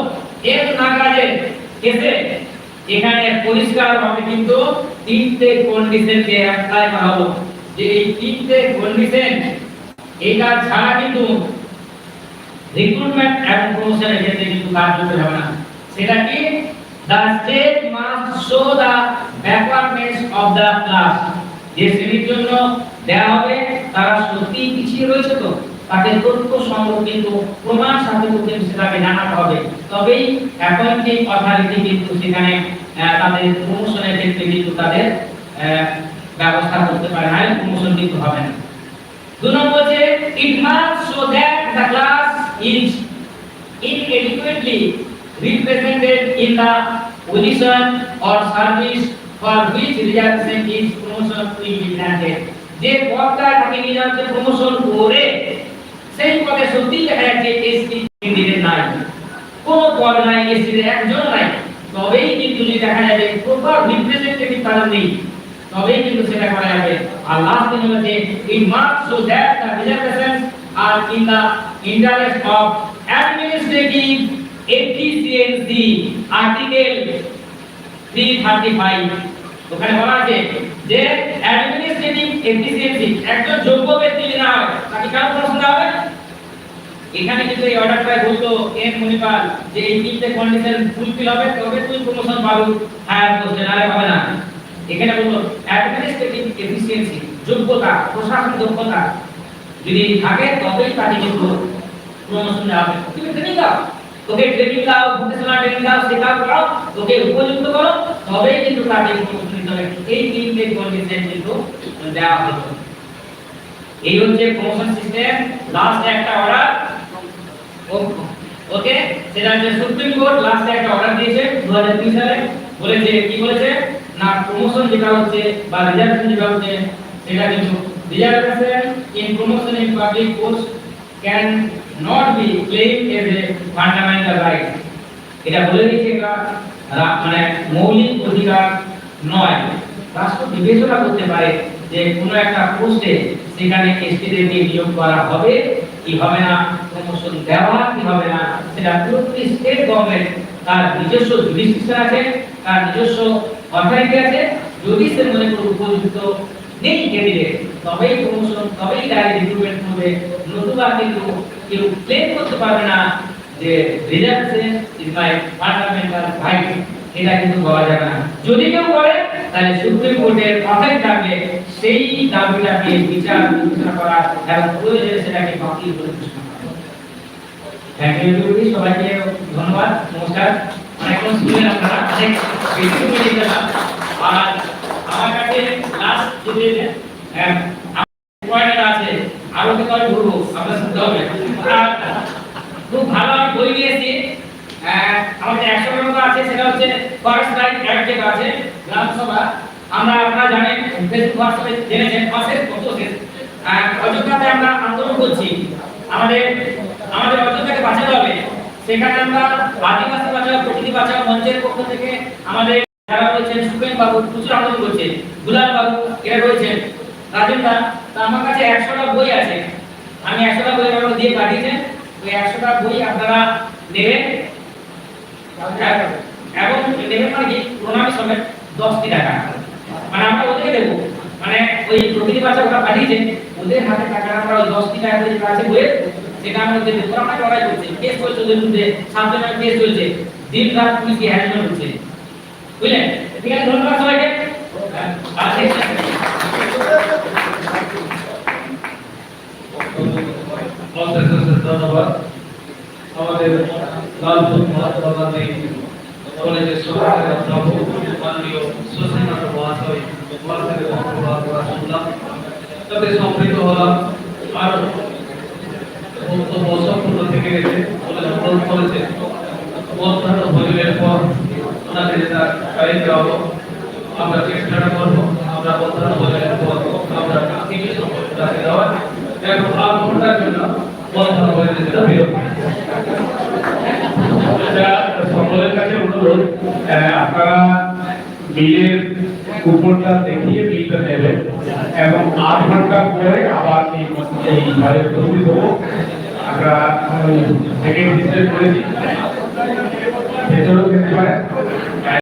এর নাগাজে কেসে, এখানে পরিষ্কারভাবে কিন্তু তিনটে কন্ডিশনকে অ্যাপ্লাই করা হলো, যে এই তিনটে কন্ডিশন এটা ছাড়া কিন্তু রিক্রুটমেন্ট এবং প্রমোশনের ক্ষেত্রে কিন্তু কাজ করতে হবে না। সেটা কি? the state must show the backwardness of the class, যে শ্রেণীর জন্য দেওয়া হবে তারা সত্যি পিছিয়ে রয়েছে, তো তাদের তথ্য সংগ্রহ কিন্তু প্রমাণ সাথে কিন্তু সেটাকে জানাতে হবে, তবেই অ্যাপয়েন্টিং অথরিটি কিন্তু সেখানে তাদের প্রমোশনের ক্ষেত্রে কিন্তু তাদের ব্যবস্থা করতে পারে না, প্রমোশন কিন্তু হবে না। 2 নম্বর যে it must show that the class is inadequately represented in the position or service for which reservation is promotion will be granted, যে পদটা তাকে নিয়ে যাচ্ছে প্রমোশন করে সেই পদে সত্যি দেখা যাচ্ছে এসটি ক্যান্ডিডেট নাই, কোন পদ নাই, এসটি একজন নাই, তবেই কিন্তু যদি দেখা যাবে প্রপার রিপ্রেজেন্টেটিভ তাদের নেই, তবেই কিন্তু সেটা করা যাবে। আর লাস্ট দিন হচ্ছে it must show that the reservations are in the interest of administrative efficiency, article 335 ওখানে বলা আছে যে অ্যাডমিনিস্ট্রেটিভ এফিসিয়েন্সি, একজন যোগ্য ব্যক্তি না হয় তাকে কেন প্রমোশন দেওয়া হবে? এখানে কিন্তু এই অর্ডারটা বলতো এন মনিপাল যে এই তিনটে কন্ডিশন ফুলফিল হবে তবে তুই প্রমোশন পাবি হায়ার পোস্টে, নালে পাবে না। এখানে বলতো অ্যাডমিনিস্ট্রেটিভ এফিসিয়েন্সি, যোগ্যতা, প্রশাসনিক দক্ষতা যদি থাকে তবেই তাকে কিন্তু প্রমোশন দেওয়া হবে। তুমি ট্রেনিং দাও, তোকে ট্রেনিং দাও, ভোকেশনাল ট্রেনিং দাও, শেখাও, করাও, তোকে উপযুক্ত করো, তবেই কিন্তু তাকে প্রমোশন দিতে হবে। এই তিনটে কন্ডিশন কিন্তু দেওয়া হতো। এই হচ্ছে প্রমোশন সিস্টেম। লাস্ট একটা অর্ডার, ওকে, সেটা হচ্ছে সুপ্রিম কোর্ট লাস্ট একটা অর্ডার দিয়েছে 2003 সালে, বলেছে কি বলেছে না প্রমোশন যেটা হচ্ছে বা রিজার্ভেশন যেটা হচ্ছে সেটা কিন্তু reservation in promotion in public post can not be claimed as a fundamental right. এটা বলে দিয়েছে এটা মানে মৌলিক অধিকার নয়। রাষ্ট্র বিবেচনা করতে পারে যে কোনো একটা পোস্টে সেখানে এসটিদের নিয়োগ করা হবে কি হবে না, প্রমোশন দেওয়া কি হবে না, সেটা পুরোপুরি স্টেট গভর্নমেন্ট তার নিজস্ব জুরিসডিকশন আছে, তার নিজস্ব অথরিটি আছে। যদি সে মনে করে উপযুক্ত নেই ক্যান্ডিডেট, তবেই প্রমোশন, তবেই ডাইরেক্ট রিক্রুটমেন্ট হবে, নতুবা কিন্তু কেউ ক্লেম করতে পারবে না যে reservation is my fundamental right, এটা কিন্তু বলা যাবে না। যদি কেউ করে তাহলে সুপ্রিম কোর্টের অথরিটি থাকবে সেই দাবিটাকে বিচার বিবেচনা করা এবং প্রয়োজনে সেটাকে বাতিল করে ঘোষণা করা। থ্যাংক ইউ এভরিবডি, সবাইকে ধন্যবাদ, নমস্কার। অনেকক্ষণ শুনলেন আপনারা, অনেক বেশি করে দিলাম। আর আমার কাছে লাস্ট যে পয়েন্ট আছে আরো কিন্তু আমি বলবো, আপনারা শুনতে হবে। খুব ভালো আমি বই নিয়েছি, আমাদের 100 নম্বর আছে, সেটা হচ্ছে ফরেস্ট রাইট অ্যাক্ট যেটা আছে গ্রামসভা। আমরা আপনারা জানেন ফেসবুক হোয়াটসঅ্যাপে জেনেছেন মাসের কত শেষ অযোধ্যাতে আমরা আন্দোলন করছি, আমাদের অযোধ্যাকে বাঁচাতে হবে। সেখানে আমরা আদিবাসী বাঁচাও, প্রকৃতি বাঁচাও মঞ্চের পক্ষ থেকে আমাদের যারা রয়েছেন সুপেন বাবু প্রচুর আন্দোলন করছে, দুলাল বাবু এরা রয়েছেন, রাজেন্দা। তা আমার কাছে 100টা বই আছে, আমি 100টা বই আপনাদের দিয়ে পাঠিয়েছেন। ওই 100টা বই আপনারা নেবেন এবং নেবেন মানে কি প্রণামী সমেত 10টি টাকা, মানে আমরা ওদেরকে দেবো, মানে ওই প্রকৃতি বাঁচা ওটা পাঠিয়েছে, ওদের হাতে টাকা আমরা ওই 10টি টাকা করে যেটা আছে বইয়ের সেটা আমরা ওদের দেবো। আমরা লড়াই করছি, কেস চলছে ওদের বিরুদ্ধে, 7 জনের কেস চলছে, দিন রাত পুলিশকে হ্যারাসমেন্ট হচ্ছে, বুঝলেন? ঠিক আছে, ধন্যবাদ সবাইকে। ধন্যবাদ আমাদের লালপুর মহাত্মা গান্ধী কলেজের সভাপতি অধ্যাপক মাননীয় সুশীলনাথ মহাশয় মহাশয়ের বক্তব্য আমরা শুনলাম, তাতে সম্পৃক্ত হলাম। আর বক্তব্য সম্পূর্ণ থেকে গেছে কলেজ অনুরোধ করেছে মধ্যাহ্ন ভোজনের পর ওনাকে যেটা গাড়ি দেওয়া হোক, আমরা চেষ্টাটা করবো। আমরা মধ্যাহ্ন ভোজনের পর আমরা কিছু সম্পর্কে দেওয়া এবং 8 ঘন্টার জন্য বন্ধ করে দিতে বিরোধ সকলের কাছে অনুরোধ, আপনারা বিলের কুপনটা দেখিয়ে বিলটা নেবেন এবং 8 ঘন্টা পরে আবার এই ঘরে উপস্থিত হবো। আমরা সেকেন্ড ডিসপ্লে করেছি, ভেতরেও খেতে পারেন।